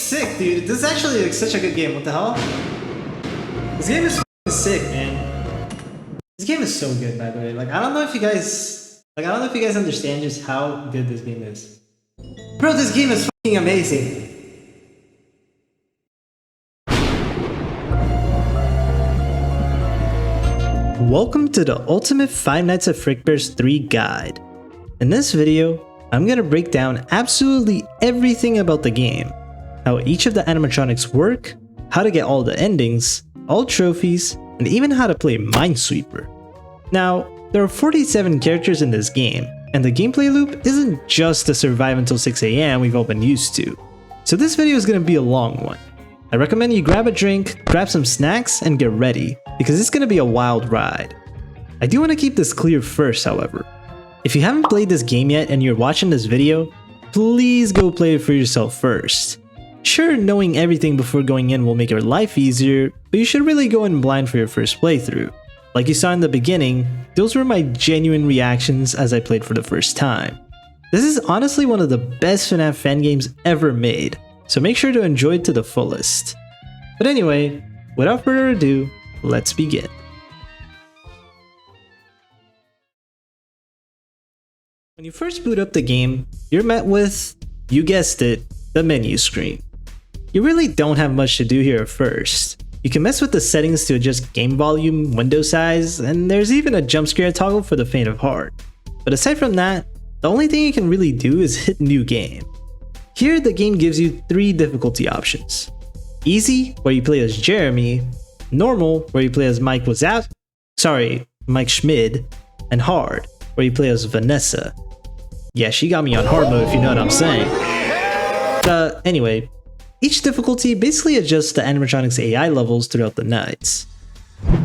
sick, dude. This is actually like such a good game. What the hell? This game is sick, man. This game is so good, by the way. Like, I don't know if you guys understand just how good this game is. Bro, this game is fucking amazing. Welcome to the Ultimate Five Nights at Fredbear's 3 guide. In this video, I'm gonna break down absolutely everything about the game, how each of the animatronics work, how to get all the endings, all trophies, and even how to play Minesweeper. Now, there are 47 characters in this game, and the gameplay loop isn't just the survive until 6 AM we've all been used to. So this video is gonna be a long one. I recommend you grab a drink, grab some snacks, and get ready, because it's gonna be a wild ride. I do want to keep this clear first, however. If you haven't played this game yet and you're watching this video, please go play it for yourself first. Sure, knowing everything before going in will make your life easier, but you should really go in blind for your first playthrough. Like you saw in the beginning, those were my genuine reactions as I played for the first time. This is honestly one of the best FNAF fan games ever made, so make sure to enjoy it to the fullest. But anyway, without further ado, let's begin. When you first boot up the game, you're met with, you guessed it, the menu screen. You really don't have much to do here at first. You can mess with the settings to adjust game volume, window size, and there's even a jump scare toggle for the faint of heart. But aside from that, the only thing you can really do is hit new game. Here, the game gives you 3 difficulty options. Easy, where you play as Jeremy, normal, where you play as Mike Schmid, and hard, where you play as Vanessa. Yeah, she got me on hard mode if you know what I'm saying. Anyway, each difficulty basically adjusts the animatronics AI levels throughout the nights.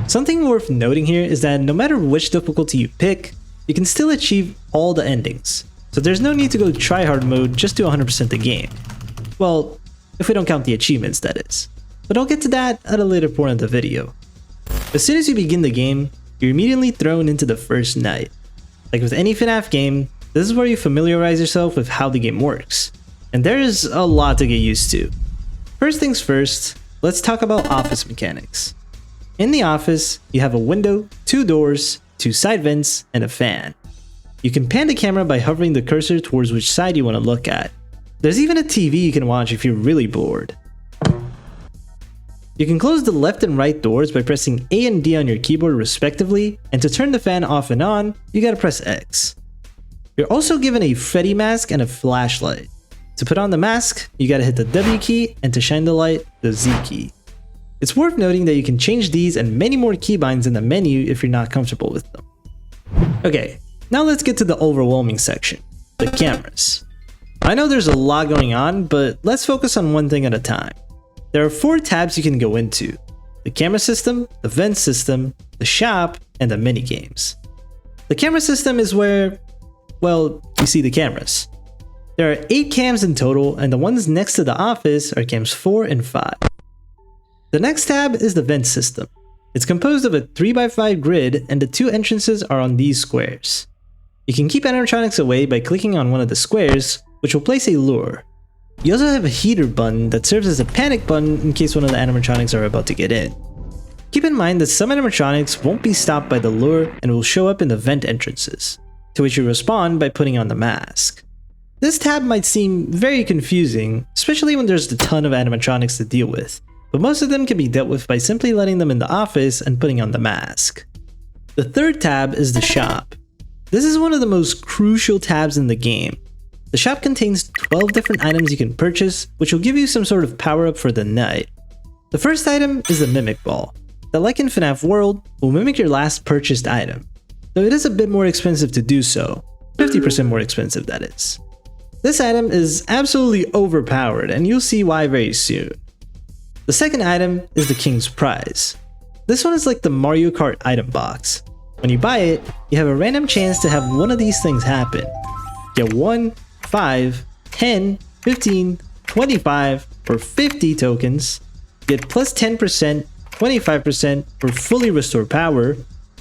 Something worth noting here is that no matter which difficulty you pick, you can still achieve all the endings. So there's no need to go tryhard mode just to 100% the game. Well, if we don't count the achievements, that is. But I'll get to that at a later point in the video. As soon as you begin the game, you're immediately thrown into the first night. Like with any FNAF game, this is where you familiarize yourself with how the game works. And there is a lot to get used to. First things first, let's talk about office mechanics. In the office, you have a window, 2 doors, 2 side vents, and a fan. You can pan the camera by hovering the cursor towards which side you want to look at. There's even a TV you can watch if you're really bored. You can close the left and right doors by pressing A and D on your keyboard respectively, and to turn the fan off and on, you gotta press X. You're also given a Freddy mask and a flashlight. To put on the mask, you gotta hit the W key, and to shine the light, the Z key. It's worth noting that you can change these and many more keybinds in the menu if you're not comfortable with them. Okay, now let's get to the overwhelming section, the cameras. I know there's a lot going on, but let's focus on one thing at a time. There are 4 tabs you can go into: the camera system, the vent system, the shop, and the minigames. The camera system is where, well, you see the cameras. There are 8 cams in total, and the ones next to the office are cams 4 and 5. The next tab is the vent system. It's composed of a 3x5 grid, and the 2 entrances are on these squares. You can keep animatronics away by clicking on one of the squares, which will place a lure. You also have a heater button that serves as a panic button in case one of the animatronics are about to get in. Keep in mind that some animatronics won't be stopped by the lure and will show up in the vent entrances, to which you respond by putting on the mask. This tab might seem very confusing, especially when there's a ton of animatronics to deal with, but most of them can be dealt with by simply letting them in the office and putting on the mask. The third tab is the shop. This is one of the most crucial tabs in the game. The shop contains 12 different items you can purchase, which will give you some sort of power-up for the night. The first item is the Mimic Ball, that like in FNAF World, will mimic your last purchased item, though it is a bit more expensive to do so, 50% more expensive that is. This item is absolutely overpowered, and you'll see why very soon. The second item is the King's Prize. This one is like the Mario Kart item box. When you buy it, you have a random chance to have one of these things happen. Get 1, 5, 10, 15, 25, or 50 tokens, get plus 10%, 25% for fully restored power,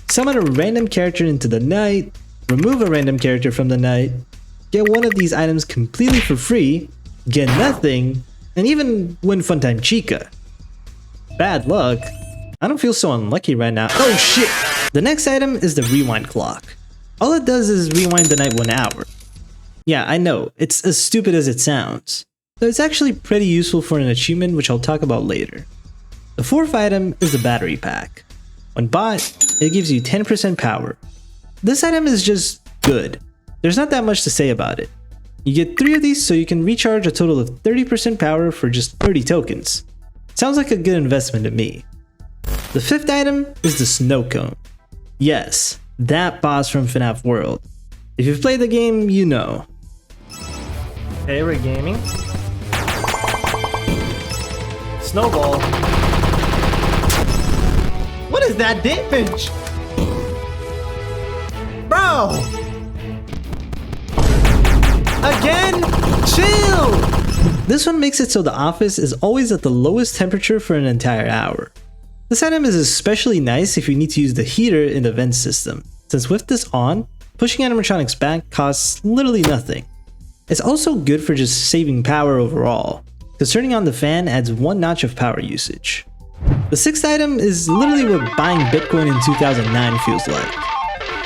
summon a random character into the night, remove a random character from the night, get one of these items completely for free, get nothing, and even win Funtime Chica. Bad luck? I don't feel so unlucky right now. Oh shit! The next item is the rewind clock. All it does is rewind the night 1 hour. Yeah, I know, it's as stupid as it sounds, but it's actually pretty useful for an achievement which I'll talk about later. The fourth item is the battery pack. When bought, it gives you 10% power. This item is just good. There's not that much to say about it. You get 3 of these so you can recharge a total of 30% power for just 30 tokens. Sounds like a good investment to me. The fifth item is the snow cone. Yes, that boss from FNAF World. If you've played the game, you know. Hey, we're gaming. Snowball. What is that damage? Bro! Again? Chill! This one makes it so the office is always at the lowest temperature for an entire hour. This item is especially nice if you need to use the heater in the vent system, since with this on, pushing animatronics back costs literally nothing. It's also good for just saving power overall, because turning on the fan adds 1 notch of power usage. The sixth item is literally what buying Bitcoin in 2009 feels like.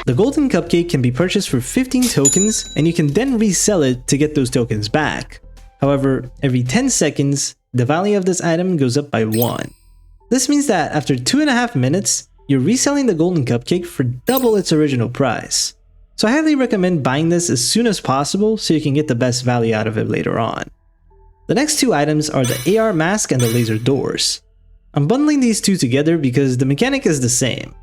The golden cupcake can be purchased for 15 tokens, and you can then resell it to get those tokens back. However, every 10 seconds, the value of this item goes up by 1. This means that after 2.5 minutes, you're reselling the golden cupcake for double its original price. So I highly recommend buying this as soon as possible so you can get the best value out of it later on. The next 2 items are the AR mask and the laser doors. I'm bundling these 2 together because the mechanic is the same.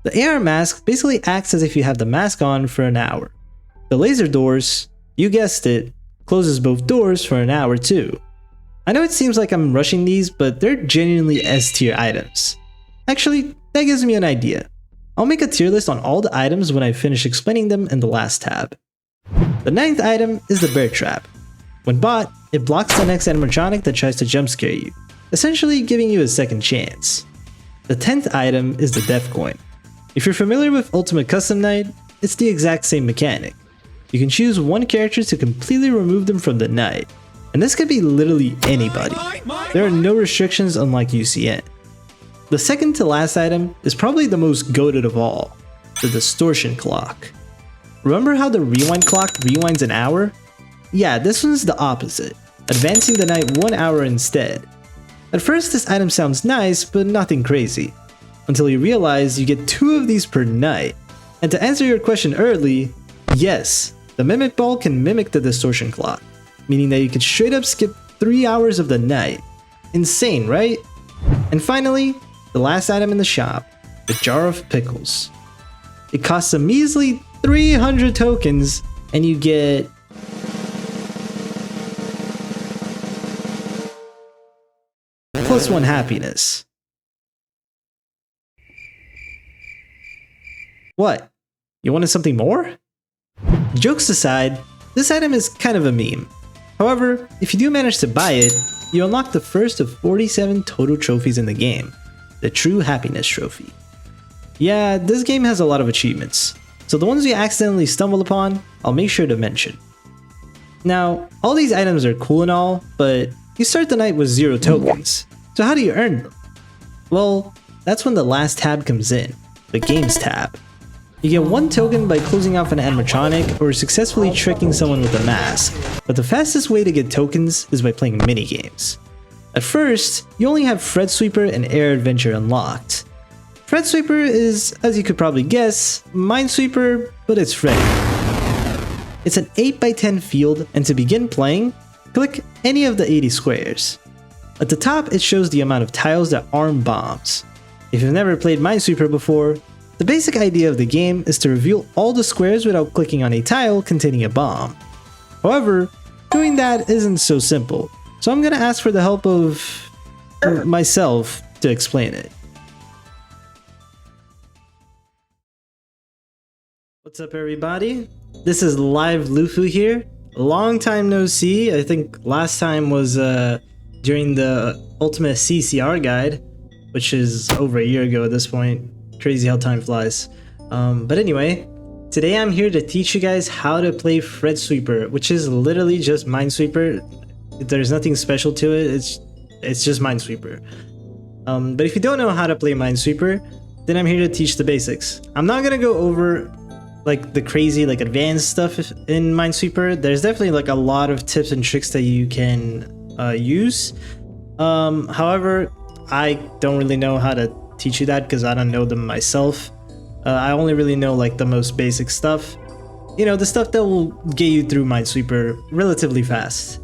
The AR mask basically acts as if you have the mask on for an hour. The laser doors, you guessed it, closes both doors for an hour too. I know it seems like I'm rushing these, but they're genuinely S tier items. Actually, that gives me an idea. I'll make a tier list on all the items when I finish explaining them in the last tab. The 9th item is the bear trap. When bought, it blocks the next animatronic that tries to jump scare you, essentially giving you a second chance. The 10th item is the death coin. If you're familiar with Ultimate Custom Night, it's the exact same mechanic. You can choose one character to completely remove them from the night, and this could be literally anybody. There are no restrictions unlike UCN. The second to last item is probably the most goated of all, the distortion clock. Remember how the rewind clock rewinds an hour? Yeah, this one's the opposite, advancing the night 1 hour instead. At first this item sounds nice, but nothing crazy, until you realize you get 2 of these per night. And to answer your question early, yes, the mimic ball can mimic the distortion clock, meaning that you can straight up skip 3 hours of the night. Insane, right? And finally, the last item in the shop, the jar of pickles. It costs a measly 300 tokens, and you get +1 happiness. What? You wanted something more? Jokes aside, this item is kind of a meme. However, if you do manage to buy it, you unlock the first of 47 total trophies in the game, the True Happiness Trophy. Yeah, this game has a lot of achievements, so the ones you accidentally stumble upon, I'll make sure to mention. Now, all these items are cool and all, but you start the night with 0 tokens, so how do you earn them? Well, that's when the last tab comes in, the Games tab. You get 1 token by closing off an animatronic or successfully tricking someone with a mask, but the fastest way to get tokens is by playing minigames. At first, you only have Fredsweeper and Air Adventure unlocked. Fredsweeper is, as you could probably guess, Minesweeper, but it's Freddy. It's an 8x10 field, and to begin playing, click any of the 80 squares. At the top, it shows the amount of tiles that arm bombs. If you've never played Minesweeper before, the basic idea of the game is to reveal all the squares without clicking on a tile containing a bomb. However, doing that isn't so simple, so I'm gonna ask for the help of myself to explain it. What's up everybody? This is Live Luffuu here. Long time no see. I think last time was during the Ultimate CCR guide, which is over a year ago at this point. Crazy how time flies. But anyway, today I'm here to teach you guys how to play Fredsweeper, which is literally just Minesweeper. There's nothing special to it. It's just Minesweeper. But if you don't know how to play Minesweeper, then I'm here to teach the basics. I'm not gonna go over like the crazy like advanced stuff in Minesweeper. There's definitely like a lot of tips and tricks that you can use. However, I don't really know how to teach you that because I don't know them myself. I only really know like the most basic stuff. You know, the stuff that will get you through Minesweeper relatively fast.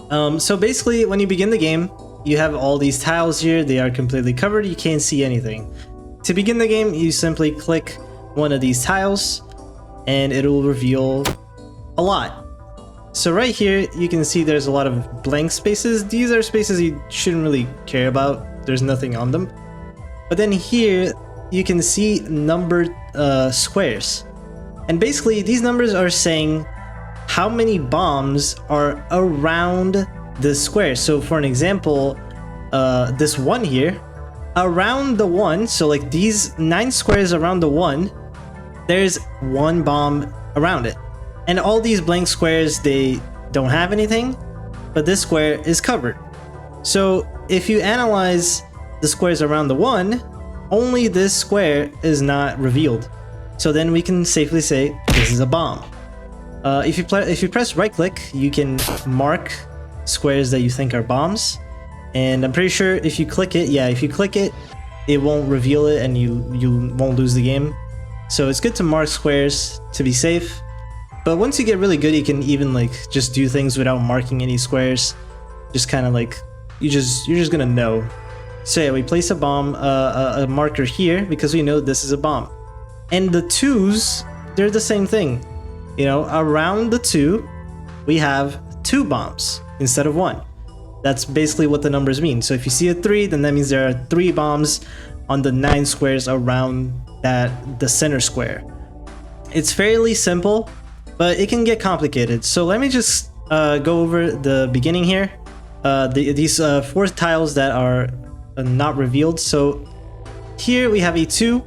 So basically, when you begin the game, you have all these tiles here. They are completely covered. You can't see anything. To begin the game, you simply click one of these tiles and it will reveal a lot. So right here, you can see there's a lot of blank spaces. These are spaces you shouldn't really care about. There's nothing on them. But then here, you can see numbered squares. And basically, these numbers are saying how many bombs are around the square. So for an example, this one here, around the one, so like these 9 squares around the one, there's 1 bomb around it. And all these blank squares, they don't have anything, but this square is covered. So if you analyze the squares around the one, only this square is not revealed. So then we can safely say this is a bomb. If you press right click, you can mark squares that you think are bombs. And I'm pretty sure if you click it, yeah, if you click it, it won't reveal it and you won't lose the game. So it's good to mark squares to be safe. But once you get really good, you can even like just do things without marking any squares. Just kind of like, you're just gonna know. So yeah, we place a bomb, a marker here because we know this is a bomb. And the 2s, they're the same thing. You know, around the 2, we have 2 bombs instead of 1. That's basically what the numbers mean. So if you see a 3, then that means there are 3 bombs on the 9 squares around the center square. It's fairly simple, but it can get complicated. So let me just go over the beginning here. These 4 tiles that are not revealed. So here we have a 2.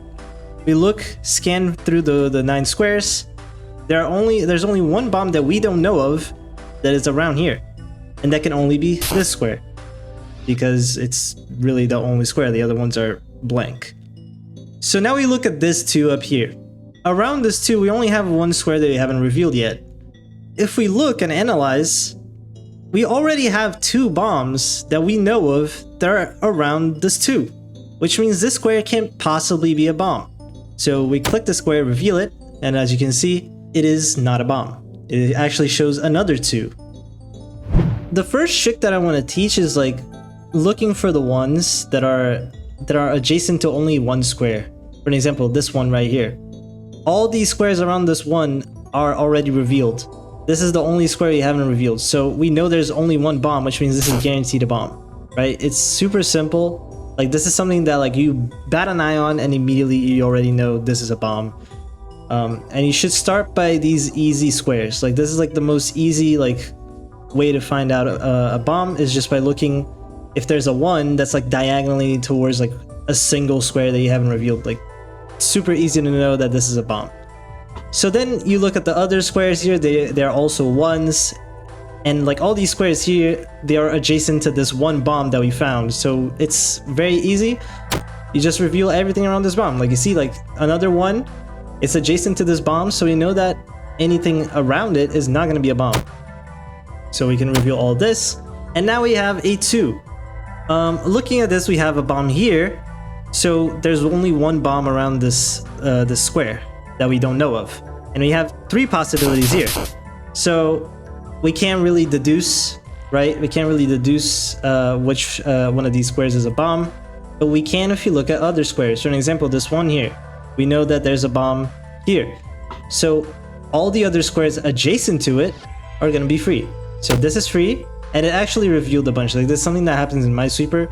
We look, scan through the 9 squares. There's only 1 bomb that we don't know of that is around here. And that can only be this square, because it's really the only square. The other ones are blank. So now we look at this 2 up here. Around this 2, we only have 1 square that we haven't revealed yet. If we look and analyze, we already have 2 bombs that we know of that are around this 2, which means this square can't possibly be a bomb. So we click the square, reveal it, and as you can see, it is not a bomb. It actually shows another 2. The first trick that I want to teach is like looking for the ones that are adjacent to only 1 square. For an example, this one right here. All these squares around this one are already revealed. This is the only square you haven't revealed. So we know there's only 1 bomb, which means this is guaranteed a bomb, right? It's super simple. Like this is something that like you bat an eye on and immediately you already know this is a bomb. And you should start by these easy squares. Like this is like the most easy like way to find out a bomb is just by looking if there's a 1 that's like diagonally towards like a single square that you haven't revealed. Like super easy to know that this is a bomb. So then you look at the other squares here, they're also 1s, and like all these squares here, they are adjacent to this 1 bomb that we found. So it's very easy. You just reveal everything around this bomb. Like you see like another 1, it's adjacent to this bomb, so we know that anything around it is not going to be a bomb. So we can reveal all this, and now we have a 2. Looking at this, we have a bomb here, so there's only 1 bomb around this square that we don't know of, and we have 3 possibilities here. So we can't really deduce, right? We can't really deduce which one of these squares is a bomb, but we can if you look at other squares. For an example, this one here, we know that there's a bomb here, so all the other squares adjacent to it are going to be free. So this is free, and it actually revealed a bunch. Like this is something that happens in Minesweeper.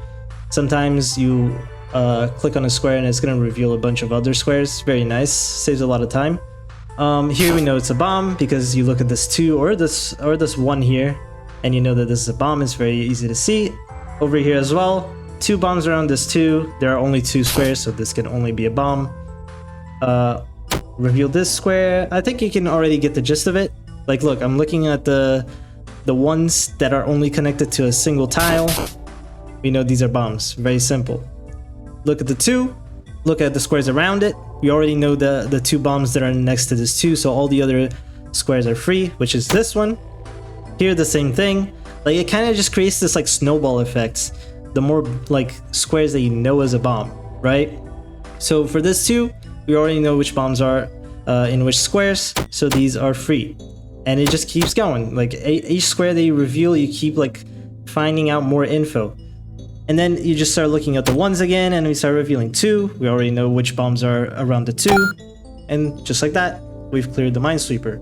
Sometimes you click on a square and it's going to reveal a bunch of other squares. Very nice, saves a lot of time. Here we know it's a bomb because you look at this 2 or this 1 here, and you know that this is a bomb. It's very easy to see. Over here as well, 2 bombs around this 2. There are only 2 squares, so this can only be a bomb. Reveal this square. I think you can already get the gist of it. Like look, I'm looking at the the ones that are only connected to a single tile, we know these are bombs. Very simple. Look at the 2, look at the squares around it. We already know the 2 bombs that are next to this 2, so all the other squares are free, which is this one. Here, the same thing. Like, it kind of just creates this like snowball effect. The more like squares that you know as a bomb, right? So for this 2, we already know which bombs are in which squares, so these are free. And it just keeps going. Like, each square that you reveal, you keep like finding out more info. And then you just start looking at the 1s again, and we start revealing 2. We already know which bombs are around the 2. And just like that, we've cleared the Minesweeper.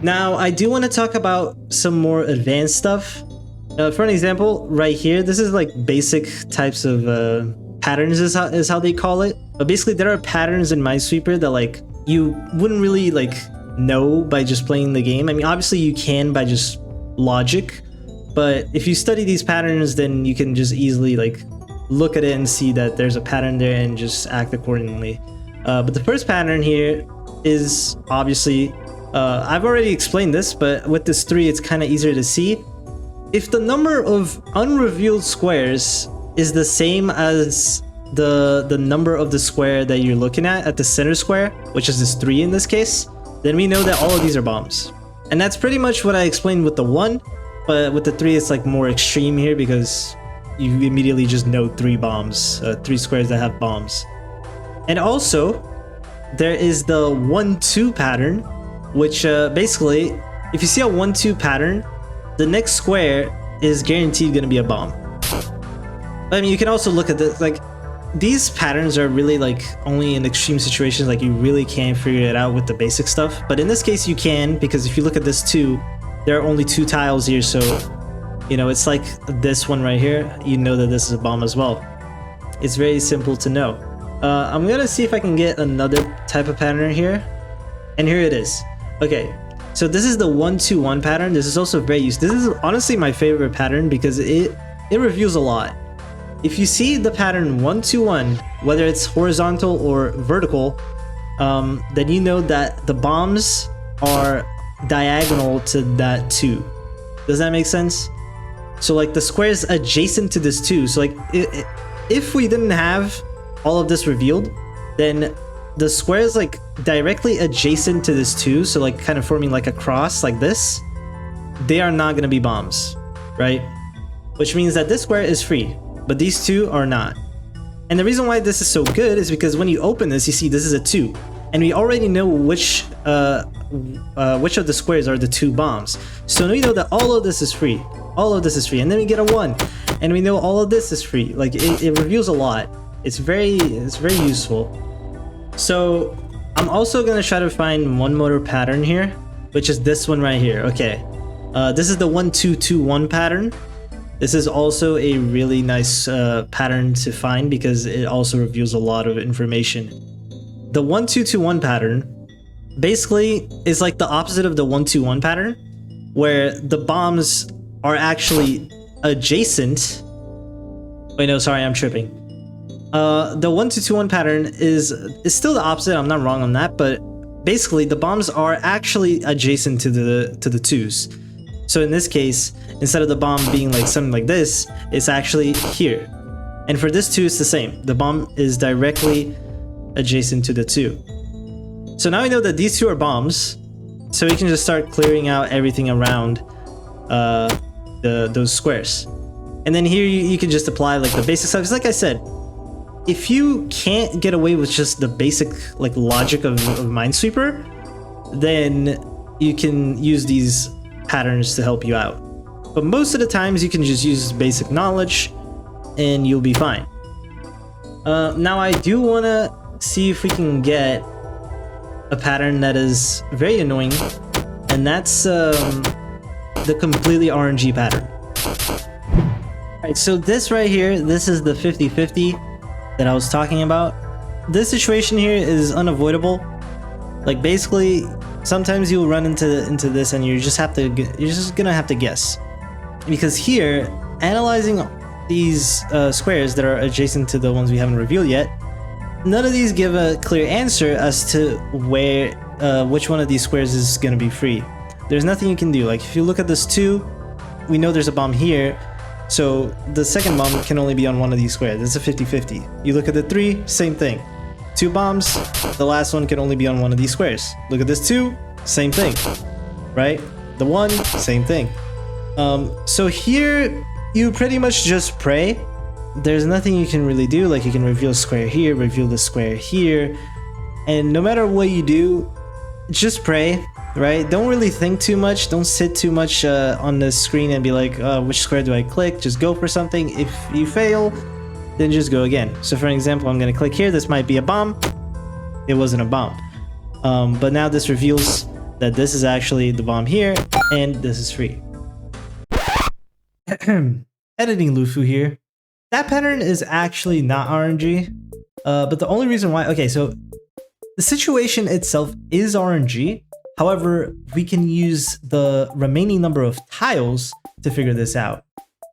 Now, I do want to talk about some more advanced stuff. For an example, right here, this is like basic types of patterns is how they call it. But basically, there are patterns in Minesweeper that like you wouldn't really like know by just playing the game. I mean, obviously you can by just logic, but if you study these patterns, then you can just easily like look at it and see that there's a pattern there and just act accordingly. But the first pattern here is obviously, I've already explained this, but with this 3, it's kind of easier to see. If the number of unrevealed squares is the same as the number of the square that you're looking at the center square, which is this 3 in this case, then we know that all of these are bombs. And that's pretty much what I explained with the 1, but with the 3 it's like more extreme here because you immediately just know 3 bombs, 3 squares that have bombs. And also, there is the 1-2 pattern, which basically, if you see a 1-2 pattern, the next square is guaranteed going to be a bomb. I mean, you can also look at this, like, these patterns are really like only in extreme situations, like you really can't figure it out with the basic stuff. But in this case you can, because if you look at this 2, there are only 2 tiles here, so you know, it's like this one right here, you know that this is a bomb as well. It's very simple to know. I'm gonna see if I can get another type of pattern here, and here it is. Okay, so this is the 1-2-1 pattern. This is also very useful. This is honestly my favorite pattern because it reveals a lot. If you see the pattern 1-2-1, whether it's horizontal or vertical, then you know that the bombs are diagonal to that 2. Does that make sense? So like the squares adjacent to this 2. So like if we didn't have all of this revealed, then the squares like directly adjacent to this 2, so like kind of forming like a cross like this, they are not going to be bombs, right? Which means that this square is free, but these 2 are not. And the reason why this is so good is because when you open this, you see this is a 2, and we already know which of the squares are the 2 bombs. So we know that all of this is free. All of this is free, and then we get a 1, and we know all of this is free. Like it reveals a lot. It's very useful. So I'm also gonna try to find one more pattern here, which is this one right here. Okay, this is the 1-2-2-1 pattern. This is also a really nice pattern to find because it also reveals a lot of information. The 1-2-2-1 pattern basically is like the opposite of the 1-2-1 pattern, where the bombs are actually adjacent. Wait, no, sorry, I'm tripping. The 1-2-1 pattern is still the opposite. I'm not wrong on that, but basically the bombs are actually adjacent to the 2s. So in this case, instead of the bomb being like something like this, it's actually here. And for this 2, it's the same. The bomb is directly adjacent to the 2. So now we know that these 2 are bombs, so we can just start clearing out everything around those squares. And then here you can just apply like the basic stuff. Because like I said, if you can't get away with just the basic like logic of Minesweeper, then you can use these patterns to help you out. But most of the times you can just use basic knowledge and you'll be fine. Now I do want to see if we can get a pattern that is very annoying, and that's the completely RNG pattern. Alright, so this right here, this is the 50-50 that I was talking about. This situation here is unavoidable. Like basically, sometimes you'll run into this and you're just gonna have to guess. Because here, analyzing these squares that are adjacent to the ones we haven't revealed yet, none of these give a clear answer as to where which one of these squares is gonna be free. There's nothing you can do. Like if you look at this 2, we know there's a bomb here. So the second bomb can only be on one of these squares. It's a 50-50. You look at the 3, same thing. 2 bombs, the last one can only be on one of these squares. Look at this 2, same thing, right? The 1, same thing. So here, you pretty much just pray. There's nothing you can really do. Like you can reveal a square here, reveal the square here. And no matter what you do, just pray, right? Don't really think too much. Don't sit too much on the screen and be like, which square do I click? Just go for something. If you fail, then just go again. So for an example, I'm going to click here. This might be a bomb. It wasn't a bomb. But now this reveals that this is actually the bomb here, and this is free. Editing Luffuu here. That pattern is actually not RNG, but the only reason why... Okay, so the situation itself is RNG. However, we can use the remaining number of tiles to figure this out.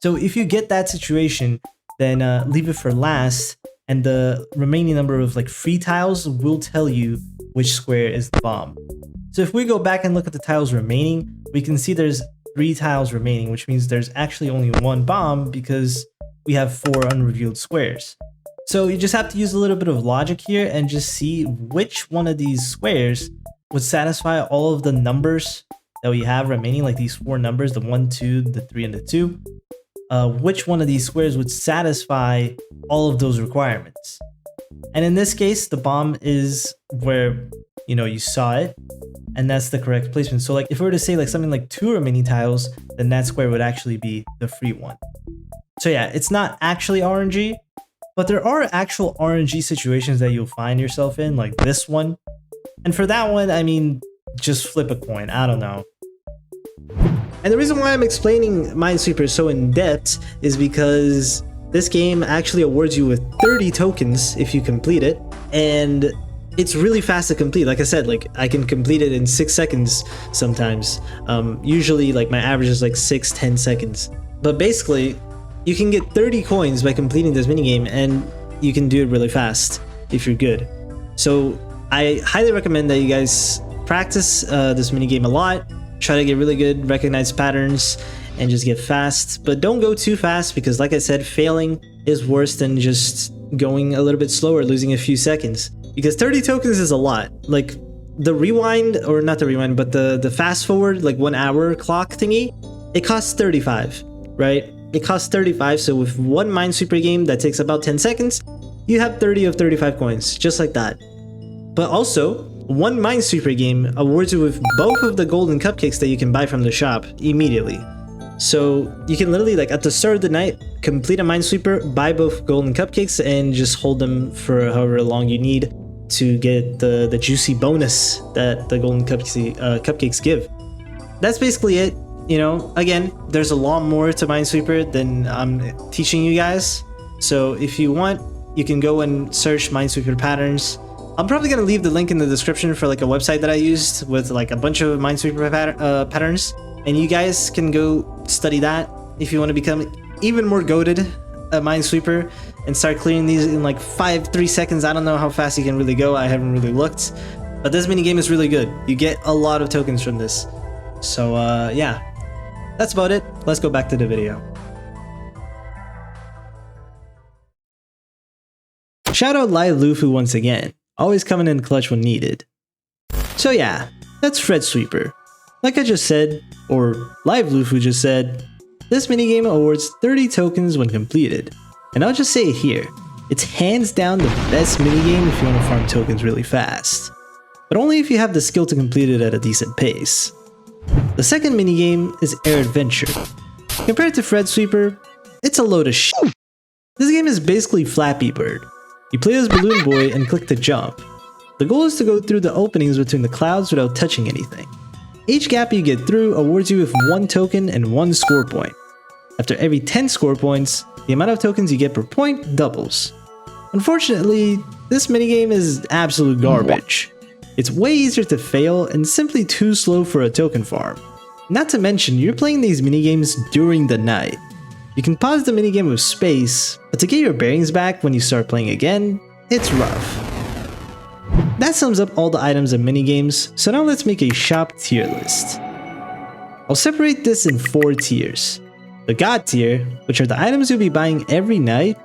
So if you get that situation, then leave it for last, and the remaining number of like free tiles will tell you which square is the bomb. So if we go back and look at the tiles remaining, we can see there's 3 tiles remaining, which means there's actually only 1 bomb because we have 4 unrevealed squares. So you just have to use a little bit of logic here and just see which one of these squares would satisfy all of the numbers that we have remaining, like these 4 numbers, the 1, 2, the 3, and the 2. Which one of these squares would satisfy all of those requirements? And in this case, the bomb is where, you know, you saw it, and that's the correct placement. So like if we were to say like something like 2 remaining tiles, then that square would actually be the free one. So yeah, it's not actually RNG, but there are actual RNG situations that you'll find yourself in, like this one. And for that one, I mean, just flip a coin. I don't know. And the reason why I'm explaining Minesweeper so in depth is because this game actually awards you with 30 tokens if you complete it, and it's really fast to complete. Like I said, like I can complete it in 6 seconds sometimes. Usually like my average is like 6-10 seconds. But basically, you can get 30 coins by completing this minigame, and you can do it really fast if you're good. So I highly recommend that you guys practice this minigame a lot. Try to get really good, recognize patterns, and just get fast. But don't go too fast because, like I said, failing is worse than just going a little bit slower, losing a few seconds. Because 30 tokens is a lot. Like the rewind, or not the rewind, but the fast forward, like 1 hour clock thingy, it costs 35, right? It costs 35, so with one Minesweeper game that takes about 10 seconds, you have 30 of 35 coins, just like that. But also, one Minesweeper game awards you with both of the golden cupcakes that you can buy from the shop immediately. So you can literally, like at the start of the night, complete a Minesweeper, buy both golden cupcakes, and just hold them for however long you need to get the juicy bonus that the golden cupcakes give. That's basically it. You know, again, there's a lot more to Minesweeper than I'm teaching you guys. So if you want, you can go and search Minesweeper patterns. I'm probably going to leave the link in the description for like a website that I used with like a bunch of Minesweeper patterns. And you guys can go study that if you want to become even more goated at Minesweeper and start clearing these in like 3 seconds. I don't know how fast you can really go. I haven't really looked. But this minigame is really good. You get a lot of tokens from this. So yeah. That's about it. Let's go back to the video. Shout out Live Luffuu once again, always coming in clutch when needed. So yeah, that's Fredsweeper. Like I just said, or Live Luffuu just said, this minigame awards 30 tokens when completed. And I'll just say it here, it's hands down the best minigame if you want to farm tokens really fast. But only if you have the skill to complete it at a decent pace. The second minigame is Air Adventure. Compared to Fredsweeper, it's a load of shit. This game is basically Flappy Bird. You play as Balloon Boy and click to jump. The goal is to go through the openings between the clouds without touching anything. Each gap you get through awards you with 1 token and 1 score point. After every 10 score points, the amount of tokens you get per point doubles. Unfortunately, this minigame is absolute garbage. It's way easier to fail and simply too slow for a token farm. Not to mention, you're playing these minigames during the night. You can pause the minigame with space, but to get your bearings back when you start playing again, it's rough. That sums up all the items and minigames, so now let's make a shop tier list. I'll separate this in 4 tiers. The God tier, which are the items you'll be buying every night.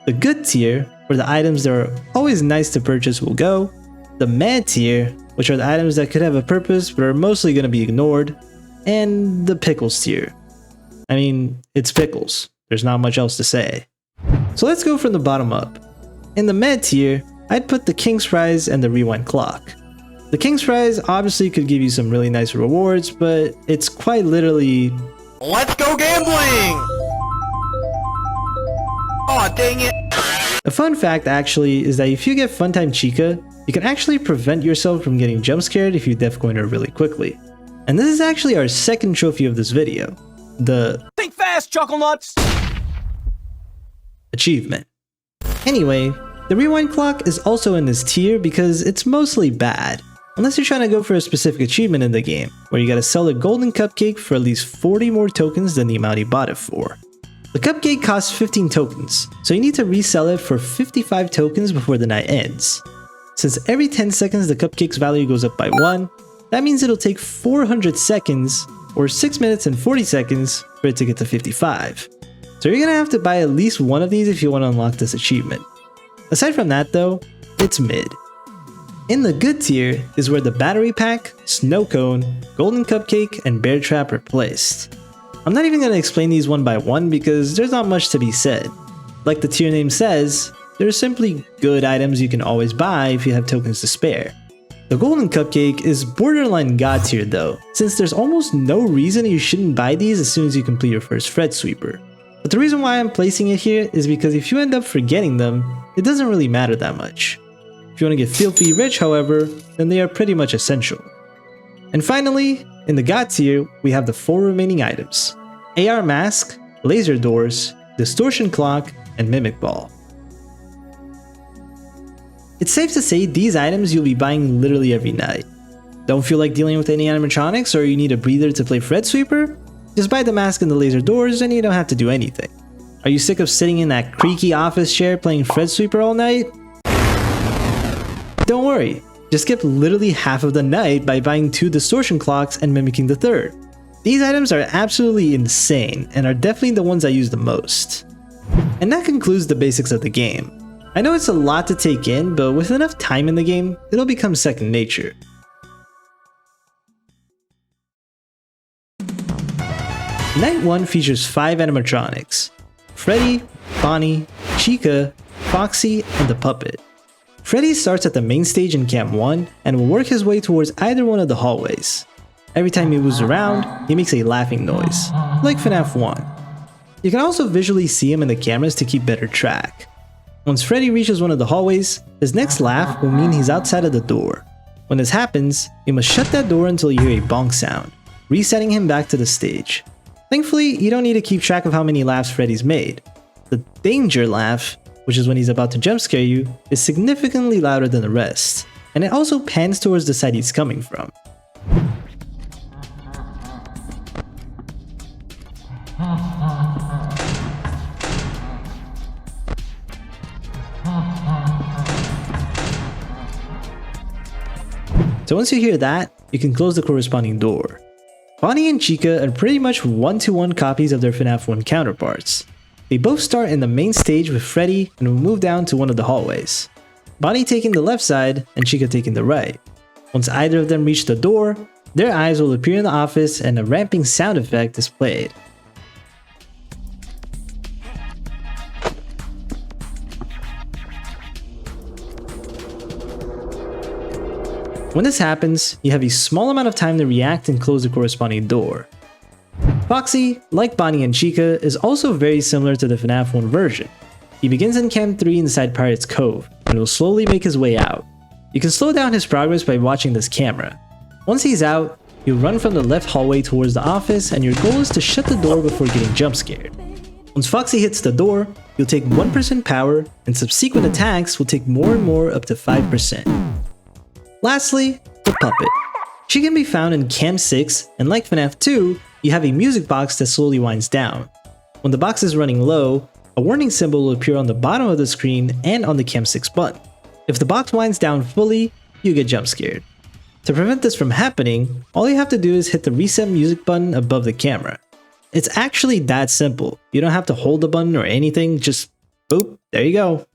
The Good tier, where the items that are always nice to purchase will go. The Mad tier, which are the items that could have a purpose but are mostly going to be ignored. And the Pickles tier. I mean, it's pickles. There's not much else to say. So let's go from the bottom up. In the Mad tier, I'd put the King's Prize and the Rewind Clock. The King's Prize obviously could give you some really nice rewards, but it's quite literally... Let's go gambling! Aw, dang it! A fun fact actually is that if you get Funtime Chica, you can actually prevent yourself from getting jump scared if you def coin her really quickly. And this is actually our second trophy of this video, the Think fast, Chuckle Nuts! achievement. Anyway, the Rewind Clock is also in this tier because it's mostly bad, unless you're trying to go for a specific achievement in the game, where you gotta sell a golden cupcake for at least 40 more tokens than the amount you bought it for. The cupcake costs 15 tokens, so you need to resell it for 55 tokens before the night ends. Since every 10 seconds the cupcake's value goes up by 1, that means it'll take 400 seconds, or 6 minutes and 40 seconds, for it to get to 55. So you're gonna have to buy at least one of these if you want to unlock this achievement. Aside from that though, it's mid. In the Good tier is where the Battery Pack, Snow Cone, Golden Cupcake, and Bear Trap are placed. I'm not even gonna explain these one by one because there's not much to be said. Like the tier name says, they're simply good items you can always buy if you have tokens to spare. The Golden Cupcake is borderline God tier though, since there's almost no reason you shouldn't buy these as soon as you complete your first Fredsweeper. But the reason why I'm placing it here is because if you end up forgetting them, it doesn't really matter that much. If you want to get filthy rich, however, then they are pretty much essential. And finally, in the God tier, we have the 4 remaining items: AR Mask, Laser Doors, Distortion Clock, and Mimic Ball. It's safe to say these items you'll be buying literally every night. Don't feel like dealing with any animatronics or you need a breather to play Fredsweeper? Just buy the mask and the laser doors and you don't have to do anything. Are you sick of sitting in that creaky office chair playing Fredsweeper all night? Don't worry, just skip literally half of the night by buying 2 distortion clocks and mimicking the 3rd. These items are absolutely insane and are definitely the ones I use the most. And that concludes the basics of the game. I know it's a lot to take in, but with enough time in the game, it'll become second nature. Night 1 features 5 animatronics: Freddy, Bonnie, Chica, Foxy, and the Puppet. Freddy starts at the main stage in Camp 1 and will work his way towards either one of the hallways. Every time he moves around, he makes a laughing noise, like FNAF 1. You can also visually see him in the cameras to keep better track. Once Freddy reaches one of the hallways, his next laugh will mean he's outside of the door. When this happens, you must shut that door until you hear a bonk sound, resetting him back to the stage. Thankfully, you don't need to keep track of how many laughs Freddy's made. The danger laugh, which is when he's about to jump scare you, is significantly louder than the rest, and it also pans towards the side he's coming from. So once you hear that, you can close the corresponding door. Bonnie and Chica are pretty much one-to-one copies of their FNAF 1 counterparts. They both start in the main stage with Freddy and will move down to one of the hallways. Bonnie taking the left side and Chica taking the right. Once either of them reach the door, their eyes will appear in the office and a ramping sound effect is played. When this happens, you have a small amount of time to react and close the corresponding door. Foxy, like Bonnie and Chica, is also very similar to the FNAF 1 version. He begins in Camp 3 inside Pirate's Cove, and will slowly make his way out. You can slow down his progress by watching this camera. Once he's out, he'll run from the left hallway towards the office, and your goal is to shut the door before getting jump scared. Once Foxy hits the door, you'll take 1% power, and subsequent attacks will take more and more up to 5%. Lastly, the Puppet. She can be found in Camp 6, and like FNAF 2, you have a music box that slowly winds down. When the box is running low, a warning symbol will appear on the bottom of the screen and on the Camp 6 button. If the box winds down fully, you get jump scared. To prevent this from happening, all you have to do is hit the reset music button above the camera. It's actually that simple. You don't have to hold the button or anything, just boop, there you go.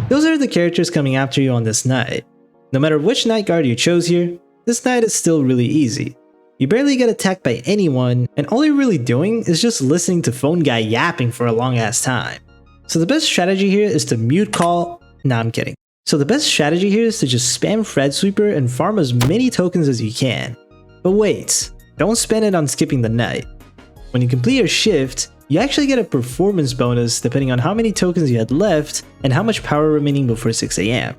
Those are the characters coming after you on this night. No matter which night guard you chose here, this night is still really easy. You barely get attacked by anyone, and all you're really doing is just listening to phone guy yapping for a long ass time. So the best strategy here is to mute call. Nah, I'm kidding. So the best strategy here is to just spam Fredsweeper and farm as many tokens as you can. But wait, don't spend it on skipping the night. When you complete your shift, you actually get a performance bonus depending on how many tokens you had left and how much power remaining before 6 AM.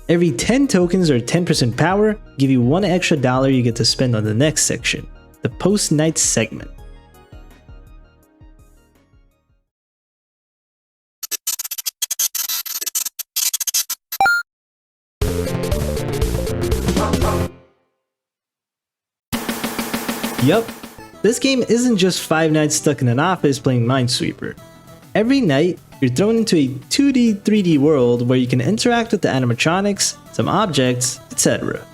Every 10 tokens or 10% power give you $1 extra you get to spend on the next section, the post-night segment. Yup, this game isn't just 5 nights stuck in an office playing Minesweeper. Every night, you're thrown into a 2D, 3D world where you can interact with the animatronics, some objects, etc.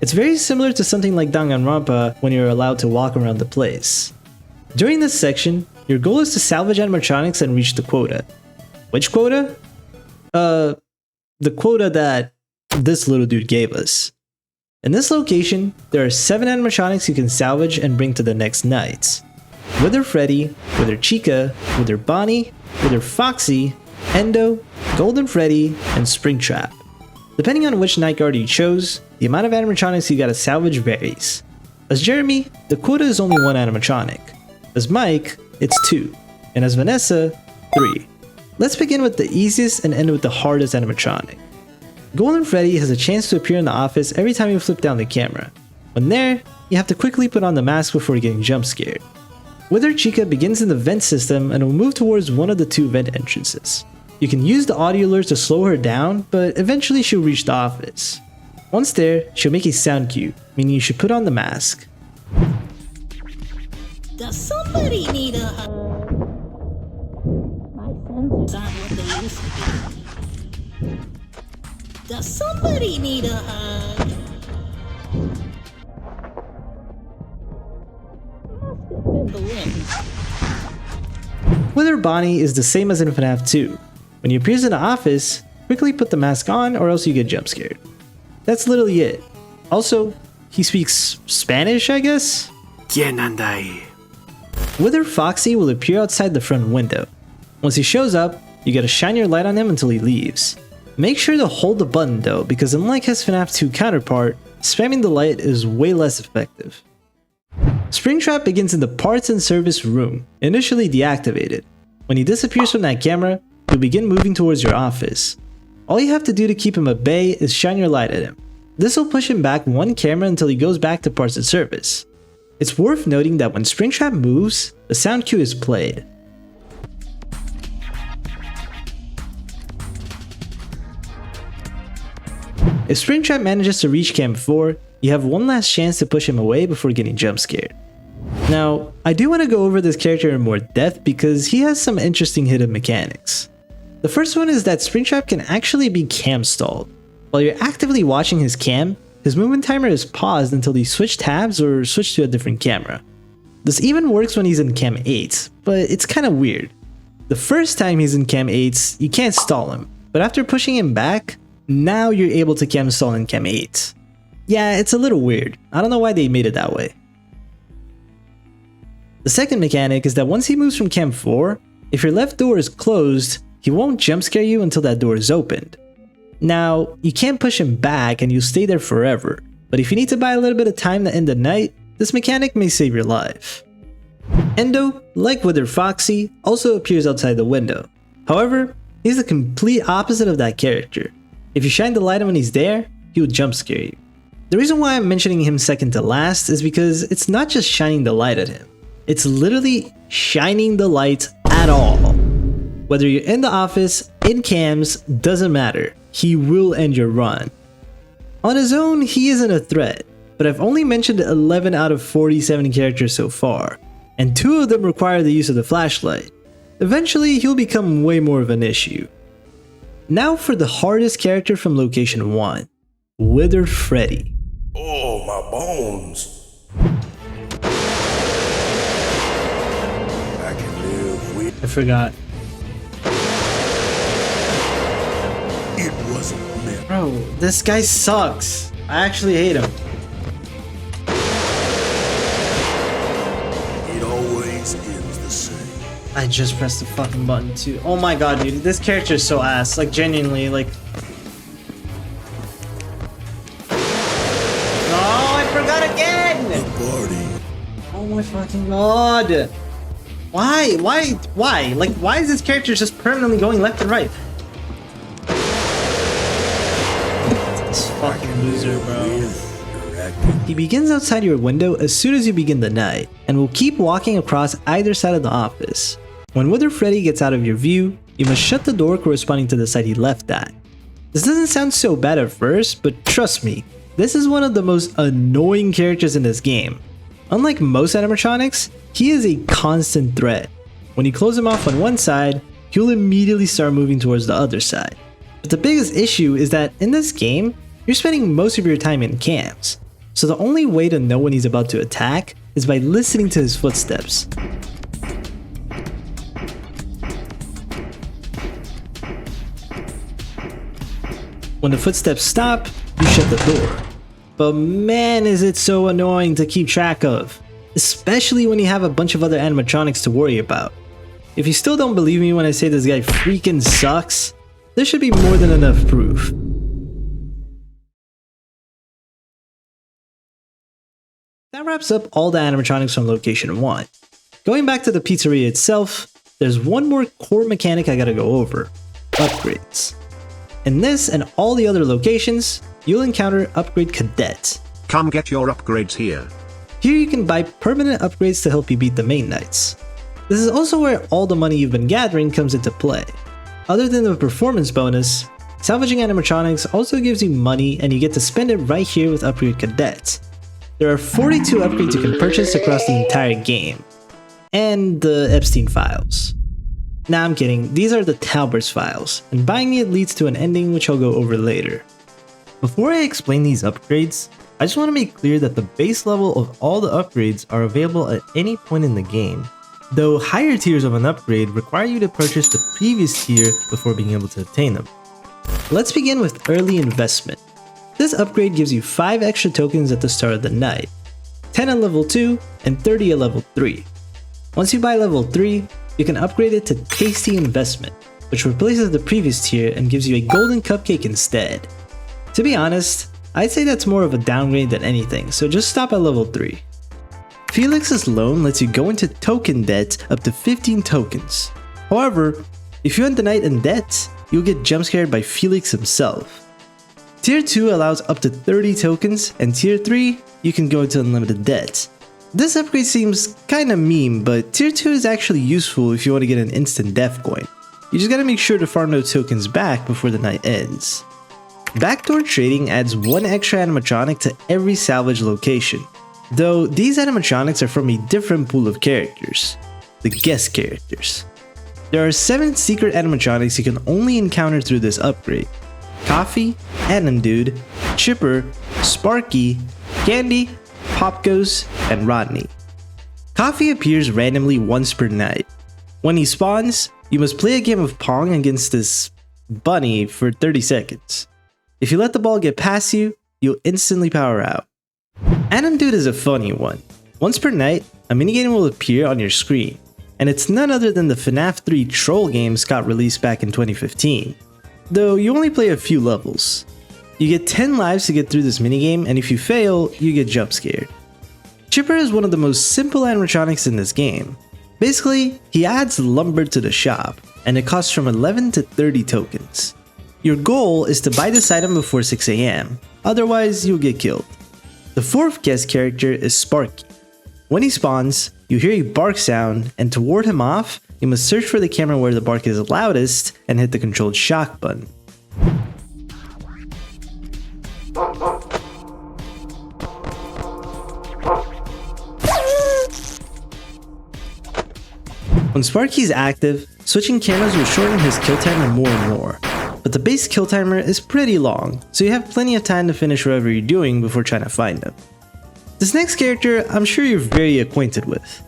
It's very similar to something like Danganronpa when you're allowed to walk around the place. During this section, your goal is to salvage animatronics and reach the quota. Which quota? The quota that this little dude gave us. In this location, there are 7 animatronics you can salvage and bring to the next night. Wither Freddy, Wither Chica, Wither Bonnie, Wither Foxy, Endo, Golden Freddy, and Springtrap. Depending on which night guard you chose, the amount of animatronics you gotta salvage varies. As Jeremy, the quota is only 1 animatronic. As Mike, it's 2. And as Vanessa, 3. Let's begin with the easiest and end with the hardest animatronic. Golden Freddy has a chance to appear in the office every time you flip down the camera. When there, you have to quickly put on the mask before getting jump scared. Wither Chica begins in the vent system and will move towards one of the 2 vent entrances. You can use the audio alert to slow her down, but eventually she'll reach the office. Once there, she'll make a sound cue, meaning you should put on the mask. Does somebody need a hug? My sensors aren't what they used to be. Does somebody need a hug? Wither Bonnie is the same as in FNAF 2. When he appears in the office, quickly put the mask on or else you get jump scared. That's literally it. Also, he speaks Spanish, I guess? ¿Quién anda ahí? Wither Foxy will appear outside the front window. Once he shows up, you gotta shine your light on him until he leaves. Make sure to hold the button though, because unlike his FNAF 2 counterpart, spamming the light is way less effective. Springtrap begins in the parts and service room, initially deactivated. When he disappears from that camera, you'll begin moving towards your office. All you have to do to keep him at bay is shine your light at him. This will push him back 1 camera until he goes back to parts and service. It's worth noting that when Springtrap moves, the sound cue is played. If Springtrap manages to reach Cam 4, you have one last chance to push him away before getting jump scared. Now, I do want to go over this character in more depth because he has some interesting hidden mechanics. The first one is that Springtrap can actually be cam stalled. While you're actively watching his cam, his movement timer is paused until he switch tabs or switch to a different camera. This even works when he's in cam 8, but it's kinda weird. The first time he's in cam 8, you can't stall him, but after pushing him back, now you're able to cam stall in cam 8. Yeah, it's a little weird. I don't know why they made it that way. The second mechanic is that once he moves from cam 4, if your left door is closed, he won't jump scare you until that door is opened. Now, you can't push him back and you'll stay there forever, but if you need to buy a little bit of time to end the night, this mechanic may save your life. Endo, like Wither Foxy, also appears outside the window. However, he's the complete opposite of that character. If you shine the light on when he's there, he will jump scare you. The reason why I'm mentioning him second to last is because it's not just shining the light at him. It's literally shining the light at all. Whether you're in the office, in cams, doesn't matter. He will end your run. On his own, he isn't a threat, but I've only mentioned 11 out of 47 characters so far, and 2 of them require the use of the flashlight. Eventually, he'll become way more of an issue. Now for the hardest character from Location 1, Wither Freddy. Oh, my bones. I can live with I forgot. it. Wasn't meant. Bro, this guy sucks. I actually hate him. It always ends the same. I just pressed the fucking button too. Oh my god, dude. This character is so ass. Like, genuinely, like... Oh, I forgot again! Party. Oh my fucking god. Why? Why? Like, why is this character just permanently going left and right? This fucking loser, bro. He begins outside your window as soon as you begin the night, and will keep walking across either side of the office. When Wither Freddy gets out of your view, you must shut the door corresponding to the side he left at. This doesn't sound so bad at first, but trust me, this is one of the most annoying characters in this game. Unlike most animatronics, he is a constant threat. When you close him off on one side, he'll immediately start moving towards the other side. But the biggest issue is that in this game, you're spending most of your time in camps. So the only way to know when he's about to attack is by listening to his footsteps. When the footsteps stop, you shut the door. But man, is it so annoying to keep track of, especially when you have a bunch of other animatronics to worry about. If you still don't believe me when I say this guy freaking sucks, there should be more than enough proof. That wraps up all the animatronics from Location 1. Going back to the pizzeria itself, there's one more core mechanic I gotta go over: upgrades. In this and all the other locations, you'll encounter Upgrade Cadet. Come get your upgrades here. Here you can buy permanent upgrades to help you beat the main knights. This is also where all the money you've been gathering comes into play. Other than the performance bonus, salvaging animatronics also gives you money and you get to spend it right here with Upgrade Cadet. There are 42 upgrades you can purchase across the entire game. And the Epstein files. Nah, I'm kidding, these are the Talbert's files, and buying it leads to an ending which I'll go over later. Before I explain these upgrades, I just want to make clear that the base level of all the upgrades are available at any point in the game, though higher tiers of an upgrade require you to purchase the previous tier before being able to obtain them. Let's begin with Early Investment. This upgrade gives you 5 extra tokens at the start of the night, 10 at level 2 and 30 at level 3. Once you buy level 3, you can upgrade it to Tasty Investment, which replaces the previous tier and gives you a golden cupcake instead. To be honest, I'd say that's more of a downgrade than anything, so just stop at level 3. Felix's loan lets you go into token debt up to 15 tokens. However, if you end the night in debt, you'll get jump scared by Felix himself. Tier 2 allows up to 30 tokens, and Tier 3, you can go into unlimited debt. This upgrade seems kinda meme, but Tier 2 is actually useful if you want to get an instant death coin. You just gotta make sure to farm those tokens back before the night ends. Backdoor trading adds 1 extra animatronic to every salvage location, though these animatronics are from a different pool of characters, the guest characters. There are 7 secret animatronics you can only encounter through this upgrade: Coffee, Anim Dude, Chipper, Sparky, Candy, Popgoes, and Rodney. Coffee appears randomly once per night. When he spawns, you must play a game of Pong against this bunny for 30 seconds. If you let the ball get past you, you'll instantly power out. Anim Dude is a funny one. Once per night, a minigame will appear on your screen, and it's none other than the FNAF 3 troll game Scott released back in 2015. Though you only play a few levels. You get 10 lives to get through this minigame, and if you fail, you get jump scared. Chipper is one of the most simple animatronics in this game. Basically, he adds lumber to the shop, and it costs from 11 to 30 tokens. Your goal is to buy this item before 6 AM, otherwise you'll get killed. The 4th guest character is Sparky. When he spawns, you hear a bark sound, and to ward him off, you must search for the camera where the bark is loudest and hit the controlled shock button. When Sparky's active, switching cameras will shorten his kill time and more. but the base kill timer is pretty long, so you have plenty of time to finish whatever you're doing before trying to find them. This next character I'm sure you're very acquainted with.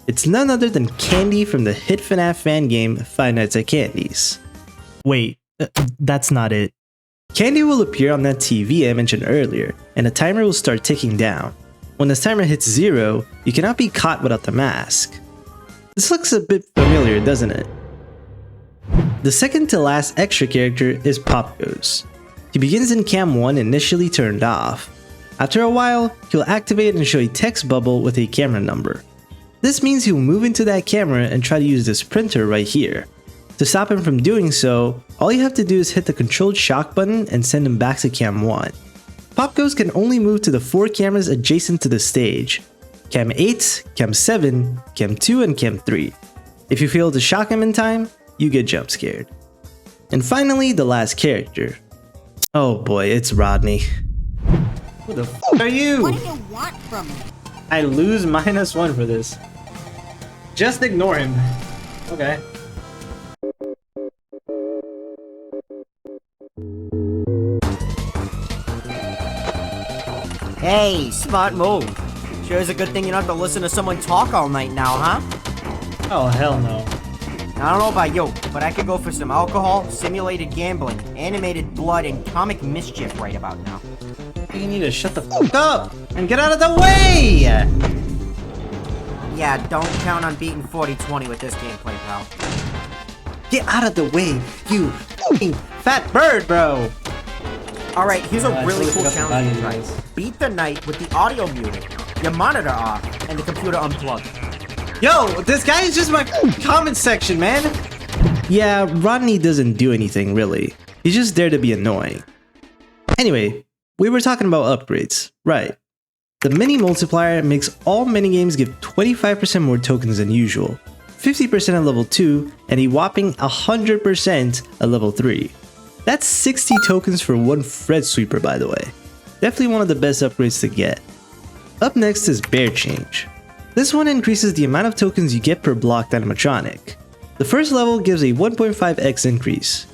It's none other than Candy from the hit FNAF fan game Five Nights at Candy's. Wait, that's not it. Candy will appear on that TV I mentioned earlier, and the timer will start ticking down. When this timer hits 0, you cannot be caught without the mask. This looks a bit familiar, doesn't it? The second to last extra character is Popgoes. He begins in cam 1 initially turned off. After a while, he'll activate and show a text bubble with a camera number. This means he'll move into that camera and try to use this printer right here. To stop him from doing so, all you have to do is hit the controlled shock button and send him back to cam 1. Popgoes can only move to the 4 cameras adjacent to the stage: cam 8, cam 7, cam 2, and cam 3. If you fail to shock him in time, you get jump scared. And finally, the last character. Oh boy, it's Rodney. Who the f are you? What do you want from me? I lose -1 for this. Just ignore him. Okay. Hey, smart move. Sure is a good thing you don't have to listen to someone talk all night now, huh? Oh hell no. I don't know about you, but I could go for some alcohol, simulated gambling, animated blood, and comic mischief right about now. You need to shut the f up and get out of the way! Yeah, don't count on beating 40-20 with this gameplay, pal. Get out of the way, you f***ing fat bird, bro! Alright, here's a I really totally cool forgot the challenge to value try. of this. Beat the night with the audio muted, your monitor off, and the computer unplugged. Yo, this guy is just my comment section, man! Yeah, Rodney doesn't do anything, really. He's just there to be annoying. Anyway, we were talking about upgrades, right? The mini multiplier makes all minigames give 25% more tokens than usual, 50% at level 2, and a whopping 100% at level 3. That's 60 tokens for one Fredsweeper, by the way. Definitely one of the best upgrades to get. Up next is Bear Change. This one increases the amount of tokens you get per blocked animatronic. The first level gives a 1.5x increase.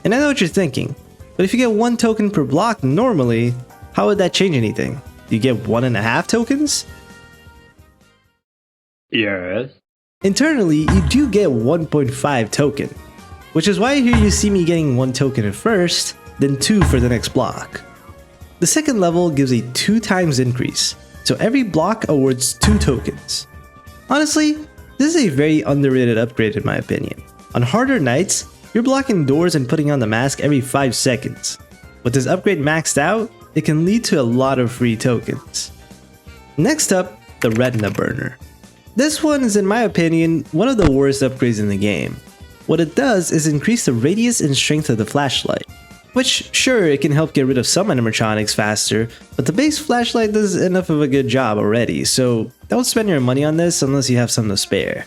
And I know what you're thinking, but if you get 1 token per block normally, how would that change anything? Do you get 1.5 tokens? Yes. Internally, you do get 1.5 token, which is why here you see me getting 1 token at first, then 2 for the next block. The second level gives a 2 times increase, so every block awards 2 tokens. Honestly, this is a very underrated upgrade in my opinion. On harder nights, you're blocking doors and putting on the mask every 5 seconds. With this upgrade maxed out, it can lead to a lot of free tokens. Next up, the Retina Burner. This one is, in my opinion, one of the worst upgrades in the game. What it does is increase the radius and strength of the flashlight. Which, sure, it can help get rid of some animatronics faster, but the base flashlight does enough of a good job already, so don't spend your money on this unless you have some to spare.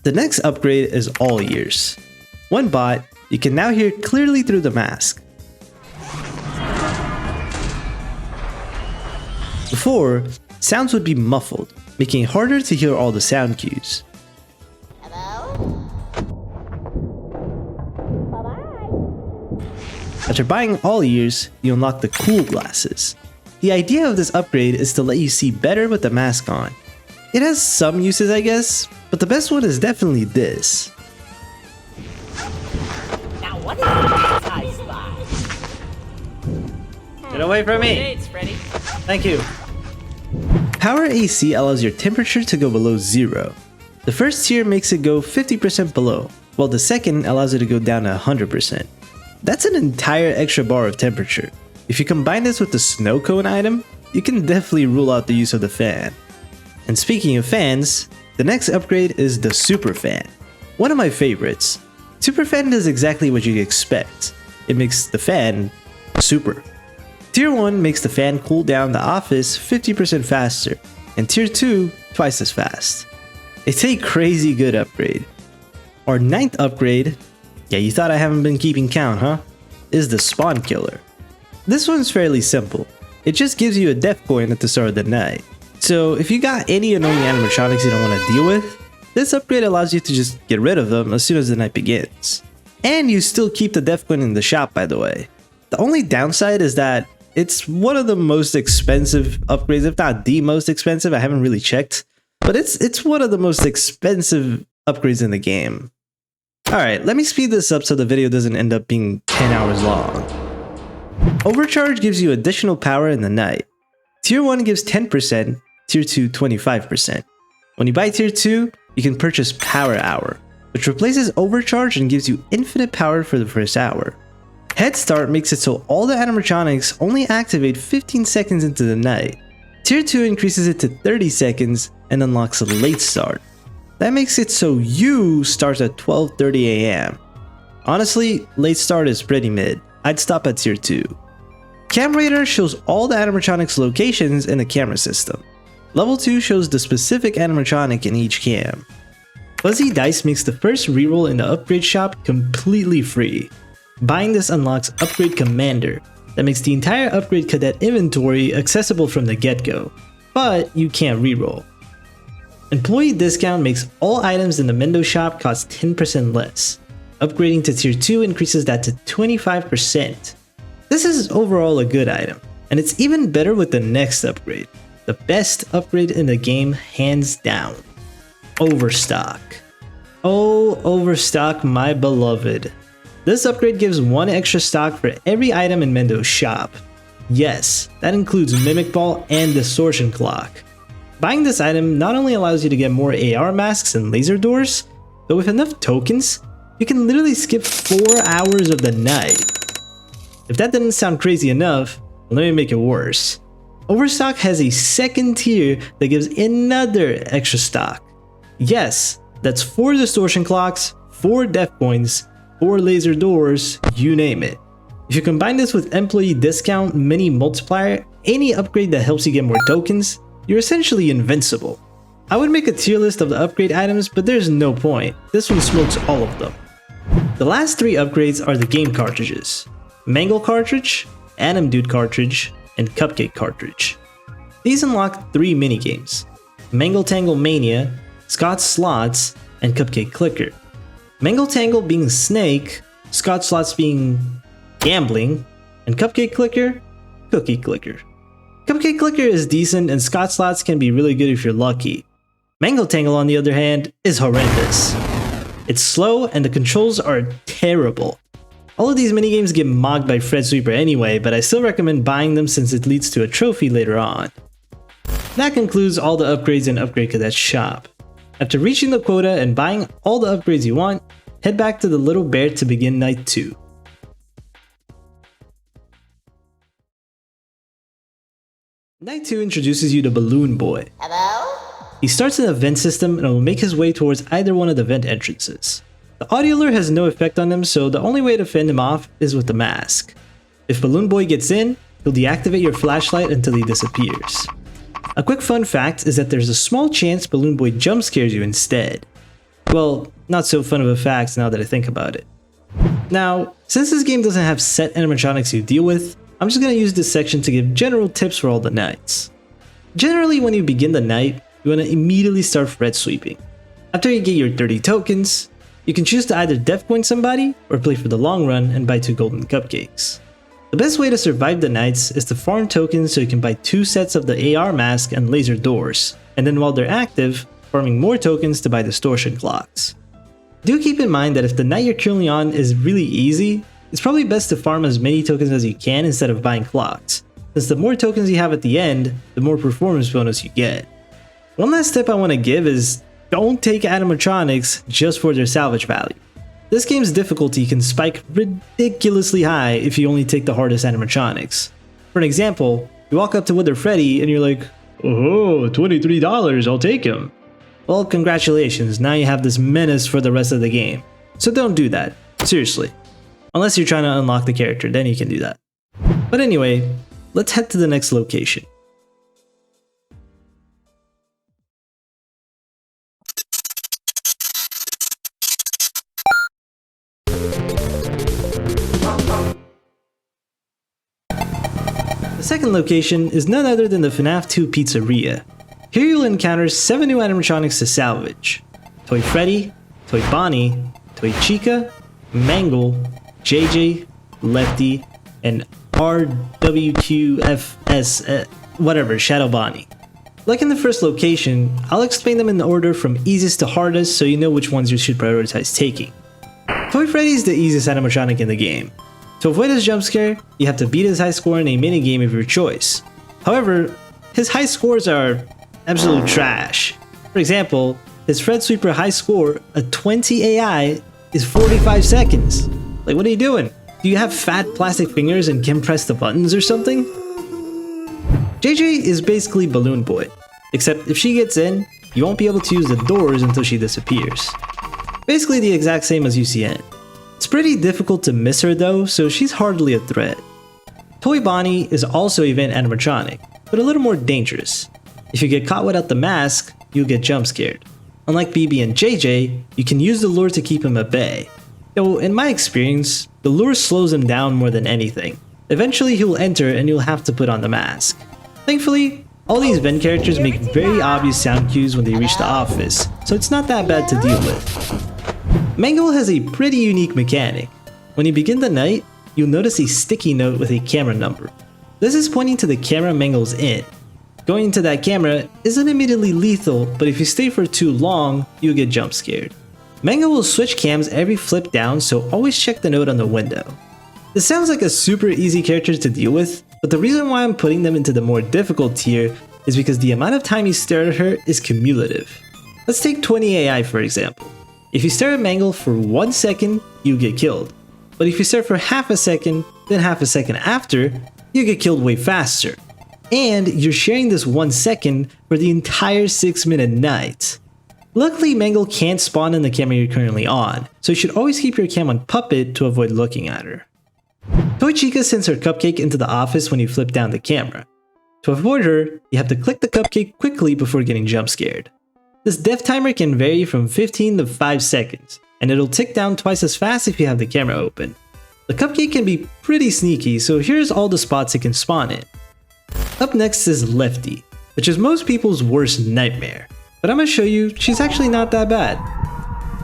The next upgrade is All Ears. One bot, you can now hear clearly through the mask. Before, sounds would be muffled, making it harder to hear all the sound cues. Hello? Bye-bye. After buying All Ears, you unlock the Cool Glasses. The idea of this upgrade is to let you see better with the mask on. It has some uses, I guess, but the best one is definitely this. Now what is that high spot? Get away from me! Thanks, Freddy. Thank you. Power AC allows your temperature to go below 0. The first tier makes it go 50% below, while the second allows it to go down to 100%. That's an entire extra bar of temperature. If you combine this with the snow cone item, you can definitely rule out the use of the fan. And speaking of fans, the next upgrade is the Super Fan. One of my favorites. Super Fan does exactly what you'd expect. It makes the fan super. Tier 1 makes the fan cool down the office 50% faster, and Tier 2 twice as fast. It's a crazy good upgrade. Our 9th upgrade, yeah, you thought I haven't been keeping count, huh? Is the Spawn Killer. This one's fairly simple. It just gives you a death coin at the start of the night. So if you got any annoying animatronics you don't want to deal with, this upgrade allows you to just get rid of them as soon as the night begins. And you still keep the death coin in the shop, by the way. The only downside is that it's one of the most expensive upgrades, if not the most expensive. I haven't really checked, but it's one of the most expensive upgrades in the game. Alright, let me speed this up so the video doesn't end up being 10 hours long. Overcharge gives you additional power in the night. Tier 1 gives 10%, Tier 2 25%. When you buy Tier 2, you can purchase Power Hour, which replaces Overcharge and gives you infinite power for the first hour. Head Start makes it so all the animatronics only activate 15 seconds into the night. Tier 2 increases it to 30 seconds and unlocks a Late Start. That makes it so you start at 12:30 AM. Honestly, Late Start is pretty mid. I'd stop at Tier 2. Cam Radar shows all the animatronics locations in the camera system. Level 2 shows the specific animatronic in each cam. Fuzzy Dice makes the first reroll in the upgrade shop completely free. Buying this unlocks Upgrade Commander. That makes the entire Upgrade Cadet inventory accessible from the get-go, but you can't reroll. Employee Discount makes all items in the Mendo shop cost 10% less. Upgrading to Tier 2 increases that to 25%. This is overall a good item, and it's even better with the next upgrade. The best upgrade in the game, hands down. Overstock. Oh, Overstock, my beloved. This upgrade gives 1 extra stock for every item in Mendo's shop. Yes, that includes Mimic Ball and Distortion Clock. Buying this item not only allows you to get more AR masks and laser doors, but with enough tokens, you can literally skip 4 hours of the night. If that didn't sound crazy enough, let me make it worse. Overstock has a second tier that gives another extra stock. Yes, that's 4 Distortion Clocks, 4 Death Coins, 4 laser doors, you name it. If you combine this with Employee Discount, Mini Multiplier, any upgrade that helps you get more tokens, you're essentially invincible. I would make a tier list of the upgrade items, but there's no point. This one smokes all of them. The last 3 upgrades are the game cartridges. Mangle Cartridge, Atom Dude Cartridge, and Cupcake Cartridge. These unlock 3 minigames: Mangle Tangle Mania, Scott's Slots, and Cupcake Clicker. Mangle Tangle being Snake, Scott Slots being Gambling, and Cupcake Clicker, Cookie Clicker. Cupcake Clicker is decent and Scott Slots can be really good if you're lucky. Mangle Tangle, on the other hand, is horrendous. It's slow and the controls are terrible. All of these minigames get mocked by Fredsweeper anyway, but I still recommend buying them since it leads to a trophy later on. That concludes all the upgrades in Upgrade Cadet's shop. After reaching the quota and buying all the upgrades you want, head back to the Little Bear to begin Night 2. Night 2 introduces you to Balloon Boy. Hello? He starts in the vent system and will make his way towards either one of the vent entrances. The audio lure has no effect on him, so the only way to fend him off is with the mask. If Balloon Boy gets in, he'll deactivate your flashlight until he disappears. A quick fun fact is that there's a small chance Balloon Boy jump scares you instead. Well, not so fun of a fact now that I think about it. Now, since this game doesn't have set animatronics you deal with, I'm just going to use this section to give general tips for all the nights. Generally, when you begin the night, you want to immediately start Fred sweeping. After you get your 30 tokens, you can choose to either death point somebody or play for the long run and buy 2 golden cupcakes. The best way to survive the nights is to farm tokens so you can buy 2 sets of the AR mask and laser doors, and then while they're active, farming more tokens to buy distortion clocks. Do keep in mind that if the night you're currently on is really easy, it's probably best to farm as many tokens as you can instead of buying clocks, since the more tokens you have at the end, the more performance bonus you get. One last tip I want to give is don't take animatronics just for their salvage value. This game's difficulty can spike ridiculously high if you only take the hardest animatronics. For an example, you walk up to Wither Freddy and you're like, "Oh, $23, I'll take him." Well, congratulations, now you have this menace for the rest of the game. So don't do that, seriously. Unless you're trying to unlock the character, then you can do that. But anyway, let's head to the next location. The second location is none other than the FNAF 2 Pizzeria. Here you'll encounter 7 new animatronics to salvage: Toy Freddy, Toy Bonnie, Toy Chica, Mangle, JJ, Lefty, and RWQFS, whatever, Shadow Bonnie. Like in the first location, I'll explain them in order from easiest to hardest so you know which ones you should prioritize taking. Toy Freddy is the easiest animatronic in the game. To avoid his jump scare, you have to beat his high score in a minigame of your choice. However, his high scores are absolute trash. For example, his Fredsweeper high score, a 20 AI, is 45 seconds. Like, what are you doing? Do you have fat plastic fingers and can press the buttons or something? JJ is basically Balloon Boy, except if she gets in, you won't be able to use the doors until she disappears. Basically the exact same as UCN. It's pretty difficult to miss her though, so she's hardly a threat. Toy Bonnie is also a vent animatronic, but a little more dangerous. If you get caught without the mask, you'll get jump scared. Unlike BB and JJ, you can use the lure to keep him at bay. Though in my experience, the lure slows him down more than anything. Eventually he'll enter and you'll have to put on the mask. Thankfully, all these vent characters make very obvious sound cues when they reach the office, so it's not that bad to deal with. Mangle has a pretty unique mechanic. When you begin the night, you'll notice a sticky note with a camera number. This is pointing to the camera Mangle's in. Going into that camera isn't immediately lethal, but if you stay for too long, you'll get jump scared. Mangle will switch cams every flip down, so always check the note on the window. This sounds like a super easy character to deal with, but the reason why I'm putting them into the more difficult tier is because the amount of time you stare at her is cumulative. Let's take 20 AI for example. If you stare at Mangle for 1 second, you get killed. But if you stare for half a second, then half a second after, you get killed way faster. And you're sharing this 1 second for the entire 6-minute night. Luckily, Mangle can't spawn in the camera you're currently on, so you should always keep your cam on Puppet to avoid looking at her. Toy Chica sends her cupcake into the office when you flip down the camera. To avoid her, you have to click the cupcake quickly before getting jump scared. This death timer can vary from 15 to 5 seconds, and it'll tick down twice as fast if you have the camera open. The cupcake can be pretty sneaky, so here's all the spots it can spawn in. Up next is Lefty, which is most people's worst nightmare, but I'm gonna show you she's actually not that bad.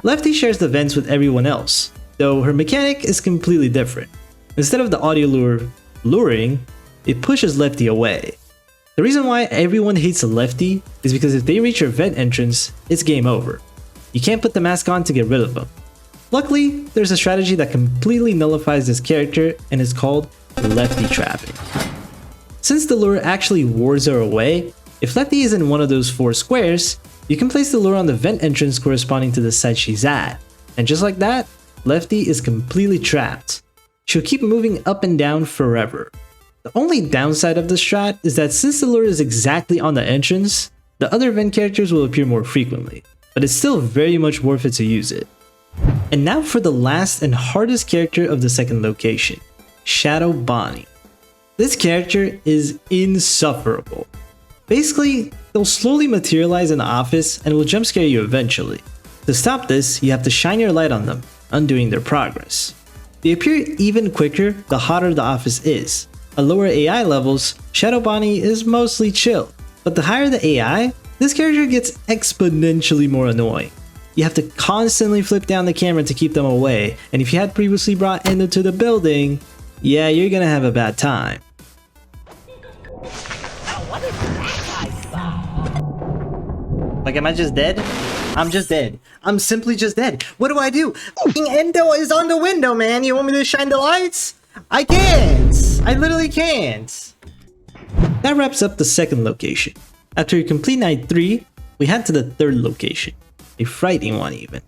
Lefty shares the vents with everyone else, though her mechanic is completely different. Instead of the audio lure luring, it pushes Lefty away. The reason why everyone hates Lefty is because if they reach your vent entrance, it's game over. You can't put the mask on to get rid of them. Luckily, there's a strategy that completely nullifies this character and is called Lefty trapping. Since the lure actually wards her away, if Lefty is in one of those 4 squares, you can place the lure on the vent entrance corresponding to the side she's at. And just like that, Lefty is completely trapped. She'll keep moving up and down forever. The only downside of this strat is that since the lure is exactly on the entrance, the other vent characters will appear more frequently, but it's still very much worth it to use it. And now for the last and hardest character of the second location, Shadow Bonnie. This character is insufferable. Basically, they'll slowly materialize in the office and will jump scare you eventually. To stop this, you have to shine your light on them, undoing their progress. They appear even quicker the hotter the office is. At lower AI levels, Shadow Bonnie is mostly chill, but the higher the AI, this character gets exponentially more annoying. You have to constantly flip down the camera to keep them away, and if you had previously brought Endo to the building, yeah, you're gonna have a bad time. Like, am I just dead? I'm just dead. I'm simply just dead. What do? Endo is on the window, man. You want me to shine the lights? I can't. I literally can't. That wraps up the second location. After you complete night 3, we head to the third location. A frightening one even.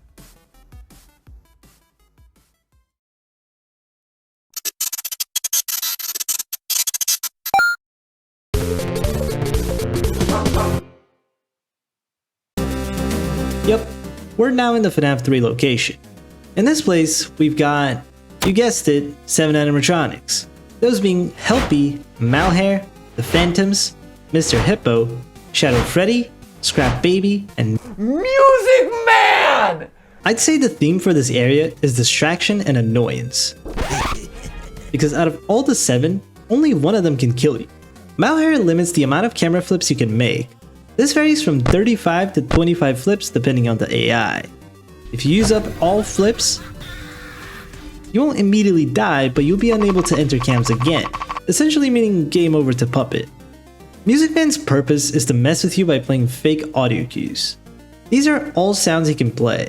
Yep, we're now in the FNAF 3 location. In this place, we've got, you guessed it, 7 animatronics. Those being Helpy, Malhair, the Phantoms, Mr. Hippo, Shadow Freddy, Scrap Baby, and Music Man! I'd say the theme for this area is distraction and annoyance. Because out of all the 7, only one of them can kill you. Malhair limits the amount of camera flips you can make. This varies from 35 to 25 flips depending on the AI. If you use up all flips, You won't immediately die, but you'll be unable to enter cams again, essentially meaning game over to Puppet. Music Man's purpose is to mess with you by playing fake audio cues. These are all sounds he can play.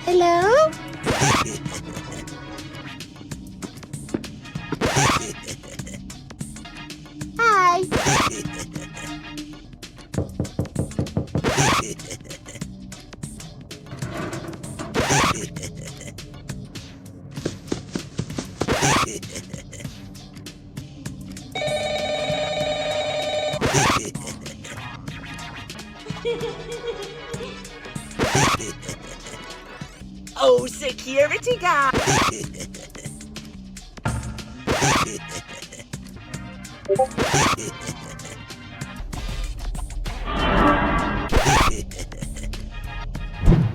Hello? Hi. Oh, security guard!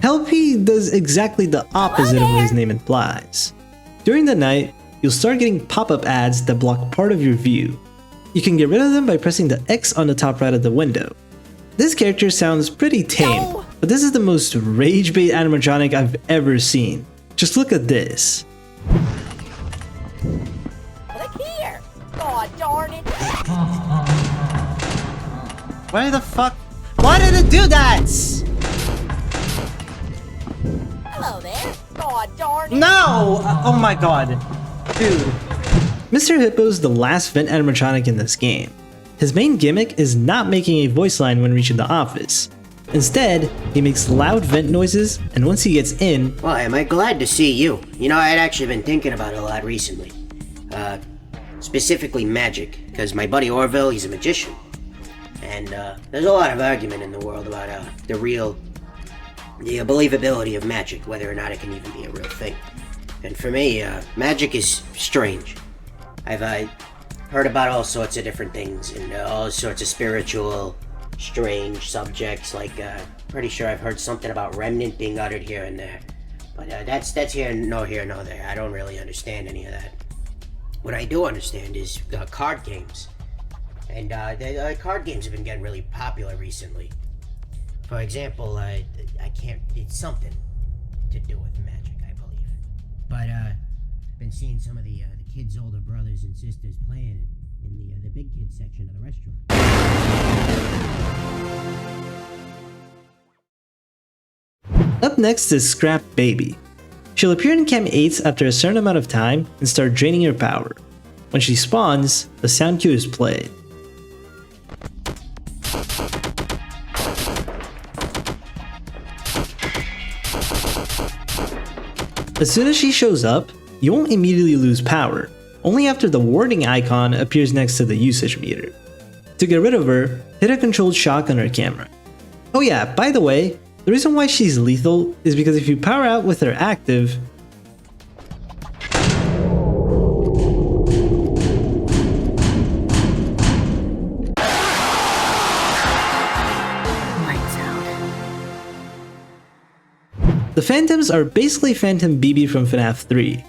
Helpy does exactly the opposite of what his name implies. During the night, you'll start getting pop-up ads that block part of your view. You can get rid of them by pressing the X on the top right of the window. This character sounds pretty tame, but this is the most rage-bait animatronic I've ever seen. Just look at this. Look here! Aw, darn it! Why the fuck? Why did it do that? Hello there! Aw, darn it! No! Oh my god. Dude. Mr. Hippo's the last vent animatronic in this game. His main gimmick is not making a voice line when reaching the office. Instead, he makes loud vent noises, and once he gets in, Why, am I glad to see you? You know, I'd actually been thinking about it a lot recently. Specifically magic, because my buddy Orville, he's a magician. And, there's a lot of argument in the world about, the believability of magic, whether or not it can even be a real thing. And for me, magic is strange. I've, heard about all sorts of different things, and all sorts of spiritual, strange subjects, like, pretty sure I've heard something about remnant being uttered here and there. But that's here nor there. I don't really understand any of that. What I do understand is card games. And the card games have been getting really popular recently. For example, it's something to do with magic, I believe. But I've been seeing some of the kids' older brothers and sisters playing it in the big kids section of the restaurant. Up next is Scrap Baby. She'll appear in Cam 8s after a certain amount of time and start draining your power. When she spawns, the sound cue is played. As soon as she shows up, you won't immediately lose power, only after the warning icon appears next to the usage meter. To get rid of her, hit a controlled shock on her camera. Oh yeah, by the way, the reason why she's lethal is because if you power out with her active, the Phantoms are basically Phantom BB from FNAF 3.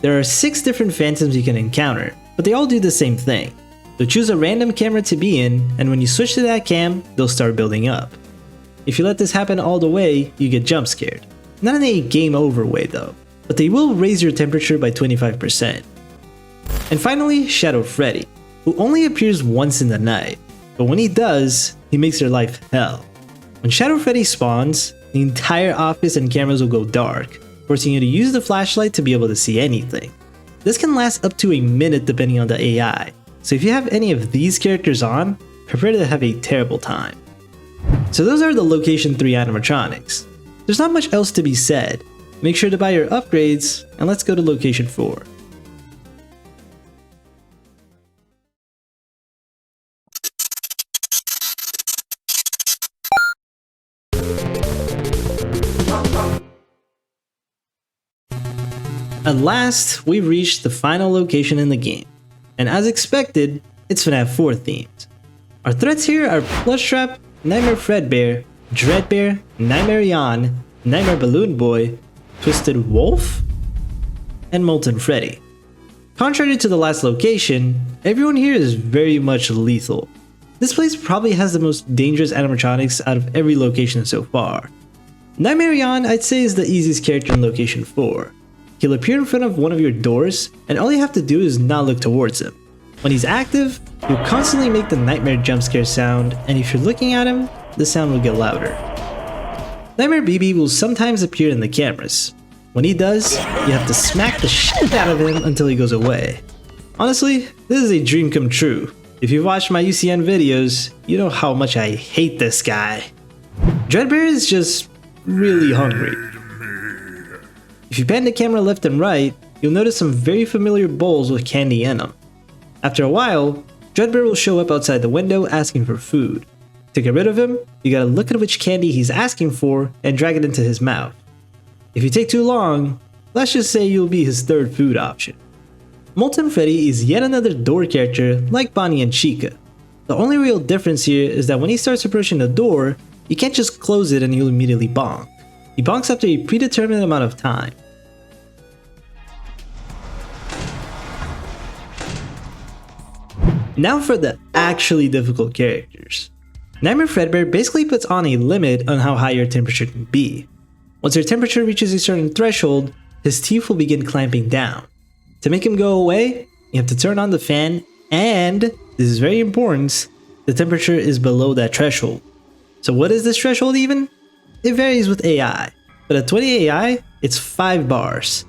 There are 6 different Phantoms you can encounter, but they all do the same thing. So choose a random camera to be in, and when you switch to that cam, they'll start building up. If you let this happen all the way, you get jump scared. Not in a game over way though, but they will raise your temperature by 25%. And finally, Shadow Freddy, who only appears once in the night, but when he does, he makes your life hell. When Shadow Freddy spawns, the entire office and cameras will go dark, forcing you to use the flashlight to be able to see anything. This can last up to a minute depending on the AI, so if you have any of these characters on, prepare to have a terrible time. So those are the Location 3 animatronics. There's not much else to be said. Make sure to buy your upgrades, and let's go to Location 4. At last, we've reached the final location in the game, and as expected, it's FNAF 4 themed. Our threats here are Plush Trap, Nightmare Fredbear, Dreadbear, Nightmare Jan, Nightmare Balloon Boy, Twisted Wolf, and Molten Freddy. Contrary to the last location, everyone here is very much lethal. this place probably has the most dangerous animatronics out of every location so far. Nightmarion, I'd say, is the easiest character in location 4. He'll appear in front of one of your doors, and all you have to do is not look towards him. When he's active, he'll constantly make the nightmare jump scare sound, and if you're looking at him, the sound will get louder. Nightmare BB will sometimes appear in the cameras. When he does, you have to smack the shit out of him until he goes away. Honestly, this is a dream come true. If you've watched my UCN videos, you know how much I hate this guy. Dreadbear is just really hungry. If you pan the camera left and right, you'll notice some very familiar bowls with candy in them. After a while, Dreadbear will show up outside the window asking for food. To get rid of him, you gotta look at which candy he's asking for and drag it into his mouth. If you take too long, let's just say you'll be his third food option. Molten Freddy is yet another door character like Bonnie and Chica. The only real difference here is that when he starts approaching the door, you can't just close it and he'll immediately bonk. He bonks after a predetermined amount of time. Now for the actually difficult characters. Nightmare Fredbear basically puts on a limit on how high your temperature can be. Once your temperature reaches a certain threshold, his teeth will begin clamping down. To make him go away, you have to turn on the fan, and, this is very important, the temperature is below that threshold. So what is this threshold even? It varies with AI, but at 20 AI, it's 5 bars.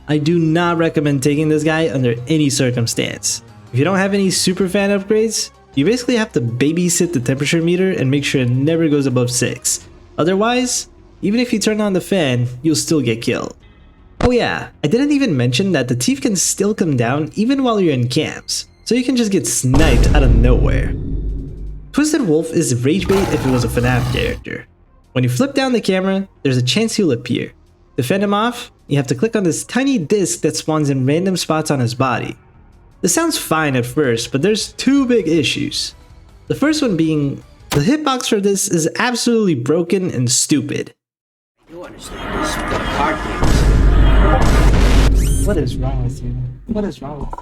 I do not recommend taking this guy under any circumstance. If you don't have any super fan upgrades, you basically have to babysit the temperature meter and make sure it never goes above 6. Otherwise, even if you turn on the fan, you'll still get killed. Oh yeah, I didn't even mention that the teeth can still come down even while you're in camps, so you can just get sniped out of nowhere. Twisted Wolf is rage bait if it was a FNAF character. When you flip down the camera, there's a chance he'll appear. To fend him off, you have to click on this tiny disc that spawns in random spots on his body. This sounds fine at first, but there's 2 big issues. The first one being, the hitbox for this is absolutely broken and stupid. You understand this, the card games. What is wrong with you? What is wrong with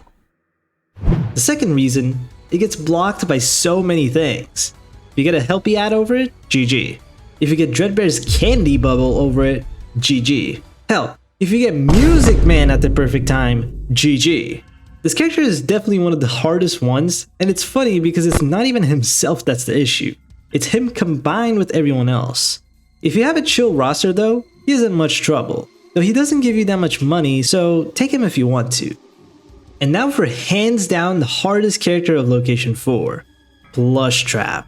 you? The second reason, it gets blocked by so many things. If you get a Helpy ad over it, GG. If you get Dreadbear's candy bubble over it, GG. Hell, if you get Music Man at the perfect time, GG. This character is definitely one of the hardest ones, and it's funny because it's not even himself that's the issue. It's him combined with everyone else. If you have a chill roster though, he isn't much trouble. Though he doesn't give you that much money, so take him if you want to. And now for hands down the hardest character of Location 4, Plush Trap.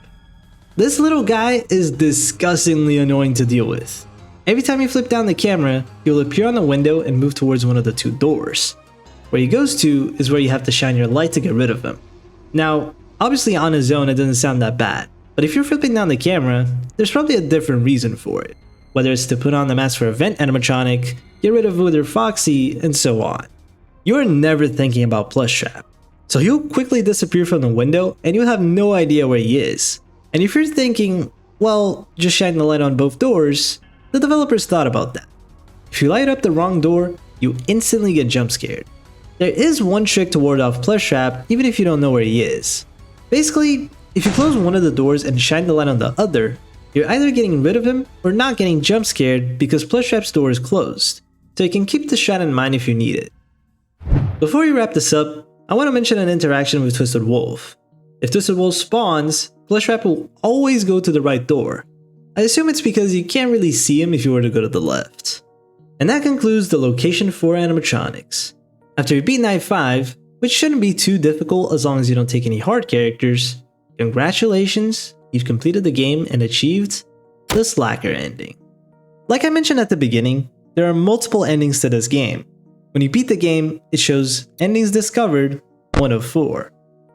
This little guy is disgustingly annoying to deal with. Every time you flip down the camera, he'll appear on the window and move towards one of the 2 doors. Where he goes to is where you have to shine your light to get rid of him. Now, obviously on his own it doesn't sound that bad, but if you're flipping down the camera, there's probably a different reason for it. Whether it's to put on the mask for a vent animatronic, get rid of Wither Foxy, and so on. You're never thinking about Plush Trap. So he'll quickly disappear from the window and you'll have no idea where he is. And if you're thinking, well, just shine the light on both doors, the developers thought about that. If you light up the wrong door, you instantly get jump scared. There is one trick to ward off Plush Trap even if you don't know where he is. Basically, if you close one of the doors and shine the light on the other, you're either getting rid of him or not getting jump scared because Plush Trap's door is closed, so you can keep the strat in mind if you need it. Before we wrap this up, I want to mention an interaction with Twisted Wolf. If Twisted Wolf spawns, Plush Trap will always go to the right door. I assume it's because you can't really see him if you were to go to the left. And that concludes the Location 4 animatronics. After you beat Night 5, which shouldn't be too difficult as long as you don't take any hard characters, congratulations, you've completed the game and achieved the Slacker ending. Like I mentioned at the beginning, there are multiple endings to this game. When you beat the game, it shows endings discovered 1 of 4.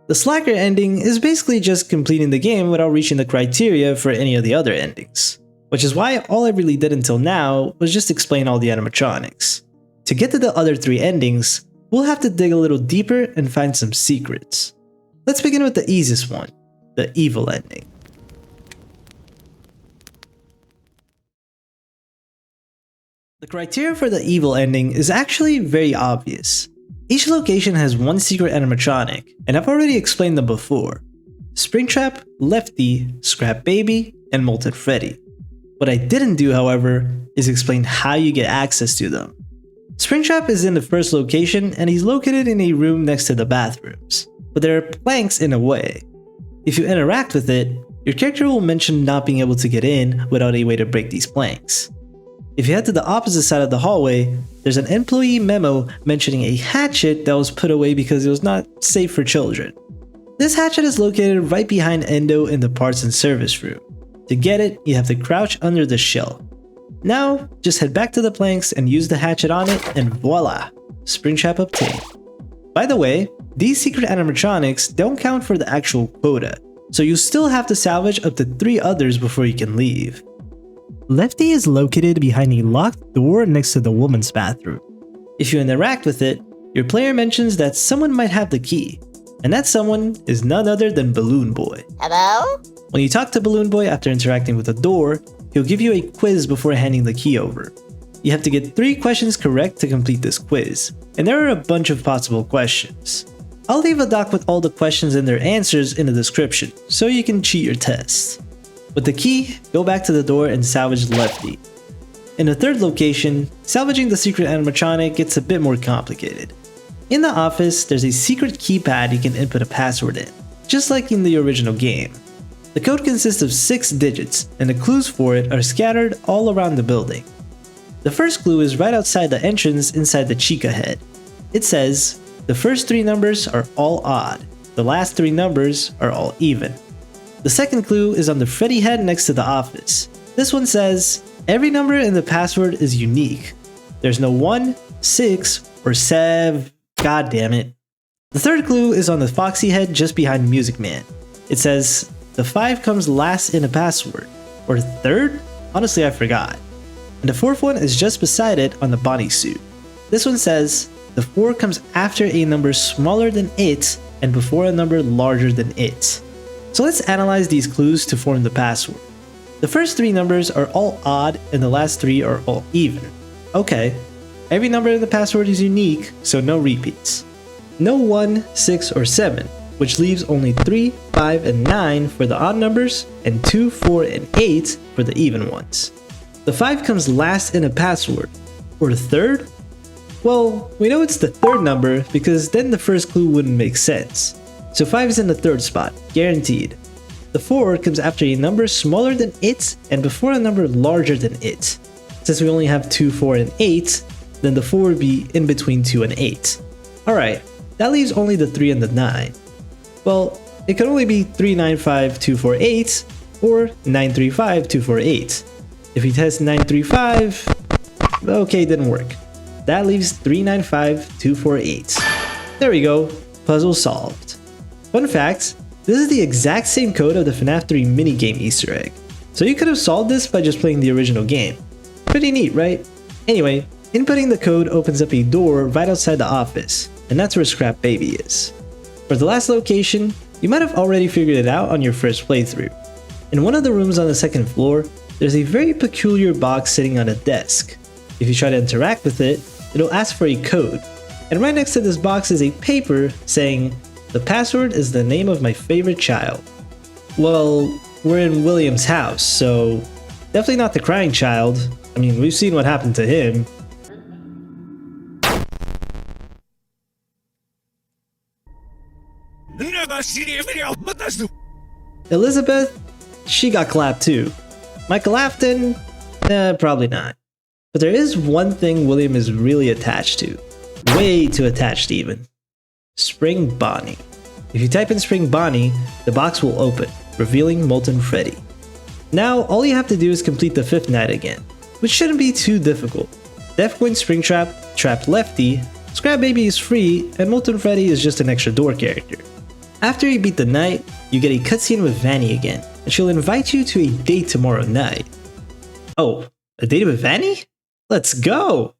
The Slacker ending is basically just completing the game without reaching the criteria for any of the other endings, which is why all I really did until now was just explain all the animatronics. To get to the other 3 endings, we'll have to dig a little deeper and find some secrets. Let's begin with the easiest one, the evil ending. The criteria for the evil ending is actually very obvious. Each location has one secret animatronic, and I've already explained them before. Springtrap, Lefty, Scrap Baby, and Molten Freddy. What I didn't do, however, is explain how you get access to them. Springtrap is in the first location and he's located in a room next to the bathrooms, but there are planks in a way. If you interact with it, your character will mention not being able to get in without a way to break these planks. If you head to the opposite side of the hallway, there's an employee memo mentioning a hatchet that was put away because it was not safe for children. This hatchet is located right behind Endo in the parts and service room. To get it, you have to crouch under the shell. Now, just head back to the planks and use the hatchet on it, and voila! Springtrap obtained. By the way, these secret animatronics don't count for the actual quota, so you still have to salvage up to 3 others before you can leave. Lefty is located behind a locked door next to the woman's bathroom. If you interact with it, your player mentions that someone might have the key, and that someone is none other than Balloon Boy. Hello? When you talk to Balloon Boy after interacting with the door, he'll give you a quiz before handing the key over. You have to get 3 questions correct to complete this quiz, and there are a bunch of possible questions. I'll leave a doc with all the questions and their answers in the description, so you can cheat your test. With the key, go back to the door and salvage Lefty. In the third location, salvaging the secret animatronic gets a bit more complicated. In the office, there's a secret keypad you can input a password in, just like in the original game. The code consists of 6 digits, and the clues for it are scattered all around the building. The first clue is right outside the entrance inside the Chica head. It says, the first 3 numbers are all odd, the last 3 numbers are all even. The second clue is on the Freddy head next to the office. This one says, every number in the password is unique. There's no 1, 6, or 7. God damn it. The third clue is on the Foxy head just behind Music Man. It says, the 5 comes last in a password. Or third? Honestly, I forgot. And the fourth one is just beside it on the bodysuit. This one says, the 4 comes after a number smaller than it and before a number larger than it. So let's analyze these clues to form the password. The first 3 numbers are all odd and the last 3 are all even. Okay, every number in the password is unique, so no repeats. No 1, 6, or 7, which leaves only 3, 5, and 9 for the odd numbers, and 2, 4, and 8 for the even ones. The 5 comes last in a password, or third? Well, we know it's the third number because then the first clue wouldn't make sense. So 5 is in the third spot, guaranteed. The 4 comes after a number smaller than it and before a number larger than it. Since we only have 2, 4, and 8, then the 4 would be in between 2 and 8. Alright, that leaves only the 3 and the 9. Well, it could only be 395248 or 935248. If we test 935, okay, didn't work. That leaves 395248. There we go, puzzle solved. Fun fact, this is the exact same code of the FNAF 3 minigame Easter egg. So you could have solved this by just playing the original game. Pretty neat, right? Anyway, inputting the code opens up a door right outside the office, and that's where Scrap Baby is. For the last location, you might have already figured it out on your first playthrough. In one of the rooms on the second floor, there's a very peculiar box sitting on a desk. If you try to interact with it, it'll ask for a code. And right next to this box is a paper saying, the password is the name of my favorite child. Well, we're in William's house, so definitely not the crying child. I mean, we've seen what happened to him. Elizabeth, she got clapped too. Michael Afton, probably not. But there is one thing William is really attached to. Way too attached even. Spring Bonnie. If you type in Spring Bonnie, the box will open, revealing Molten Freddy. Now, all you have to do is complete the 5th night again, which shouldn't be too difficult. Death Queen Springtrap, Trapped Lefty, Scrap Baby is free, and Molten Freddy is just an extra door character. After you beat the night, you get a cutscene with Vanny again, and she'll invite you to a date tomorrow night. Oh, a date with Vanny? Let's go!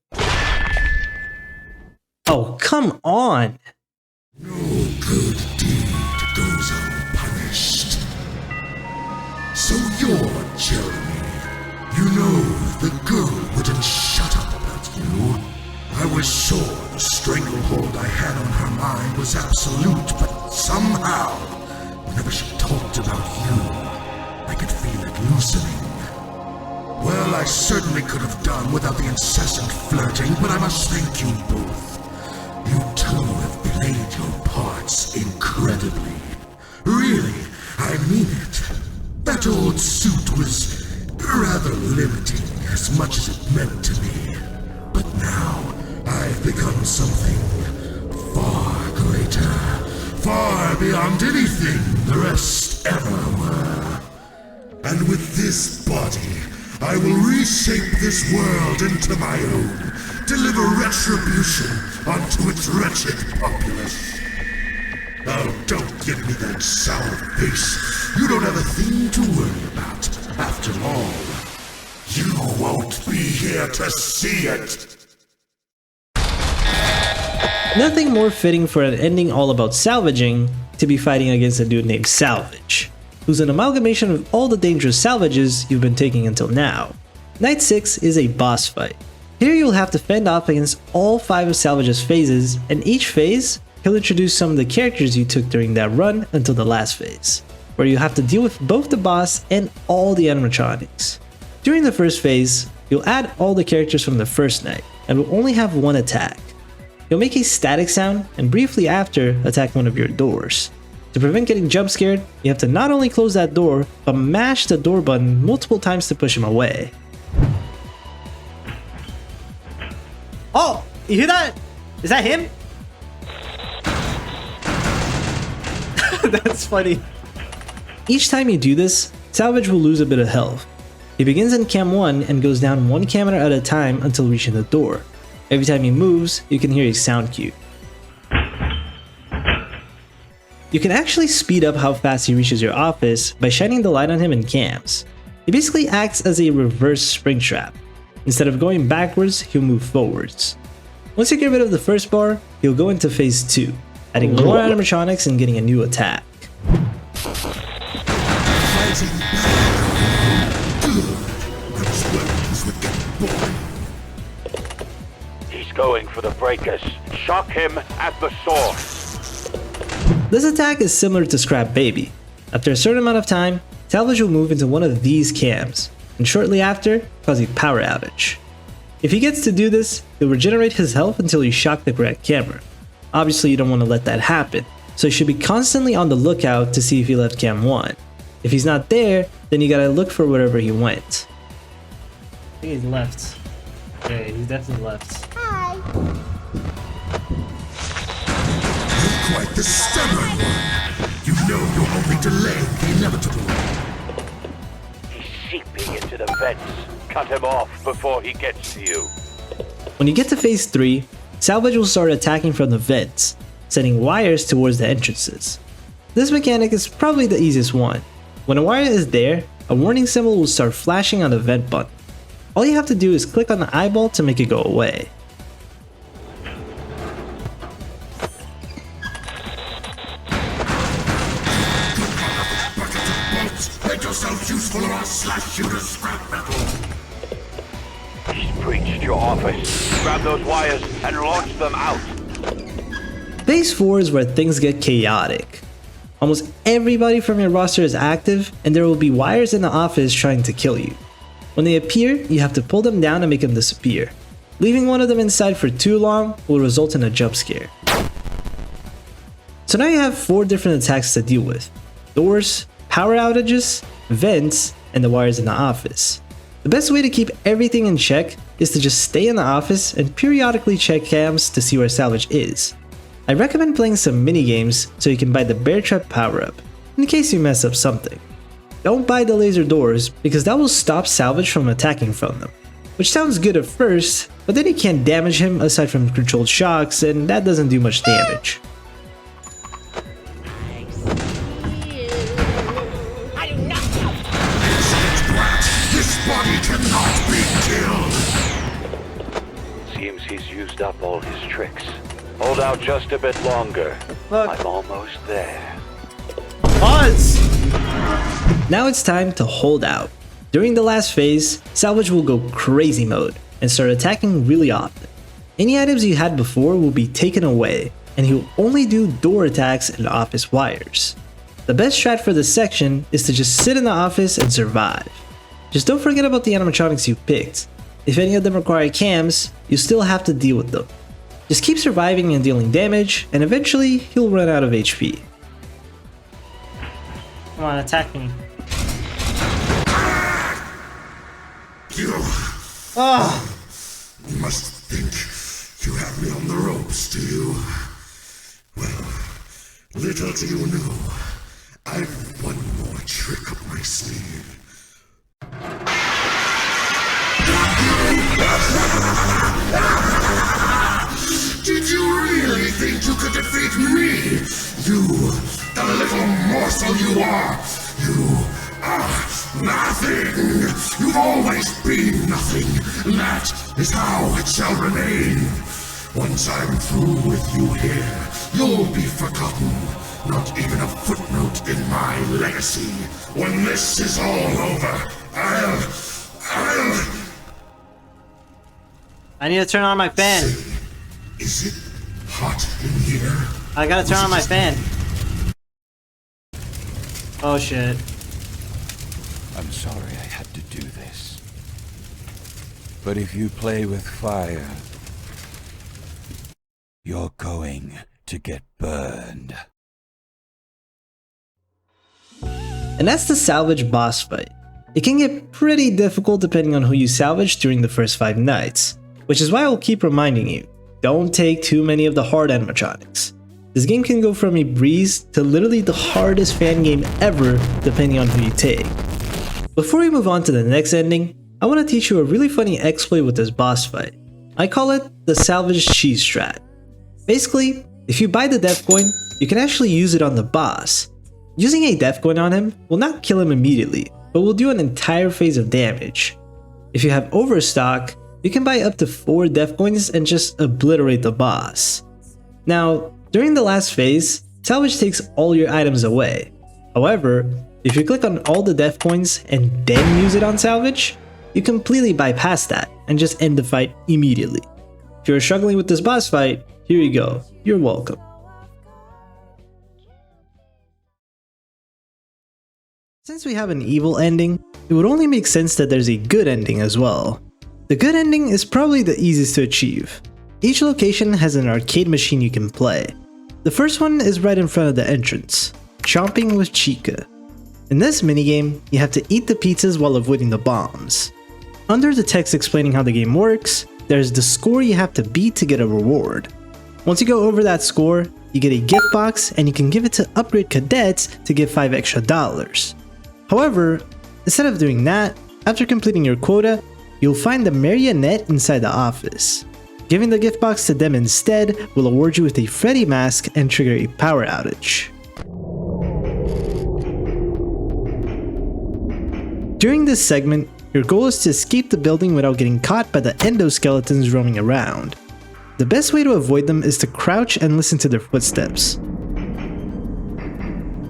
Oh, come on! No good deed goes unpunished. So you're Jeremy. You know the girl wouldn't shut up about you. I was sure the stranglehold I had on her mind was absolute, but somehow, Whenever she talked about you, I could feel it loosening. Well, I certainly could have done without the incessant flirting, but I must thank you both. You two have played your parts incredibly. Really, I mean it. That old suit was rather limiting as much as it meant to me. But now, I've become something far greater, far beyond anything the rest ever were. And with this body, I will reshape this world into my own, deliver retribution onto its wretched populace. Oh, don't give me that sour face. You don't have a thing to worry about. After all, you won't be here to see it. Nothing more fitting for an ending all about salvaging to be fighting against a dude named Salvage, who's an amalgamation of all the dangerous salvages you've been taking until now. Night 6 is a boss fight. Here you'll have to fend off against all 5 of Salvage's phases, and each phase, he'll introduce some of the characters you took during that run until the last phase, where you have to deal with both the boss and all the animatronics. During the first phase, you'll add all the characters from the first night, and will only have one attack. You'll make a static sound, and briefly after, attack one of your doors. To prevent getting jump scared, you have to not only close that door, but mash the door button multiple times to push him away. Oh! You hear that? Is that him? That's funny. Each time you do this, Salvage will lose a bit of health. He begins in cam 1 and goes down 1 camera at a time until reaching the door. Every time he moves, you can hear a sound cue. You can actually speed up how fast he reaches your office by shining the light on him in cams. He basically acts as a reverse springtrap. Instead of going backwards, he'll move forwards. Once you get rid of the first bar, he'll go into phase 2, adding more animatronics and getting a new attack. Fighting back. Good. I was worried this would get boring. He's going for the breakers. Shock him at the source. This attack is similar to Scrap Baby. After a certain amount of time, Salvage will move into one of these cams, and shortly after, cause a power outage. If he gets to do this, he'll regenerate his health until you shock the correct camera. Obviously you don't want to let that happen, so you should be constantly on the lookout to see if he left cam 1. If he's not there, then you gotta look for wherever he went. I think he's left. Yeah, he's definitely left. You're quite the stubborn one. You know you're only delaying the inevitable. He's seeping into the vents. Cut him off before he gets to you. When you get to phase 3, Salvage will start attacking from the vents, sending wires towards the entrances. This mechanic is probably the easiest one. When a wire is there, a warning symbol will start flashing on the vent button. All you have to do is click on the eyeball to make it go away. Make yourself useful or I'll slash you to scrap metal. He's breached your office. Grab those wires and launch them out. Phase 4 is where things get chaotic. Almost everybody from your roster is active, and there will be wires in the office trying to kill you. When they appear, you have to pull them down and make them disappear. Leaving one of them inside for too long will result in a jump scare. So now you have 4 different attacks to deal with: doors, power outages, vents, and the wires in the office. The best way to keep everything in check is to just stay in the office and periodically check cams to see where Salvage is. I recommend playing some minigames so you can buy the bear trap power-up, in case you mess up something. Don't buy the laser doors because that will stop Salvage from attacking from them, which sounds good at first, but then you can't damage him aside from controlled shocks, and that doesn't do much damage. I do not This body cannot be killed. Seems he's used up all his tricks. Hold out just a bit longer. Look. I'm almost there. Pause! Now it's time to hold out. During the last phase, Salvage will go crazy mode and start attacking really often. Any items you had before will be taken away, and he will only do door attacks and office wires. The best strat for this section is to just sit in the office and survive. Just don't forget about the animatronics you picked. If any of them require cams, you still have to deal with them. Just keep surviving and dealing damage, and eventually he'll run out of HP. Come on, attack me. You Oh! must think you have me on the ropes, do you? Well, little do you know, I've one more trick up my sleeve. Did you really think you could defeat me? You, the little morsel you are! You are nothing! You've always been nothing! That is how it shall remain! Once I'm through with you here, you'll be forgotten. Not even a footnote in my legacy. When this is all over, I need to turn on my fan. Is it hot in here? I gotta turn on my fan. Oh shit. I'm sorry I had to do this. But if you play with fire, you're going to get burned. And that's the salvage boss fight. It can get pretty difficult depending on who you salvage during the first 5 nights, which is why I will keep reminding you, don't take too many of the hard animatronics. This game can go from a breeze to literally the hardest fan game ever depending on who you take. Before we move on to the next ending, I want to teach you a really funny exploit with this boss fight. I call it the salvage cheese strat. Basically, if you buy the death coin, you can actually use it on the boss. Using a death coin on him will not kill him immediately, but will do an entire phase of damage. If you have overstock, you can buy up to 4 death coins and just obliterate the boss. Now, during the last phase, salvage takes all your items away. However, if you click on all the death coins and then use it on salvage, you completely bypass that and just end the fight immediately. If you're struggling with this boss fight, here you go, you're welcome. Since we have an evil ending, it would only make sense that there's a good ending as well. The good ending is probably the easiest to achieve. Each location has an arcade machine you can play. The first one is right in front of the entrance, Chomping with Chica. In this minigame, you have to eat the pizzas while avoiding the bombs. Under the text explaining how the game works, there's the score you have to beat to get a reward. Once you go over that score, you get a gift box and you can give it to upgrade cadets to get $5 extra. However, instead of doing that, after completing your quota, you'll find the marionette inside the office. Giving the gift box to them instead will award you with a Freddy mask and trigger a power outage. During this segment, your goal is to escape the building without getting caught by the endoskeletons roaming around. The best way to avoid them is to crouch and listen to their footsteps.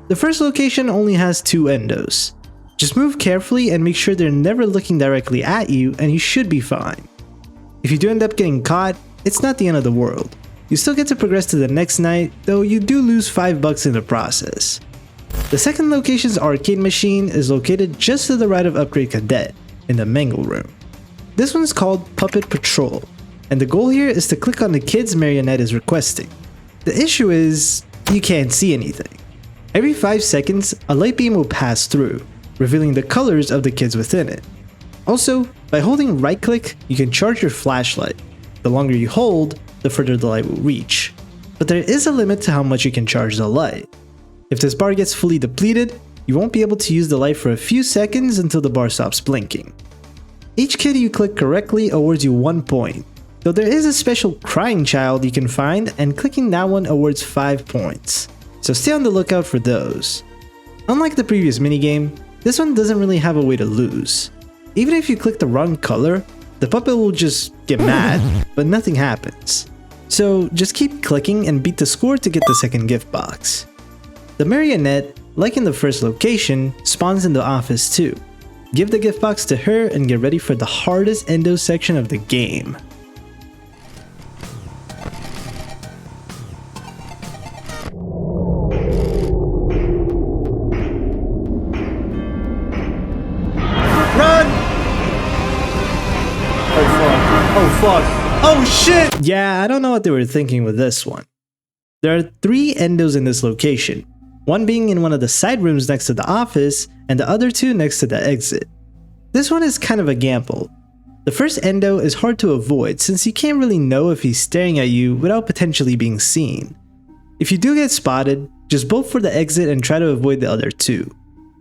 The first location only has 2 endos. Just move carefully and make sure they're never looking directly at you and you should be fine. If you do end up getting caught, it's not the end of the world. You still get to progress to the next night, though you do lose $5 in the process. The second location's arcade machine is located just to the right of Upgrade Cadet, in the Mangle Room. This one's called Puppet Patrol, and the goal here is to click on the kid's marionette is requesting. The issue is, you can't see anything. Every 5 seconds, a light beam will pass through, revealing the colors of the kids within it. Also, by holding right click, you can charge your flashlight. The longer you hold, the further the light will reach. But there is a limit to how much you can charge the light. If this bar gets fully depleted, you won't be able to use the light for a few seconds until the bar stops blinking. Each kid you click correctly awards you 1 point, though there is a special crying child you can find and clicking that one awards 5 points. So stay on the lookout for those. Unlike the previous minigame, this one doesn't really have a way to lose. Even if you click the wrong color, the puppet will just get mad, but nothing happens. So just keep clicking and beat the score to get the second gift box. The marionette, like in the first location, spawns in the office too. Give the gift box to her and get ready for the hardest endo section of the game. Oh fuck. Oh shit! Yeah, I don't know what they were thinking with this one. There are 3 endos in this location, one being in one of the side rooms next to the office, and the other 2 next to the exit. This one is kind of a gamble. The first endo is hard to avoid since you can't really know if he's staring at you without potentially being seen. If you do get spotted, just bolt for the exit and try to avoid the other 2.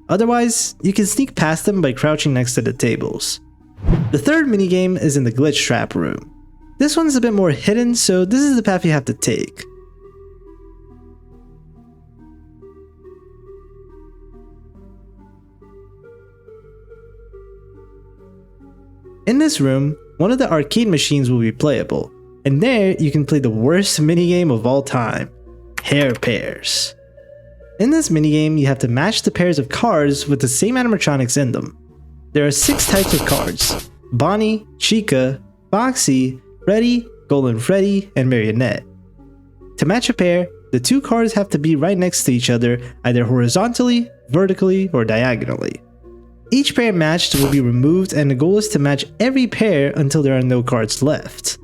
Otherwise, you can sneak past them by crouching next to the tables. The third minigame is in the glitch trap room. This one's a bit more hidden, so this is the path you have to take. In this room, one of the arcade machines will be playable, and there you can play the worst minigame of all time, hair pairs. In this minigame, you have to match the pairs of cards with the same animatronics in them. There are 6 types of cards: Bonnie, Chica, Foxy, Freddy, Golden Freddy, and Marionette. To match a pair, the 2 cards have to be right next to each other, either horizontally, vertically, or diagonally. Each pair matched will be removed, and the goal is to match every pair until there are no cards left.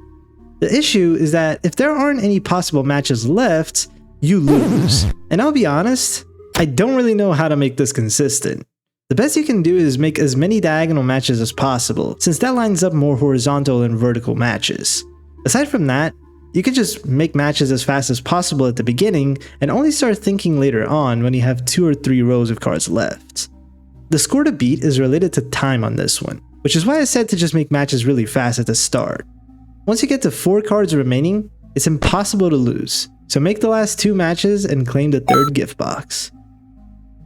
The issue is that if there aren't any possible matches left, you lose. And I'll be honest, I don't really know how to make this consistent. The best you can do is make as many diagonal matches as possible, since that lines up more horizontal and vertical matches. Aside from that, you can just make matches as fast as possible at the beginning and only start thinking later on when you have 2 or 3 rows of cards left. The score to beat is related to time on this one, which is why I said to just make matches really fast at the start. Once you get to 4 cards remaining, it's impossible to lose, so make the last 2 matches and claim the 3rd gift box.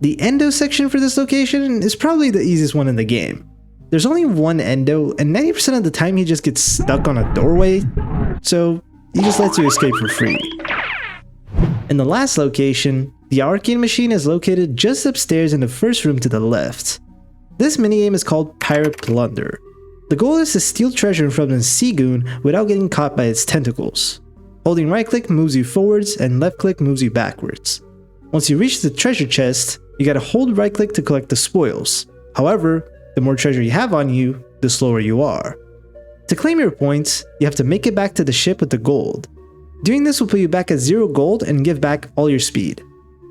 The endo section for this location is probably the easiest one in the game. There's only one endo, and 90% of the time he just gets stuck on a doorway, so he just lets you escape for free. In the last location, the arcade machine is located just upstairs in the first room to the left. This minigame is called Pirate Plunder. The goal is to steal treasure from the Seagoon without getting caught by its tentacles. Holding right click moves you forwards and left click moves you backwards. Once you reach the treasure chest, you gotta hold right click to collect the spoils. However, the more treasure you have on you, the slower you are. To claim your points, you have to make it back to the ship with the gold. Doing this will put you back at 0 gold and give back all your speed.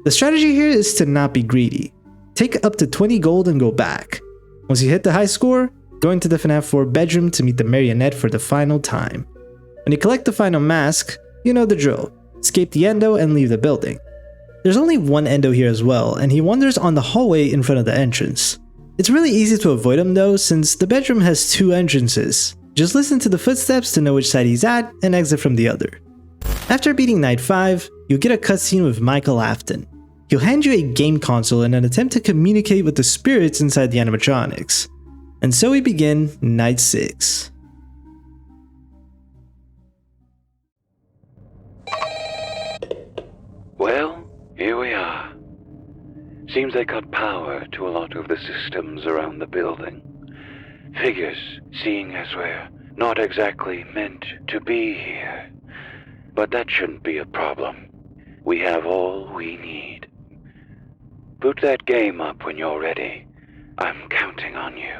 The strategy here is to not be greedy. Take up to 20 gold and go back. Once you hit the high score, go into the FNAF 4 bedroom to meet the Marionette for the final time. When you collect the final mask, you know the drill. Escape the endo and leave the building. There's only one endo here as well, and he wanders on the hallway in front of the entrance. It's really easy to avoid him though, since the bedroom has 2 entrances. Just listen to the footsteps to know which side he's at and exit from the other. After beating Night 5, you'll get a cutscene with Michael Afton. He'll hand you a game console in an attempt to communicate with the spirits inside the animatronics. And so we begin Night 6. Well, here we are. Seems they cut power to a lot of the systems around the building. Figures, seeing as we're not exactly meant to be here. But that shouldn't be a problem. We have all we need. Boot that game up when you're ready. I'm counting on you.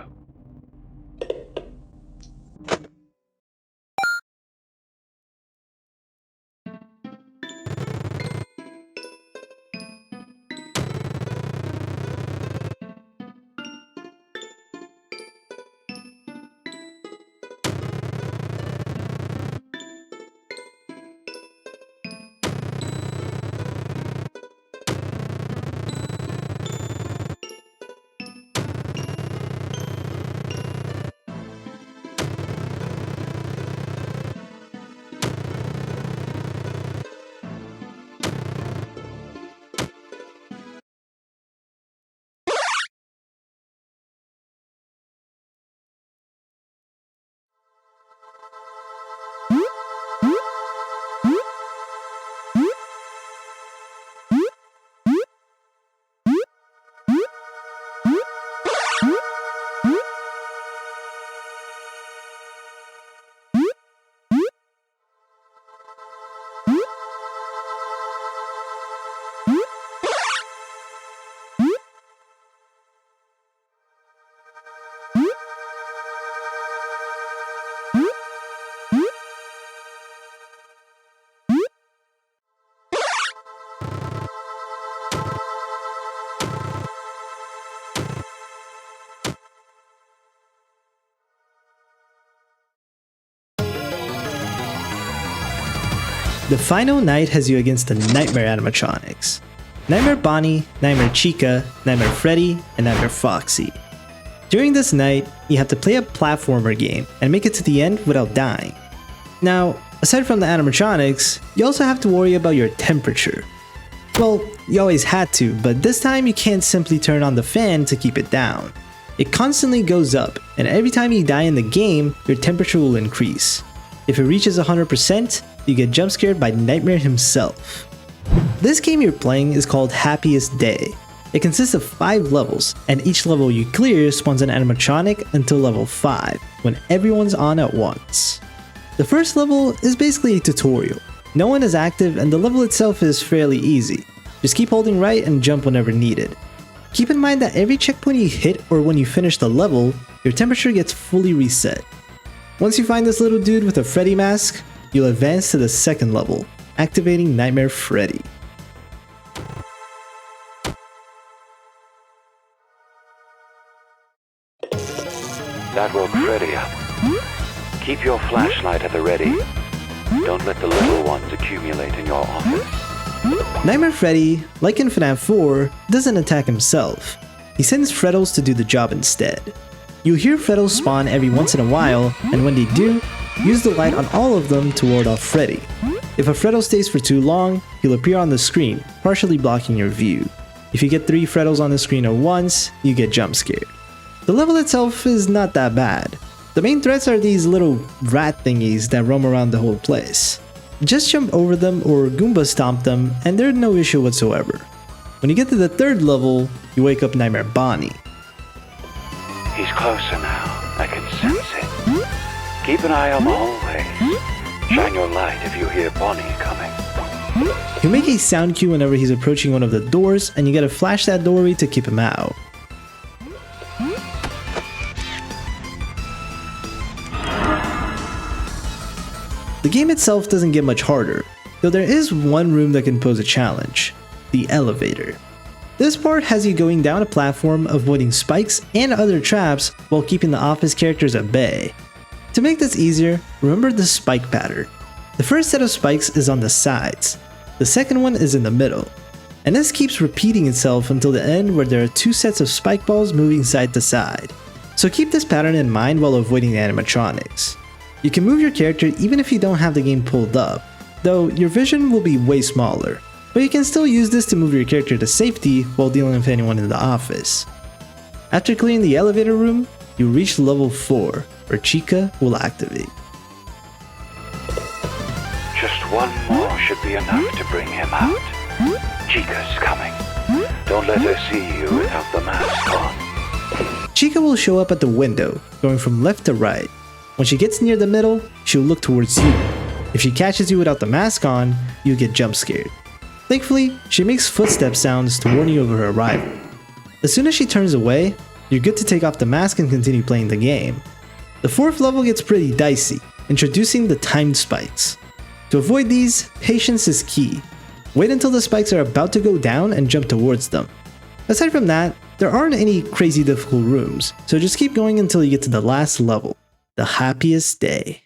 The final night has you against the Nightmare animatronics. Nightmare Bonnie, Nightmare Chica, Nightmare Freddy, and Nightmare Foxy. During this night, you have to play a platformer game and make it to the end without dying. Now, aside from the animatronics, you also have to worry about your temperature. Well, you always had to, but this time you can't simply turn on the fan to keep it down. It constantly goes up, and every time you die in the game, your temperature will increase. If it reaches 100%, you get jump scared by Nightmare himself. This game you're playing is called Happiest Day. It consists of 5 levels, and each level you clear spawns an animatronic until level 5, when everyone's on at once. The first level is basically a tutorial. No one is active and the level itself is fairly easy. Just keep holding right and jump whenever needed. Keep in mind that every checkpoint you hit or when you finish the level, your temperature gets fully reset. Once you find this little dude with a Freddy mask, you'll advance to the second level, activating Nightmare Freddy. That woke Freddy up. Keep your flashlight at the ready. Don't let the little ones accumulate in your office. Nightmare Freddy, like in FNAF 4, doesn't attack himself. He sends Freddles to do the job instead. You'll hear Freddles spawn every once in a while, and when they do, use the light on all of them to ward off Freddy. If a Freddle stays for too long, he'll appear on the screen, partially blocking your view. If you get 3 Freddles on the screen at once, you get jump scared. The level itself is not that bad. The main threats are these little rat thingies that roam around the whole place. Just jump over them or Goomba stomp them and they're no issue whatsoever. When you get to the 3rd level, you wake up Nightmare Bonnie. He's closer now. I can sense it. Keep an eye on the hallway. Shine your light if you hear Bonnie coming. He'll make a sound cue whenever he's approaching one of the doors and you gotta flash that doorway to keep him out. The game itself doesn't get much harder, though there is one room that can pose a challenge: the elevator. This part has you going down a platform, avoiding spikes and other traps while keeping the office characters at bay. To make this easier, remember the spike pattern. The first set of spikes is on the sides, the second one is in the middle, and this keeps repeating itself until the end where there are 2 sets of spike balls moving side to side. So keep this pattern in mind while avoiding the animatronics. You can move your character even if you don't have the game pulled up, though your vision will be way smaller, but you can still use this to move your character to safety while dealing with anyone in the office. After clearing the elevator room, you reach level 4, where Chica will activate. Just one more should be enough to bring him out. Chica's coming. Don't let her see you without the mask on. Chica will show up at the window, going from left to right. When she gets near the middle, she'll look towards you. If she catches you without the mask on, you get jump scared. Thankfully, she makes footstep sounds to warn you of her arrival. As soon as she turns away, you're good to take off the mask and continue playing the game. The 4th level gets pretty dicey, introducing the timed spikes. To avoid these, patience is key. Wait until the spikes are about to go down and jump towards them. Aside from that, there aren't any crazy difficult rooms, so just keep going until you get to the last level, the Happiest Day.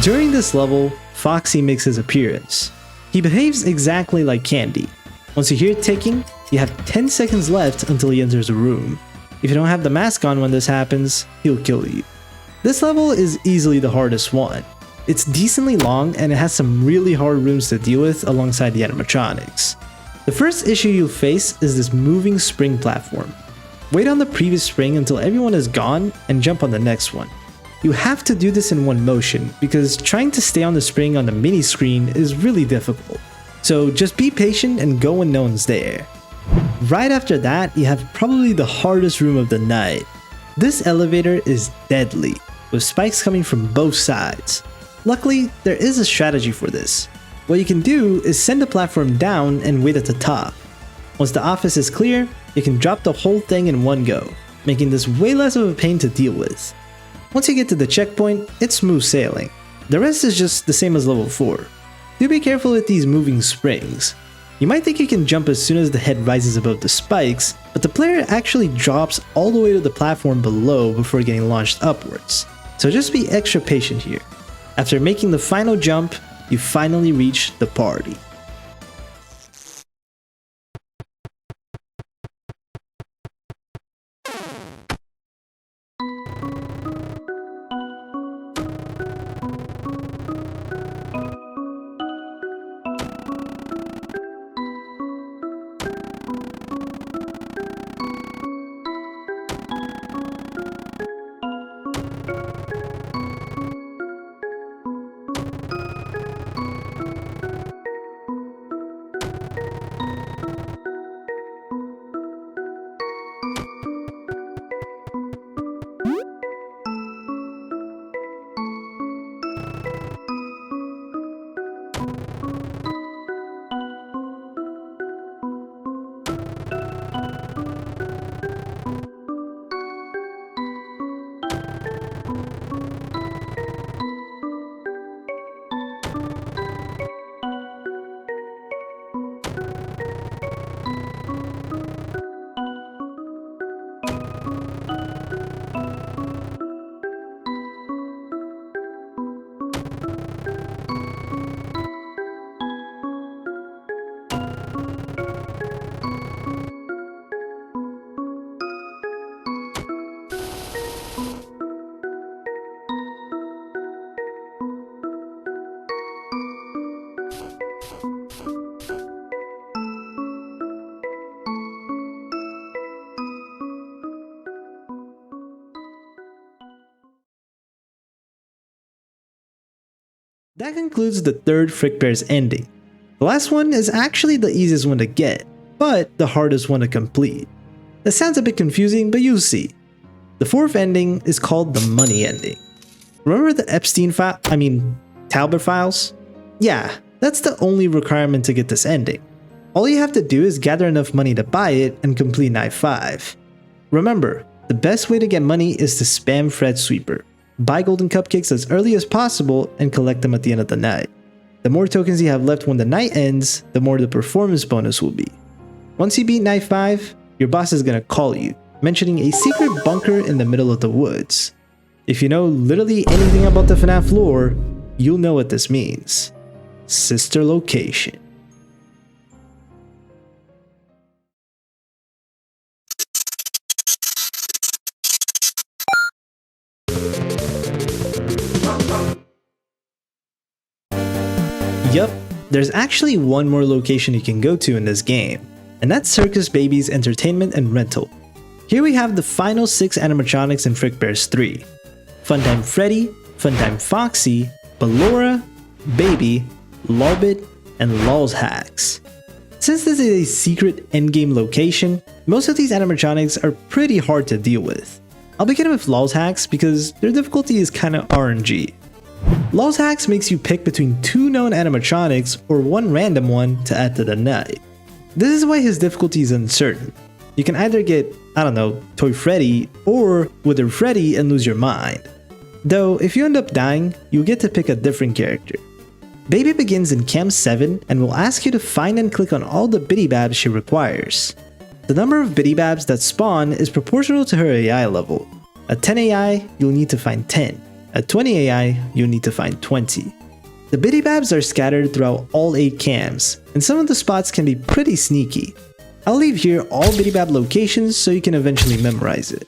During this level, Foxy makes his appearance. He behaves exactly like Candy. Once you hear it ticking, you have 10 seconds left until he enters a room. If you don't have the mask on when this happens, he'll kill you. This level is easily the hardest one. It's decently long and it has some really hard rooms to deal with alongside the animatronics. The first issue you'll face is this moving spring platform. Wait on the previous spring until everyone is gone and jump on the next one. You have to do this in one motion because trying to stay on the spring on the mini screen is really difficult. So just be patient and go when no one's there. Right after that, you have probably the hardest room of the night. This elevator is deadly, with spikes coming from both sides. Luckily, there is a strategy for this. What you can do is send the platform down and wait at the top. Once the office is clear, you can drop the whole thing in one go, making this way less of a pain to deal with. Once you get to the checkpoint, it's smooth sailing. The rest is just the same as level 4. Do be careful with these moving springs. You might think you can jump as soon as the head rises above the spikes, but the player actually drops all the way to the platform below before getting launched upwards. so just be extra patient here. After making the final jump, you finally reach the party. That concludes the third FRICKBEAR'S ending. The last one is actually the easiest one to get, but the hardest one to complete. That sounds a bit confusing, but you'll see. The fourth ending is called the money ending. Remember the Talbot files? Yeah, that's the only requirement to get this ending. All you have to do is gather enough money to buy it and complete Night 5. Remember, the best way to get money is to spam Fredsweeper. Buy golden cupcakes as early as possible and collect them at the end of the night. The more tokens you have left when the night ends, the more the performance bonus will be. Once you beat Night 5, your boss is gonna call you, mentioning a secret bunker in the middle of the woods. If you know literally anything about the FNAF lore, you'll know what this means. Sister Location. Yup, there's actually one more location you can go to in this game, and that's Circus Baby's Entertainment and Rental. Here we have the final 6 animatronics in FRICKBEAR'S 3. Funtime Freddy, Funtime Foxy, Ballora, Baby, Lolbit, and Lolzhax. Since this is a secret endgame location, most of these animatronics are pretty hard to deal with. I'll begin with Lolzhax because their difficulty is kinda RNG. Lolzhax makes you pick between 2 known animatronics or 1 random one to add to the night. This is why his difficulty is uncertain. You can either get, Toy Freddy or Wither Freddy and lose your mind. Though, if you end up dying, you'll get to pick a different character. Baby begins in Camp 7 and will ask you to find and click on all the Biddy Babs she requires. The number of Biddy Babs that spawn is proportional to her AI level. At 10 AI, you'll need to find 10. At 20 AI, you'll need to find 20. The Biddy Babs are scattered throughout all 8 cams, and some of the spots can be pretty sneaky. I'll leave here all Biddy Bab locations so you can eventually memorize it.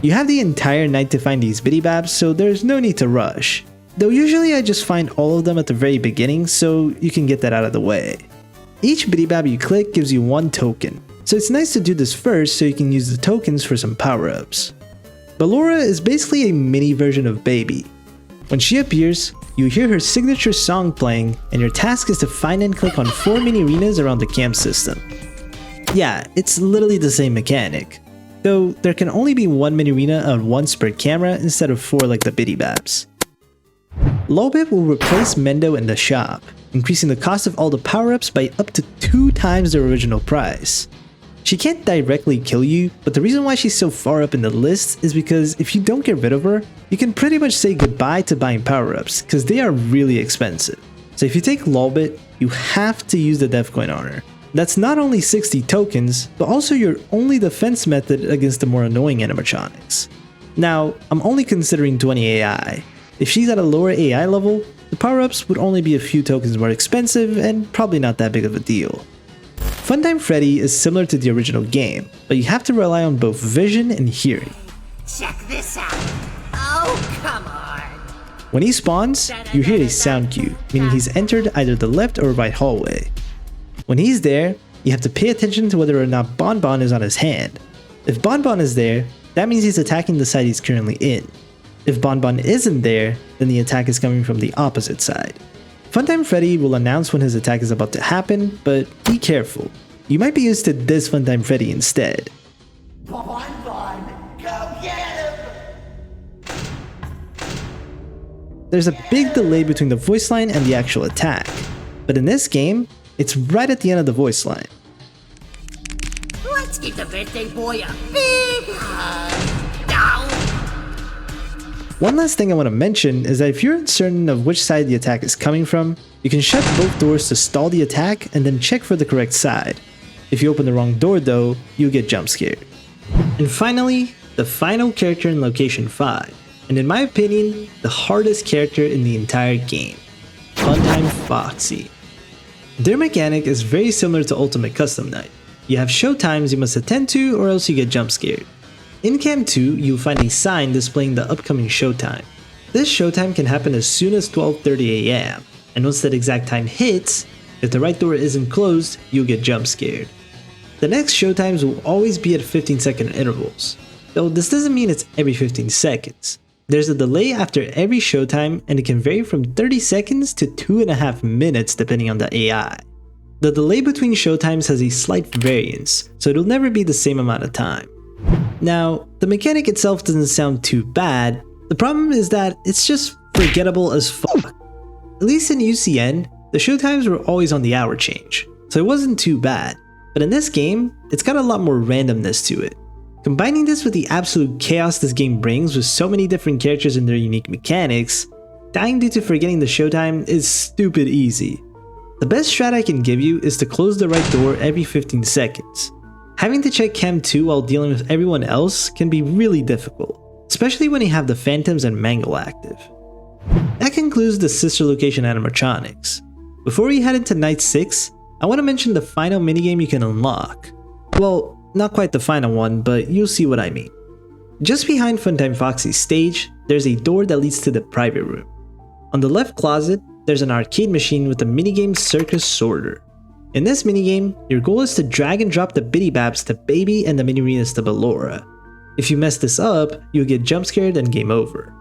You have the entire night to find these Biddy Babs, so there's no need to rush. Though usually I just find all of them at the very beginning so you can get that out of the way. Each Biddy Bab you click gives you 1 token, so it's nice to do this first so you can use the tokens for some power-ups. Ballora is basically a mini version of Baby. When she appears, you hear her signature song playing and your task is to find and click on 4 mini arenas around the camp system. Yeah, it's literally the same mechanic, though there can only be 1 mini arena on once per camera instead of 4 like the Biddy Babs. Lolbit will replace Mendo in the shop, increasing the cost of all the power-ups by up to 2 times the original price. She can't directly kill you, but the reason why she's so far up in the list is because if you don't get rid of her, you can pretty much say goodbye to buying power-ups, because they are really expensive. So if you take Lolbit, you have to use the Deathcoin Honor. That's not only 60 tokens, but also your only defense method against the more annoying animatronics. Now, I'm only considering 20 AI. If she's at a lower AI level, the power-ups would only be a few tokens more expensive and probably not that big of a deal. Funtime Freddy is similar to the original game, but you have to rely on both vision and hearing. Check this out. Oh, come on. When he spawns, you hear a sound cue, meaning he's entered either the left or right hallway. When he's there, you have to pay attention to whether or not Bonbon is on his hand. If Bonbon is there, that means he's attacking the side he's currently in. If Bonbon isn't there, then the attack is coming from the opposite side. Funtime Freddy will announce when his attack is about to happen, but be careful. You might be used to this Funtime Freddy instead. Bonbon, go get him. There's a big delay between the voice line and the actual attack, but in this game, it's right at the end of the voice line. Let's give the birthday boy a big hug. Now. One last thing I want to mention is that if you're uncertain of which side the attack is coming from, you can shut both doors to stall the attack and then check for the correct side. If you open the wrong door though, you'll get jump scared. And finally, the final character in Location 5, and in my opinion, the hardest character in the entire game, Funtime Foxy. Their mechanic is very similar to Ultimate Custom Night. You have show times you must attend to or else you get jump scared. In Cam 2, you'll find a sign displaying the upcoming showtime. This showtime can happen as soon as 12:30 AM, and once that exact time hits, if the right door isn't closed, you'll get jump scared. The next showtimes will always be at 15-second intervals, though this doesn't mean it's every 15 seconds. There's a delay after every showtime and it can vary from 30 seconds to 2.5 minutes depending on the AI. The delay between showtimes has a slight variance, so it'll never be the same amount of time. Now, the mechanic itself doesn't sound too bad. The problem is that it's just forgettable as fuck. At least in UCN, the showtimes were always on the hour change, so it wasn't too bad. But in this game, it's got a lot more randomness to it. Combining this with the absolute chaos this game brings with so many different characters and their unique mechanics, dying due to forgetting the showtime is stupid easy. The best strat I can give you is to close the right door every 15 seconds. Having to check Cam 2 while dealing with everyone else can be really difficult, especially when you have the Phantoms and Mangle active. That concludes the sister location animatronics. Before we head into Night 6, I want to mention the final minigame you can unlock. Well, not quite the final one, but you'll see what I mean. Just behind Funtime Foxy's stage, there's a door that leads to the private room. On the left closet, there's an arcade machine with the minigame Circus Sorter. In this minigame, your goal is to drag and drop the Biddy Babs to Baby and the Mini-Renas to Ballora. If you mess this up, you'll get jump scared and game over.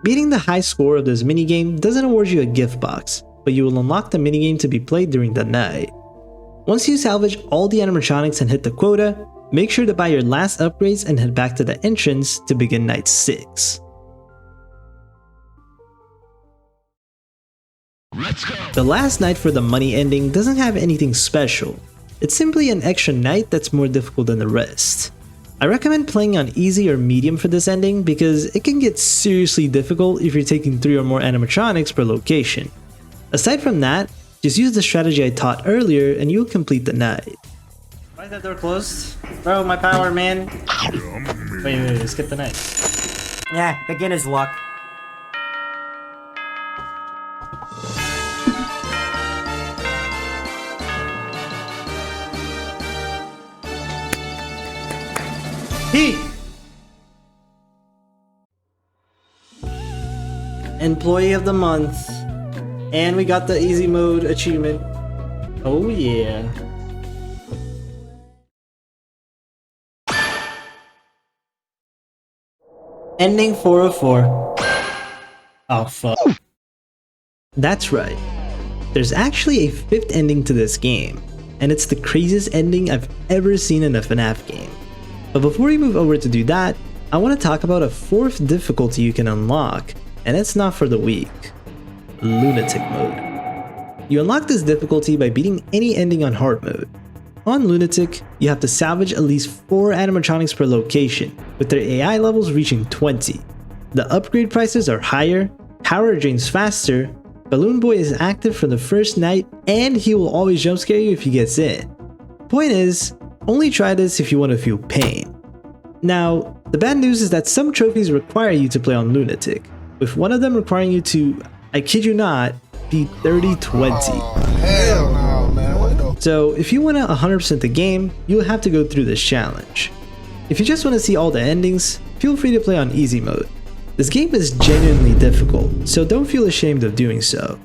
Beating the high score of this minigame doesn't award you a gift box, but you will unlock the minigame to be played during the night. Once you salvage all the animatronics and hit the quota, make sure to buy your last upgrades and head back to the entrance to begin Night 6. Let's go! The last night for the money ending doesn't have anything special. It's simply an extra night that's more difficult than the rest. I recommend playing on easy or medium for this ending because it can get seriously difficult if you're taking 3 or more animatronics per location. Aside from that, just use the strategy I taught earlier and you'll complete the night. Why is that door closed? Bro, my power, man. Wait, skip the night. Yeah, beginner's luck. Employee of the month. And we got the easy mode achievement. Oh yeah. Ending 404. Oh fuck. That's right. There's actually a 5th ending to this game, and it's the craziest ending I've ever seen in a FNAF game. But before we move over to do that, I want to talk about a 4th difficulty you can unlock, and it's not for the weak. Lunatic mode. You unlock this difficulty by beating any ending on hard mode. On Lunatic, you have to salvage at least 4 animatronics per location, with their AI levels reaching 20. The upgrade prices are higher, power drains faster, Balloon Boy is active for the first night and he will always jump scare you if he gets in. Point is, only try this if you want to feel pain. Now, the bad news is that some trophies require you to play on Lunatic, with one of them requiring you to, I kid you not, be 30-20. Hell no, man. What the? So if you want to 100% the game, you'll have to go through this challenge. If you just want to see all the endings, feel free to play on easy mode. This game is genuinely difficult, so don't feel ashamed of doing so.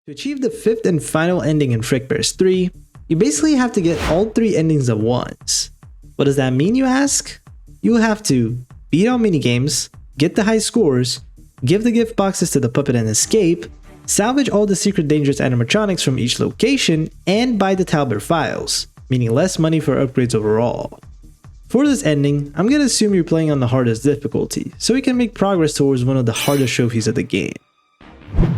To achieve the 5th and final ending in FRICKBEAR'S 3, you basically have to get all 3 endings at once. What does that mean, you ask? You'll have to beat all minigames, get the high scores, give the gift boxes to the puppet and escape, salvage all the secret dangerous animatronics from each location, and buy the Talbot files, meaning less money for upgrades overall. For this ending, I'm gonna assume you're playing on the hardest difficulty, so we can make progress towards one of the hardest trophies of the game.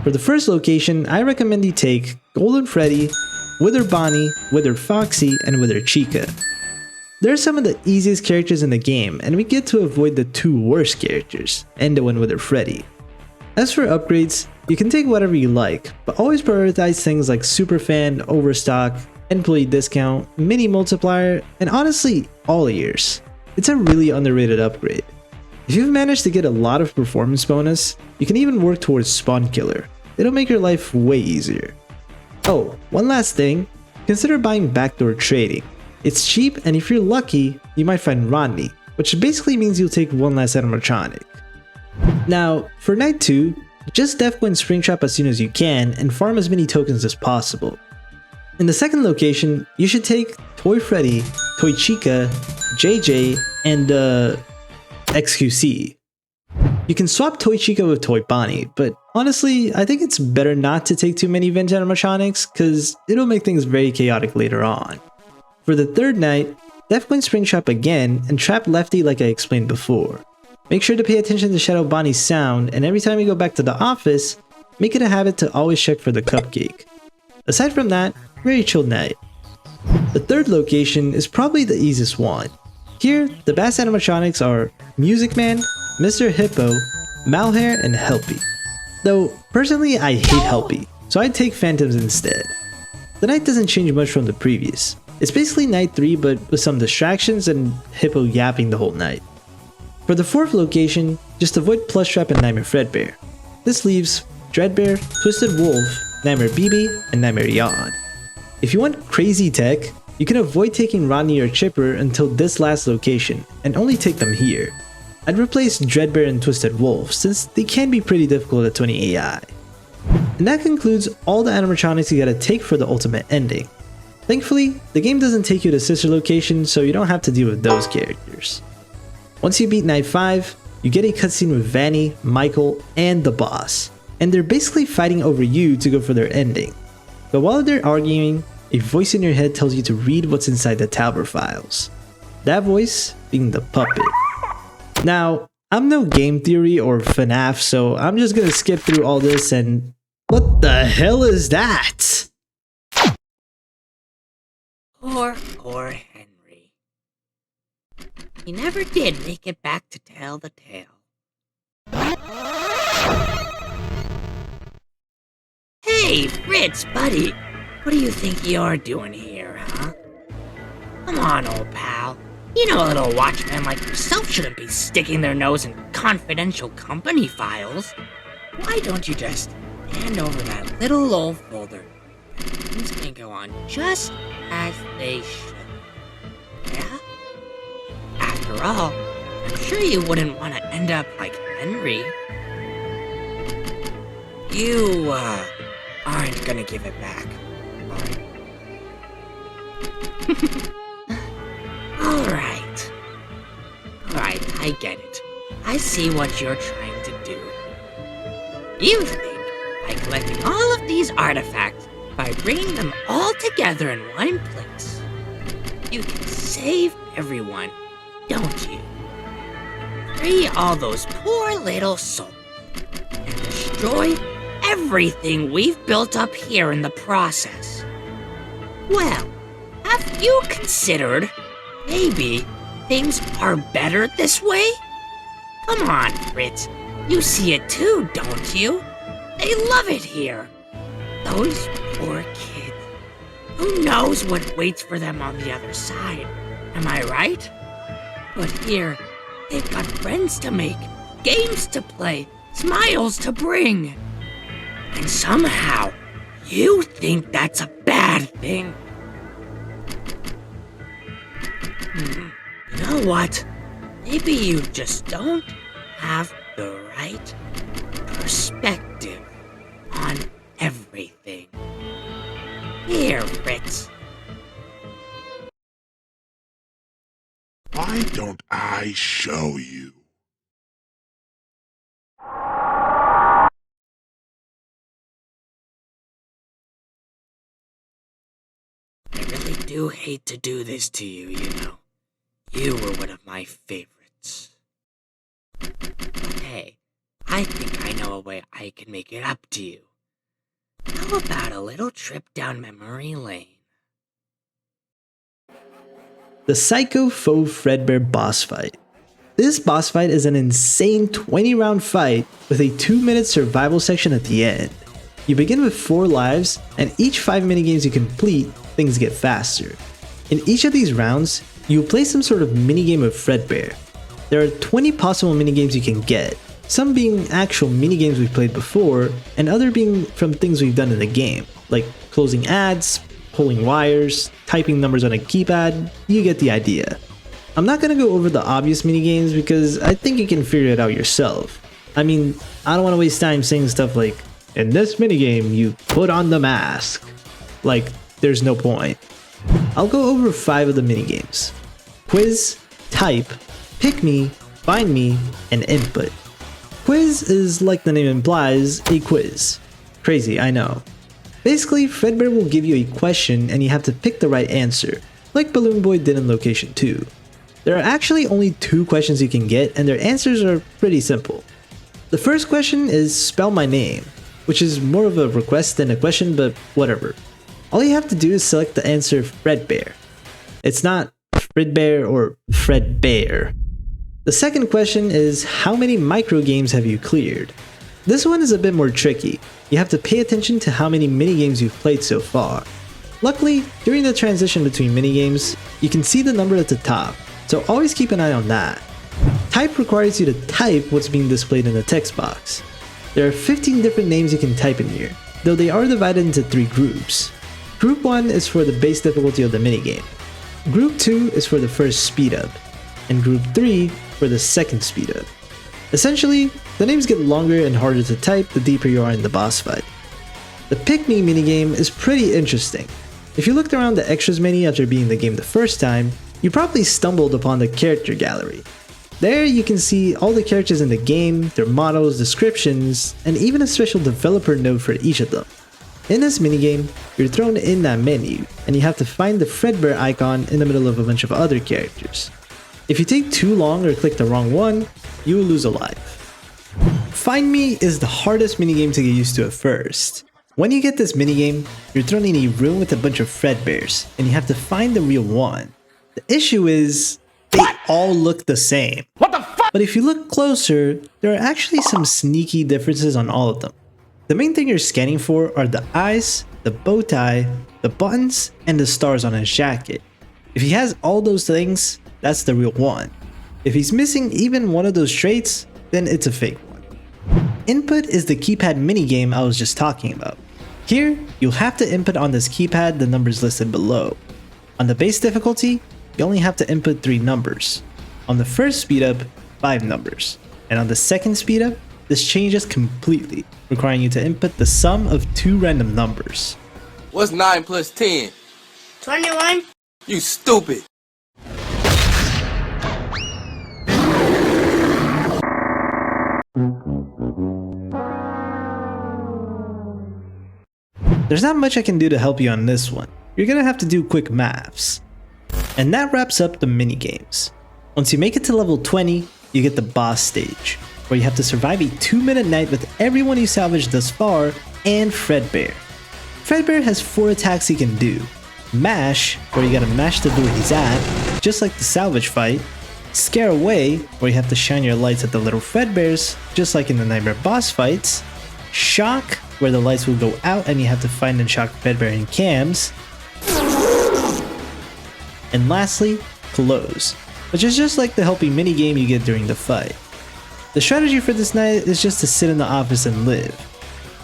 For the first location, I recommend you take Golden Freddy, Wither Bonnie, Wither Foxy, and Wither Chica. They're some of the easiest characters in the game, and we get to avoid the 2 worst characters, and the one Wither Freddy. As for upgrades, you can take whatever you like, but always prioritize things like Superfan, Overstock, Employee Discount, Mini Multiplier, and honestly, All Ears. It's a really underrated upgrade. If you've managed to get a lot of performance bonus, you can even work towards Spawn Killer. It'll make your life way easier. Oh, one last thing, consider buying backdoor trading. It's cheap, and if you're lucky, you might find Rodney, which basically means you'll take one last animatronic. Now, for night 2, just Defcoin Springtrap as soon as you can and farm as many tokens as possible. In the second location, you should take Toy Freddy, Toy Chica, JJ, and XQC. You can swap Toy Chica with Toy Bonnie, but honestly, I think it's better not to take too many vintage animatronics cause it'll make things very chaotic later on. For the third night, Defcoin Springtrap again and trap Lefty like I explained before. Make sure to pay attention to Shadow Bonnie's sound, and every time you go back to the office, make it a habit to always check for the cupcake. Aside from that, very chill night. The third location is probably the easiest one. Here, the best animatronics are Music Man, Mr. Hippo, Malhair, and Helpy. Though, personally I hate Helpy, so I'd take Phantoms instead. The night doesn't change much from the previous. It's basically night 3 but with some distractions and Hippo yapping the whole night. For the fourth location, just avoid Plushtrap and Nightmare Fredbear. This leaves Dreadbear, Twisted Wolf, Nightmare BB, and Nightmare Yawn. If you want crazy tech, you can avoid taking Rodney or Chipper until this last location, and only take them here. I'd replace Dreadbear and Twisted Wolf since they can be pretty difficult at 20 AI. And that concludes all the animatronics you gotta take for the ultimate ending. Thankfully, the game doesn't take you to sister locations, so you don't have to deal with those characters. Once you beat Night 5, you get a cutscene with Vanny, Michael, and the boss, and they're basically fighting over you to go for their ending. But while they're arguing, a voice in your head tells you to read what's inside the Talbot files. That voice being the puppet. Now, I'm no game theory or FNAF, so I'm just gonna skip through all this and... What the hell is that? Poor Henry. He never did make it back to tell the tale. Hey, Fritz, buddy! What do you think you're doing here, huh? Come on, old pal. You know a little watchman like yourself shouldn't be sticking their nose in confidential company files. Why don't you just hand over that little old folder? Things can go on just as they should. Yeah? After all, I'm sure you wouldn't want to end up like Henry. You, aren't gonna give it back, are you? Alright, I get it. I see what you're trying to do. You think, by collecting all of these artifacts, by bringing them all together in one place, you can save everyone, don't you? Free all those poor little souls, and destroy everything we've built up here in the process. Well, have you considered maybe things are better this way? Come on, Fritz. You see it too, don't you? They love it here. Those poor kids. Who knows what waits for them on the other side? Am I right? But here, they've got friends to make, games to play, smiles to bring. And somehow, you think that's a bad thing. You know what? Maybe you just don't have the right perspective on everything. Here, Fritz. Why don't I show you? I really do hate to do this to you, you know. You were one of my favorites. But hey, I think I know a way I can make it up to you. How about a little trip down memory lane? The Psycho Faux Fredbear boss fight. This boss fight is an insane 20-round fight with a 2-minute survival section at the end. You begin with 4 lives, and each 5 minigames you complete, things get faster. In each of these rounds, you will play some sort of minigame of Fredbear. There are 20 possible minigames you can get, some being actual minigames we've played before, and other being from things we've done in the game, like closing ads, pulling wires, typing numbers on a keypad. You get the idea. I'm not gonna go over the obvious minigames because I think you can figure it out yourself. I mean, I don't want to waste time saying stuff like, in this minigame you put on the mask. Like, there's no point. I'll go over 5 of the minigames. Quiz, type, pick me, find me, and input. Quiz is, like the name implies, a quiz. Crazy, I know. Basically, Fredbear will give you a question and you have to pick the right answer, like Balloon Boy did in Location 2. There are actually only 2 questions you can get and their answers are pretty simple. The first question is spell my name, which is more of a request than a question, but whatever. All you have to do is select the answer Fredbear. It's not Fredbear or Fredbear. The second question is how many micro games have you cleared? This one is a bit more tricky. You have to pay attention to how many minigames you've played so far. Luckily, during the transition between minigames, you can see the number at the top, so always keep an eye on that. Type requires you to type what's being displayed in the text box. There are 15 different names you can type in here, though they are divided into 3 groups. Group 1 is for the base difficulty of the minigame. Group 2 is for the first speed up, and Group 3 for the second speed up. Essentially, the names get longer and harder to type the deeper you are in the boss fight. The Pick Me minigame is pretty interesting. If you looked around the extras menu after beating the game the first time, you probably stumbled upon the character gallery. There you can see all the characters in the game, their models, descriptions, and even a special developer note for each of them. In this minigame, you're thrown in that menu, and you have to find the Fredbear icon in the middle of a bunch of other characters. If you take too long or click the wrong one, you will lose a life. Find Me is the hardest minigame to get used to at first. When you get this minigame, you're thrown in a room with a bunch of Fredbears, and you have to find the real one. The issue is, they all look the same. What the fuck? But if you look closer, there are actually some sneaky differences on all of them. The main thing you're scanning for are the eyes, the bow tie, the buttons, and the stars on his jacket. If he has all those things, that's the real one. If he's missing even one of those traits, then it's a fake one. Input is the keypad minigame I was just talking about. Here, you'll have to input on this keypad the numbers listed below. On the base difficulty, you only have to input 3 numbers. On the first speed up, 5 numbers. And on the second speed up, this changes completely, requiring you to input the sum of 2 random numbers. What's 9 plus 10? 21. You stupid. There's not much I can do to help you on this one. You're gonna have to do quick maths. And that wraps up the minigames. Once you make it to level 20, you get the boss stage, where you have to survive a 2-minute night with everyone you salvaged thus far and Fredbear. Fredbear has 4 attacks he can do. Mash, where you gotta mash the door he's at, just like the salvage fight. Scare Away, where you have to shine your lights at the little FRICKBEAR'S, just like in the Nightmare boss fights. Shock, where the lights will go out and you have to find and shock Fredbear in cams. And lastly, Close, which is just like the helping minigame you get during the fight. The strategy for this night is just to sit in the office and live.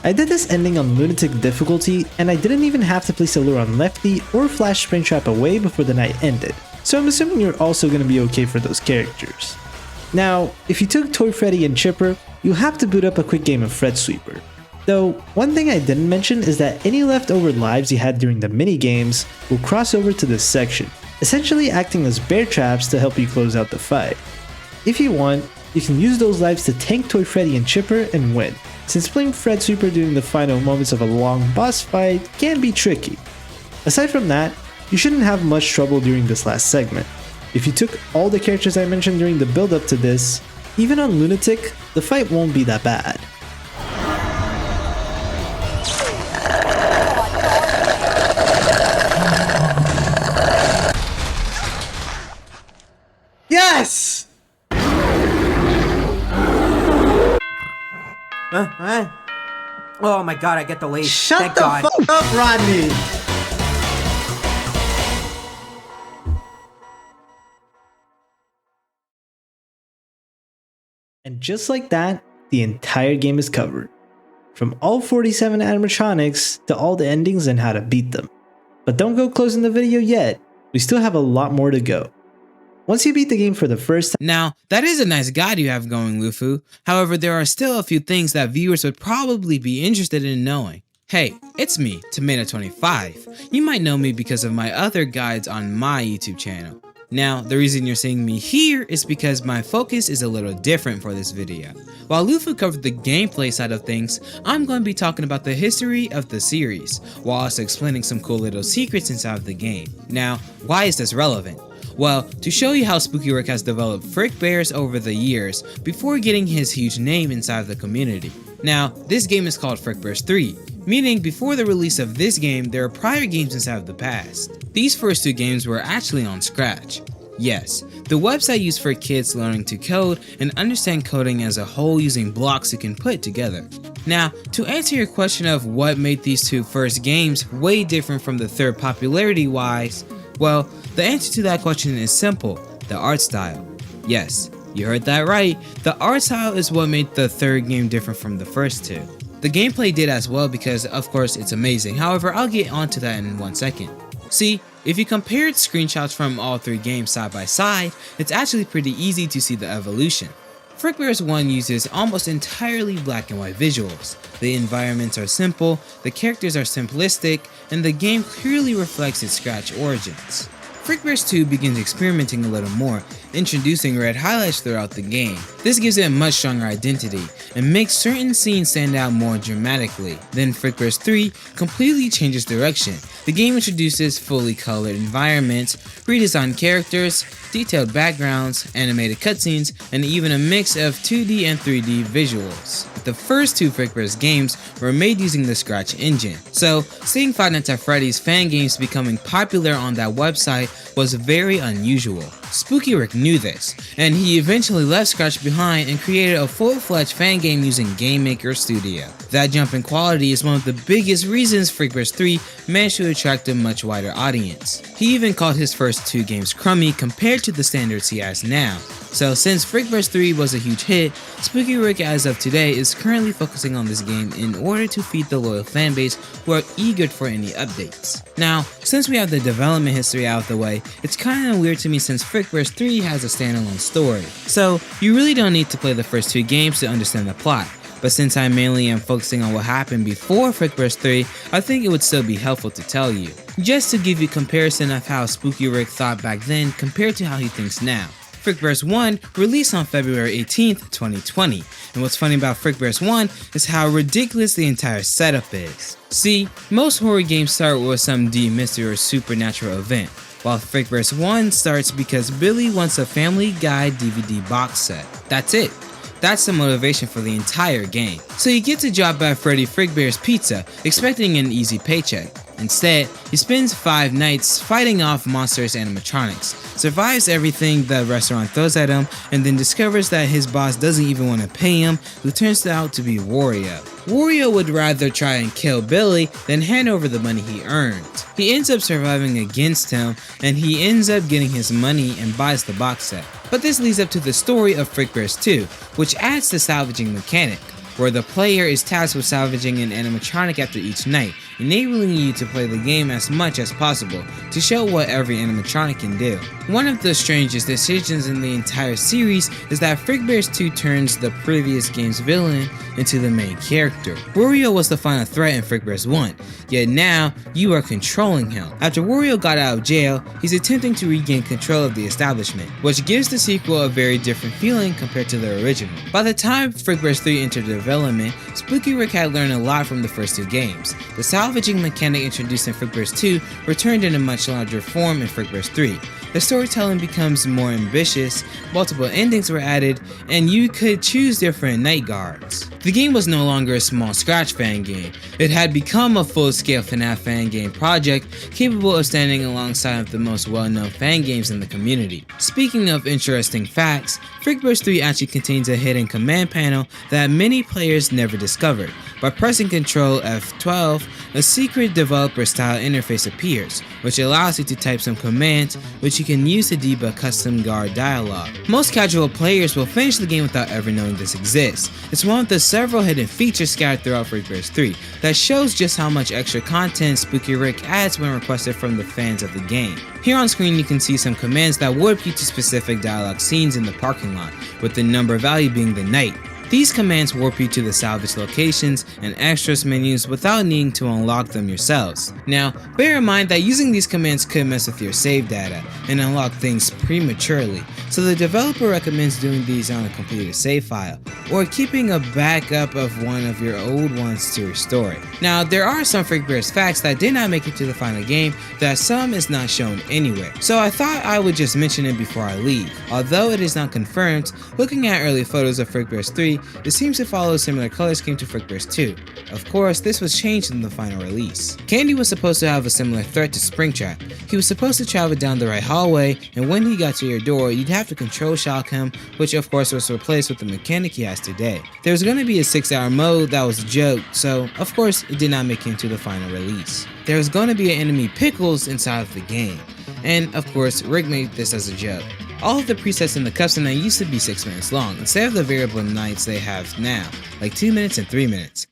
I did this ending on Lunatic difficulty, and I didn't even have to place a lure on Lefty or flash Springtrap away before the night ended, so I'm assuming you're also going to be okay for those characters. Now, if you took Toy Freddy and Chipper, you'll have to boot up a quick game of Fredsweeper. Though, one thing I didn't mention is that any leftover lives you had during the mini-games will cross over to this section, essentially acting as bear traps to help you close out the fight. If you want, you can use those lives to tank Toy Freddy and Chipper and win, since playing Fredsweeper during the final moments of a long boss fight can be tricky. Aside from that, you shouldn't have much trouble during this last segment. If you took all the characters I mentioned during the build up to this, even on Lunatic, the fight won't be that bad. Yes! Oh my god, I get the lead. Shut Thank the god. fuck up, Rodney! And just like that, the entire game is covered. From all 47 animatronics to all the endings and how to beat them. But don't go closing the video yet, we still have a lot more to go. Once you beat the game for the first time. Now, that is a nice guide you have going, Luffuu. However, there are still a few things that viewers would probably be interested in knowing. Hey, it's me, Tomato25. You might know me because of my other guides on my YouTube channel. Now, the reason you're seeing me here is because my focus is a little different for this video. While Luffuu covered the gameplay side of things, I'm going to be talking about the history of the series, while also explaining some cool little secrets inside of the game. Now, why is this relevant? Well, to show you how Spooky Rick has developed FRICKBEAR'S over the years before getting his huge name inside of the community. Now, this game is called FRICKBEAR'S 3, meaning before the release of this game, there are prior games inside of the past. These first two games were actually on Scratch. Yes, the website used for kids learning to code and understand coding as a whole using blocks you can put together. Now, to answer your question of what made these two first games way different from the third popularity-wise, well, the answer to that question is simple: the art style. Yes, you heard that right, the art style is what made the third game different from the first two. The gameplay did as well because, of course, it's amazing. However, I'll get onto that in 1 second. See, if you compared screenshots from all three games side by side, it's actually pretty easy to see the evolution. FRICKBEAR'S 1 uses almost entirely black and white visuals. The environments are simple, the characters are simplistic, and the game clearly reflects its Scratch origins. FRICKBEAR'S 2 begins experimenting a little more, introducing red highlights throughout the game. This gives it a much stronger identity, and makes certain scenes stand out more dramatically. Then FRICKBEAR'S 3 completely changes direction. The game introduces fully colored environments, redesigned characters, detailed backgrounds, animated cutscenes, and even a mix of 2D and 3D visuals. The first two FRICKBEAR'S games were made using the Scratch engine, so seeing Five Nights at Freddy's fan games becoming popular on that website was very unusual. Spooky Rick knew this, and he eventually left Scratch behind and created a full-fledged fan game using Game Maker Studio. That jump in quality is one of the biggest reasons FRICKBEAR'S 3 managed to attract a much wider audience. He even called his first two games crummy compared to the standards he has now. So since FRICKBEAR'S 3 was a huge hit, Spooky Rick as of today is currently focusing on this game in order to feed the loyal fanbase who are eager for any updates. Now, since we have the development history out of the way, it's kinda weird to me since FRICKBEAR'S 3 has a standalone story. So you really don't need to play the first two games to understand the plot. But since I mainly am focusing on what happened before FRICKBEAR'S 3, I think it would still be helpful to tell you. Just to give you a comparison of how Spooky Rick thought back then compared to how he thinks now. FRICKBEAR'S 1 released on February 18th, 2020, and what's funny about FRICKBEAR'S 1 is how ridiculous the entire setup is. See, most horror games start with some deep mystery or supernatural event, while FRICKBEAR'S 1 starts because Billy wants a Family Guy DVD box set. That's it. That's the motivation for the entire game. So you get to drop by Freddy FRICKBEAR'S Pizza, expecting an easy paycheck. Instead, he spends 5 nights fighting off monstrous animatronics, survives everything the restaurant throws at him, and then discovers that his boss doesn't even want to pay him, who turns out to be Wario. Wario would rather try and kill Billy than hand over the money he earned. He ends up surviving against him, and he ends up getting his money and buys the box set. But this leads up to the story of FRICKBEAR'S 2, which adds the salvaging mechanic, where the player is tasked with salvaging an animatronic after each night, enabling you to play the game as much as possible to show what every animatronic can do. One of the strangest decisions in the entire series is that FRICKBEAR'S 2 turns the previous game's villain into the main character. Wario was the final threat in FRICKBEAR'S 1, yet now you are controlling him. After Wario got out of jail, he's attempting to regain control of the establishment, which gives the sequel a very different feeling compared to the original. By the time FRICKBEAR'S 3 entered development, Spooky Rick had learned a lot from the first 2 games. The salvaging mechanic introduced in FRICKBEAR'S 2 returned in a much larger form in FRICKBEAR'S 3. The storytelling becomes more ambitious, multiple endings were added, and you could choose different night guards. The game was no longer a small scratch fan game. It had become a full-scale FNAF fan game project capable of standing alongside of the most well-known fan games in the community. Speaking of interesting facts, FRICKBEAR'S 3 actually contains a hidden command panel that many players never discovered. By pressing Ctrl F12, a secret developer-style interface appears, which allows you to type some commands which you can use to debug custom guard dialogue. Most casual players will finish the game without ever knowing this exists. It's one of the several hidden features scattered throughout FRICKBEAR'S 3 that shows just how much extra content Spooky Rick adds when requested from the fans of the game. Here on screen you can see some commands that warp you to specific dialogue scenes in the parking lot, with the number value being the night. These commands warp you to the salvage locations and extras menus without needing to unlock them yourselves. Now, bear in mind that using these commands could mess with your save data and unlock things prematurely, so the developer recommends doing these on a completed save file, or keeping a backup of one of your old ones to restore it. Now, there are some FRICKBEAR'S facts that did not make it to the final game that some is not shown anywhere, so I thought I would just mention it before I leave. Although it is not confirmed, looking at early photos of FRICKBEAR'S 3, it seems to follow a similar color scheme to FRICKBEAR'S 2. Of course, this was changed in the final release. Candy was supposed to have a similar threat to Springtrap. He was supposed to travel down the right hallway, and when he got to your door, you'd have to control shock him, which of course was replaced with the mechanic he has today. There was going to be a 6-hour mode that was a joke, so of course it did not make it into the final release. There was going to be an enemy Pickles inside of the game, and of course Rick made this as a joke. All of the presets in the cutscene used to be 6 minutes long, instead of the variable nights they have now, like 2 minutes and 3 minutes.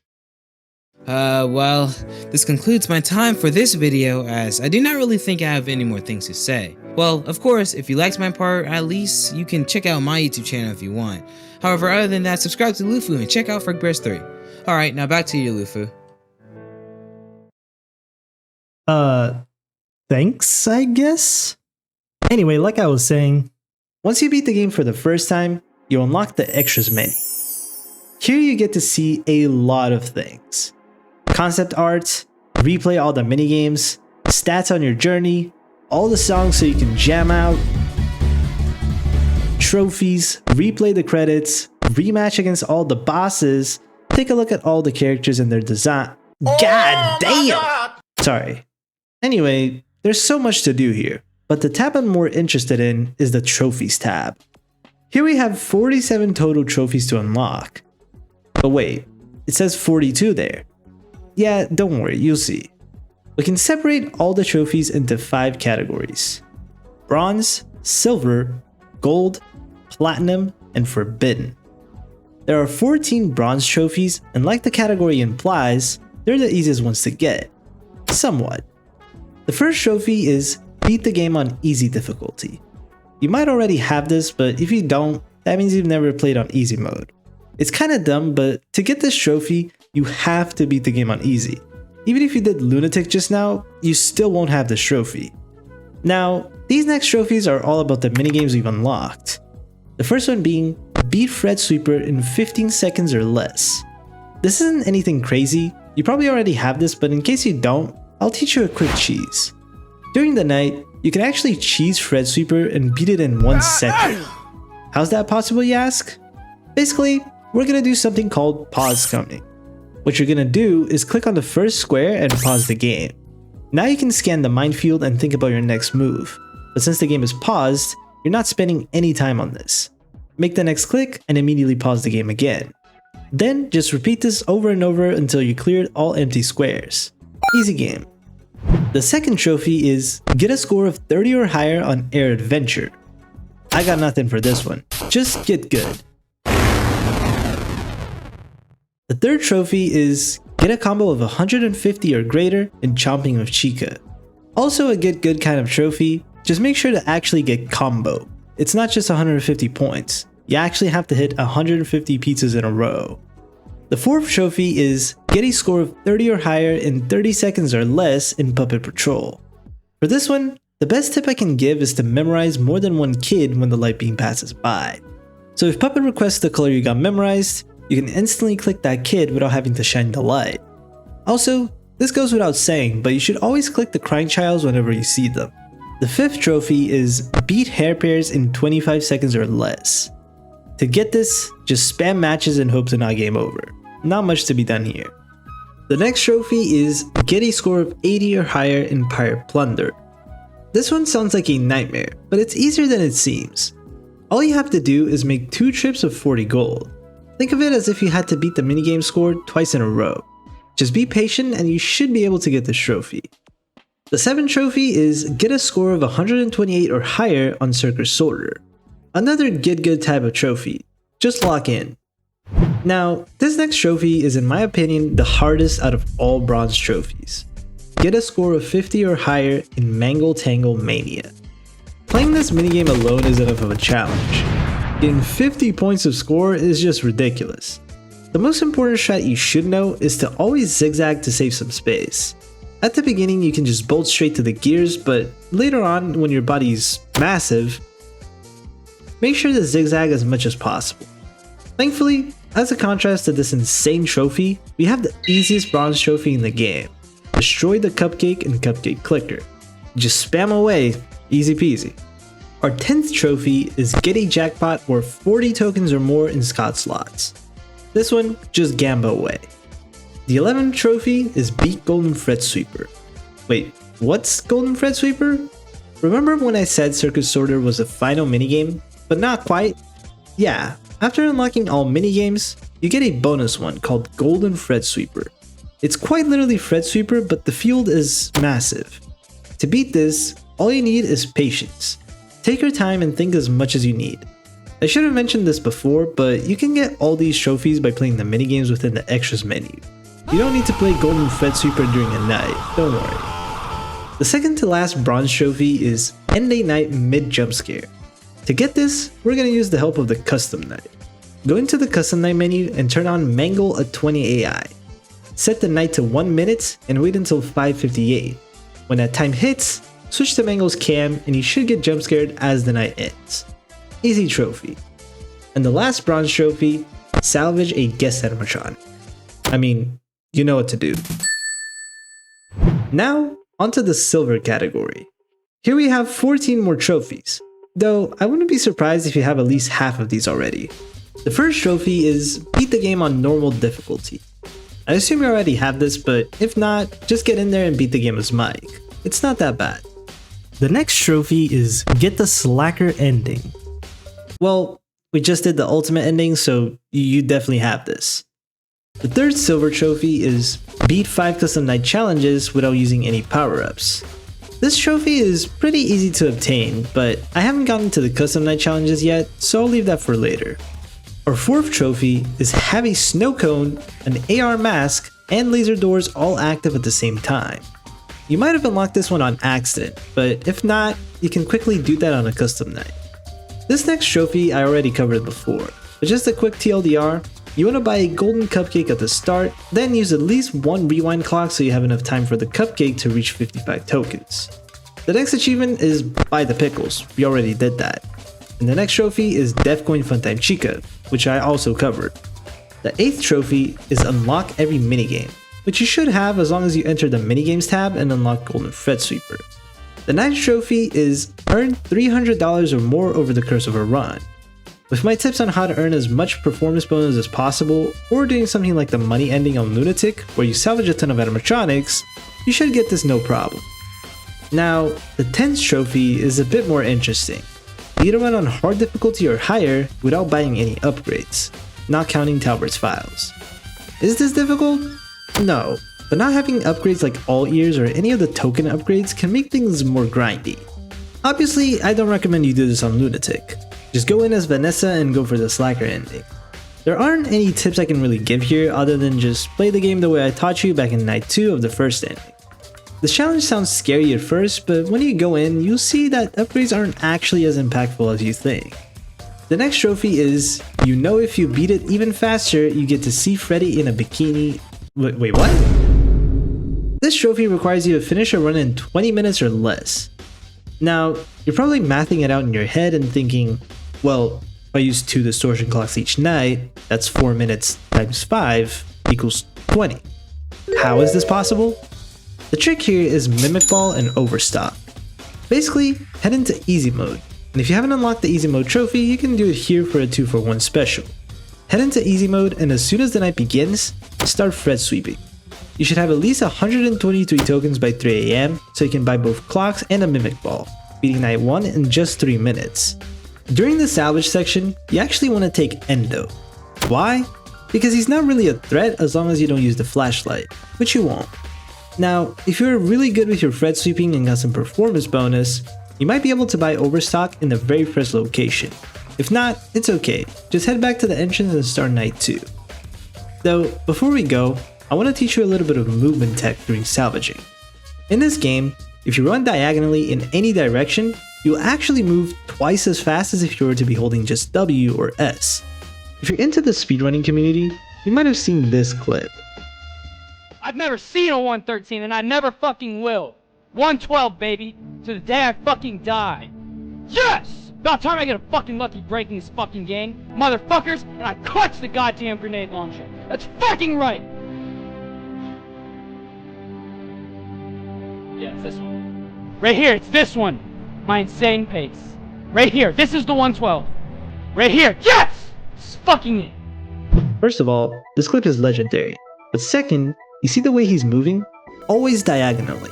Well, this concludes my time for this video, as I do not really think I have any more things to say. Well, of course, if you liked my part, at least you can check out my YouTube channel if you want. However, other than that, subscribe to Luffuu and check out FRICKBEAR'S 3. Alright, now back to you, Luffuu. Thanks, I guess? Anyway, like I was saying, once you beat the game for the first time, you unlock the extras menu. Here you get to see a lot of things. Concept art, replay all the minigames, stats on your journey, all the songs so you can jam out, trophies, replay the credits, rematch against all the bosses, take a look at all the characters and their design. God damn! Sorry. Anyway, there's so much to do here, but the tab I'm more interested in is the Trophies tab. Here we have 47 total trophies to unlock. But wait, it says 42 there. Yeah, don't worry, you'll see. We can separate all the trophies into 5 categories: Bronze, Silver, Gold, Platinum, and Forbidden. There are 14 bronze trophies, and like the category implies, they're the easiest ones to get. Somewhat. The first trophy is Beat the Game on Easy difficulty. You might already have this, but if you don't, that means you've never played on Easy mode. It's kinda dumb, but to get this trophy, you have to beat the game on Easy. Even if you did Lunatic just now, you still won't have this trophy. Now, these next trophies are all about the minigames we've unlocked. The first one being Beat Fredsweeper in 15 seconds or less. This isn't anything crazy, you probably already have this, but in case you don't, I'll teach you a quick cheese. During the night, you can actually cheese Fredsweeper and beat it in 1 second. How's that possible, you ask? Basically, we're gonna do something called pause coming. What you're gonna do is click on the first square and pause the game. Now you can scan the minefield and think about your next move, but since the game is paused, you're not spending any time on this. Make the next click and immediately pause the game again. Then just repeat this over and over until you cleared all empty squares. Easy game. The second trophy is get a score of 30 or higher on Air Adventure. I got nothing for this one, just get good. The third trophy is get a combo of 150 or greater in Chomping of Chica. Also a get good kind of trophy, just make sure to actually get combo. It's not just 150 points, you actually have to hit 150 pizzas in a row. The fourth trophy is get a score of 30 or higher in 30 seconds or less in Puppet Patrol. For this one, the best tip I can give is to memorize more than one kid when the light beam passes by. So if Puppet requests the color you got memorized, you can instantly click that kid without having to shine the light. Also, this goes without saying, but you should always click the crying childs whenever you see them. The fifth trophy is beat hair pairs in 25 seconds or less. To get this, just spam matches and hope to not game over. Not much to be done here. The next trophy is get a score of 80 or higher in Pirate Plunder. This one sounds like a nightmare, but it's easier than it seems. All you have to do is make 2 trips of 40 gold. Think of it as if you had to beat the minigame score twice in a row. Just be patient and you should be able to get this trophy. The seventh trophy is get a score of 128 or higher on Circus Sorter. Another get good type of trophy. Just lock in. Now, this next trophy is in my opinion the hardest out of all bronze trophies. Get a score of 50 or higher in Mangle Tangle Mania. Playing this minigame alone is enough of a challenge. Getting 50 points of score is just ridiculous. The most important strat you should know is to always zigzag to save some space. At the beginning you can just bolt straight to the gears, but later on when your body's massive, make sure to zigzag as much as possible. Thankfully, as a contrast to this insane trophy, we have the easiest bronze trophy in the game. Destroy the cupcake and cupcake clicker. Just spam away, easy peasy. Our 10th trophy is get a jackpot worth 40 tokens or more in Scott slots. This one, just gamba away. The 11th trophy is beat Golden Fredsweeper. Wait, what's Golden Fredsweeper? Remember when I said Circus Sorter was the final minigame, but not quite? Yeah, after unlocking all minigames, you get a bonus one called Golden Fredsweeper. It's quite literally Fredsweeper, but the field is massive. To beat this, all you need is patience. Take your time and think as much as you need. I should have mentioned this before, but you can get all these trophies by playing the minigames within the extras menu. You don't need to play Golden Fredsweeper during a night, don't worry. The second to last bronze trophy is End a Night Mid Jump Scare. To get this, we're going to use the help of the Custom Night. Go into the Custom Night menu and turn on Mangle at 20 AI. Set the night to 1 minute and wait until 5:58. When that time hits, switch to Mangle's cam and you should get jump scared as the night ends. Easy trophy. And the last bronze trophy, salvage a guest animatron. I mean, you know what to do. Now, onto the silver category. Here we have 14 more trophies, though I wouldn't be surprised if you have at least half of these already. The first trophy is beat the game on normal difficulty. I assume you already have this, but if not, just get in there and beat the game as Mike. It's not that bad. The next trophy is get the slacker ending. Well, we just did the ultimate ending, so you definitely have this. The third silver trophy is beat 5 custom night challenges without using any power-ups. This trophy is pretty easy to obtain, but I haven't gotten to the custom night challenges yet, so I'll leave that for later. Our fourth trophy is have a snow cone, an AR mask, and laser doors all active at the same time. You might have unlocked this one on accident, but if not, you can quickly do that on a custom night. This next trophy I already covered before, but just a quick TLDR, you want to buy a golden cupcake at the start, then use at least 1 rewind clock so you have enough time for the cupcake to reach 55 tokens. The next achievement is buy the pickles, we already did that. And the next trophy is Death Coin Funtime Chica, which I also covered. The 8th trophy is unlock every minigame, which you should have as long as you enter the minigames tab and unlock Golden Fredsweeper. The 9th trophy is earn $300 or more over the course of a run. With my tips on how to earn as much performance bonus as possible, or doing something like the money ending on Lunatic, where you salvage a ton of animatronics, you should get this no problem. Now, the 10th trophy is a bit more interesting. You get to run on hard difficulty or higher without buying any upgrades, not counting Talbert's files. Is this difficult? No, but not having upgrades like all ears or any of the token upgrades can make things more grindy. Obviously, I don't recommend you do this on Lunatic. Just go in as Vanessa and go for the slacker ending. There aren't any tips I can really give here other than just play the game the way I taught you back in night 2 of the first ending. The challenge sounds scary at first, but when you go in, you'll see that upgrades aren't actually as impactful as you think. The next trophy is, you know if you beat it even faster, you get to see Freddy in a bikini. Wait, what? This trophy requires you to finish a run in 20 minutes or less. Now, you're probably mathing it out in your head and thinking, well, if I use 2 distortion clocks each night, that's 4 minutes times 5 equals 20. How is this possible? The trick here is Mimic Ball and Overstock. Basically, head into easy mode, and if you haven't unlocked the easy mode trophy, you can do it here for a 2-for-1 special. Head into easy mode, and as soon as the night begins, start Fredsweeping. You should have at least 123 tokens by 3 AM, so you can buy both clocks and a Mimic Ball, beating night 1 in just 3 minutes. During the salvage section, you actually want to take Endo. Why? Because he's not really a threat as long as you don't use the flashlight, which you won't. Now, if you're really good with your Fredsweeping and got some performance bonus, you might be able to buy Overstock in the very first location. If not, it's okay, just head back to the entrance and start night 2. Though, before we go, I want to teach you a little bit of movement tech during salvaging. In this game, if you run diagonally in any direction, you'll actually move twice as fast as if you were to be holding just W or S. If you're into the speedrunning community, you might have seen this clip. I've never seen a 113 and I never fucking will. 112, baby, to the day I fucking die. Yes! About time I get a fucking lucky break in this fucking game, motherfuckers, and I clutch the goddamn grenade launcher. That's fucking right! Yeah, it's this one. Right here, it's this one. My insane pace. Right here, this is the 112. Right here, yes! It's fucking it. First of all, this clip is legendary. But second, you see the way he's moving? Always diagonally.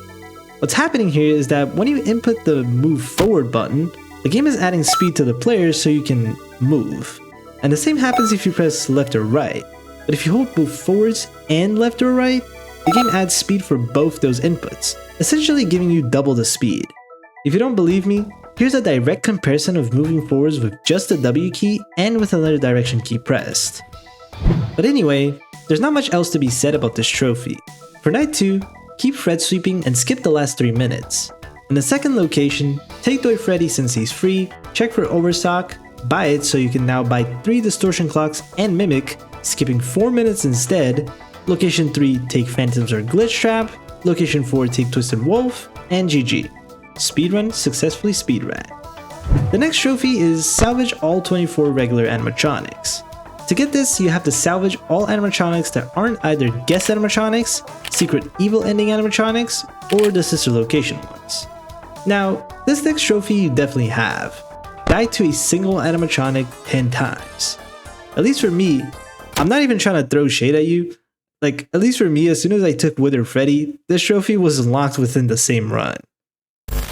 What's happening here is that when you input the move forward button, the game is adding speed to the player so you can move. And the same happens if you press left or right. But if you hold move forwards and left or right, the game adds speed for both those inputs, essentially giving you double the speed. If you don't believe me, here's a direct comparison of moving forwards with just the W key and with another direction key pressed. But anyway, there's not much else to be said about this trophy. For night 2, keep Fredsweeping and skip the last 3 minutes. In the second location, take Toy Freddy since he's free, check for Overstock, buy it so you can now buy 3 distortion clocks and Mimic, skipping 4 minutes instead. Location 3, take Phantoms or Glitch Trap. Location 4, take Twisted Wolf, and GG. Speedrun successfully speedran. The next trophy is salvage all 24 regular animatronics. To get this, you have to salvage all animatronics that aren't either guest animatronics, secret evil ending animatronics, or the sister location ones. Now, this next trophy you definitely have. Die to a single animatronic 10 times. At least for me, I'm not even trying to throw shade at you. Like, at least for me, as soon as I took Wither Freddy, this trophy was unlocked within the same run.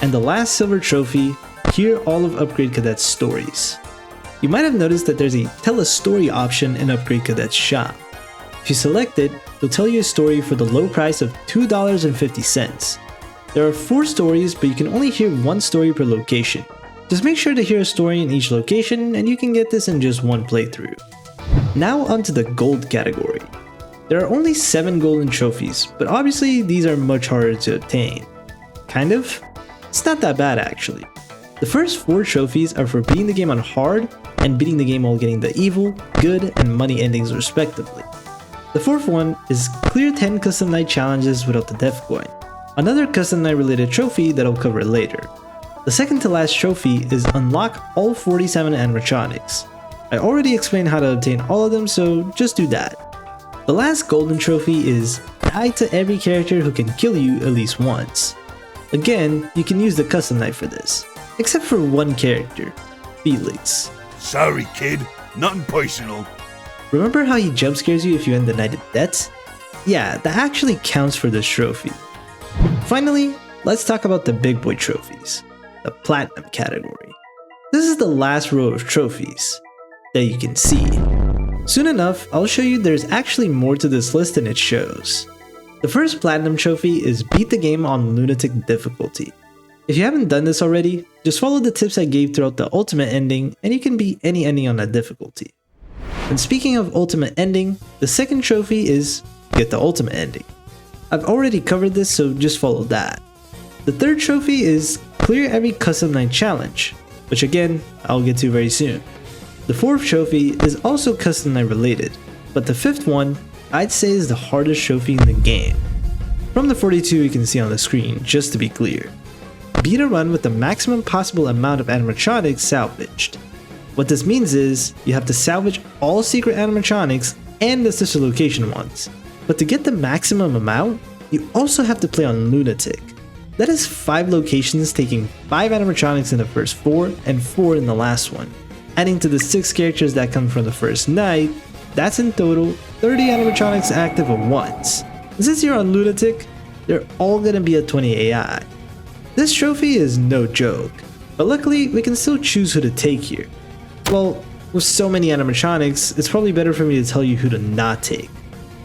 And the last silver trophy, hear all of Upgrade Cadet's stories. You might have noticed that there's a tell a story option in Upgrade Cadet's shop. If you select it, it'll tell you a story for the low price of $2.50. There are 4 stories, but you can only hear 1 story per location. Just make sure to hear a story in each location and you can get this in just 1 playthrough. Now onto the gold category. There are only 7 golden trophies, but obviously these are much harder to obtain. Kind of? It's not that bad actually. The first 4 trophies are for beating the game on hard and beating the game while getting the evil, good, and money endings respectively. The 4th one is clear 10 custom night challenges without the death coin, another custom night related trophy that I'll cover later. The second to last trophy is unlock all 47 animatronics. I already explained how to obtain all of them, so just do that. The last golden trophy is die to every character who can kill you at least once. Again, you can use the custom night for this, except for one character, Felix. Sorry, kid. Nothing personal. Remember how he jump scares you if you end the night in debt? Yeah, that actually counts for this trophy. Finally, let's talk about the big boy trophies, the platinum category. This is the last row of trophies that you can see. Soon enough, I'll show you there's actually more to this list than it shows. The first platinum trophy is beat the game on lunatic difficulty. If you haven't done this already, just follow the tips I gave throughout the ultimate ending and you can beat any ending on that difficulty. And speaking of ultimate ending, the second trophy is get the ultimate ending. I've already covered this, so just follow that. The third trophy is clear every custom night challenge, which again, I'll get to very soon. The fourth trophy is also custom night related, but the fifth one I'd say is the hardest trophy in the game. From the 42 you can see on the screen, just to be clear. Beat a run with the maximum possible amount of animatronics salvaged. What this means is, you have to salvage all secret animatronics and the sister location ones. But to get the maximum amount, you also have to play on Lunatic. That is 5 locations taking 5 animatronics in the first 4 and 4 in the last one. Adding to the 6 characters that come from the first night, that's in total 30 animatronics active at once. And since you're on Lunatic, they're all gonna be at 20 AI. This trophy is no joke, but luckily we can still choose who to take here. Well, with so many animatronics, it's probably better for me to tell you who to not take.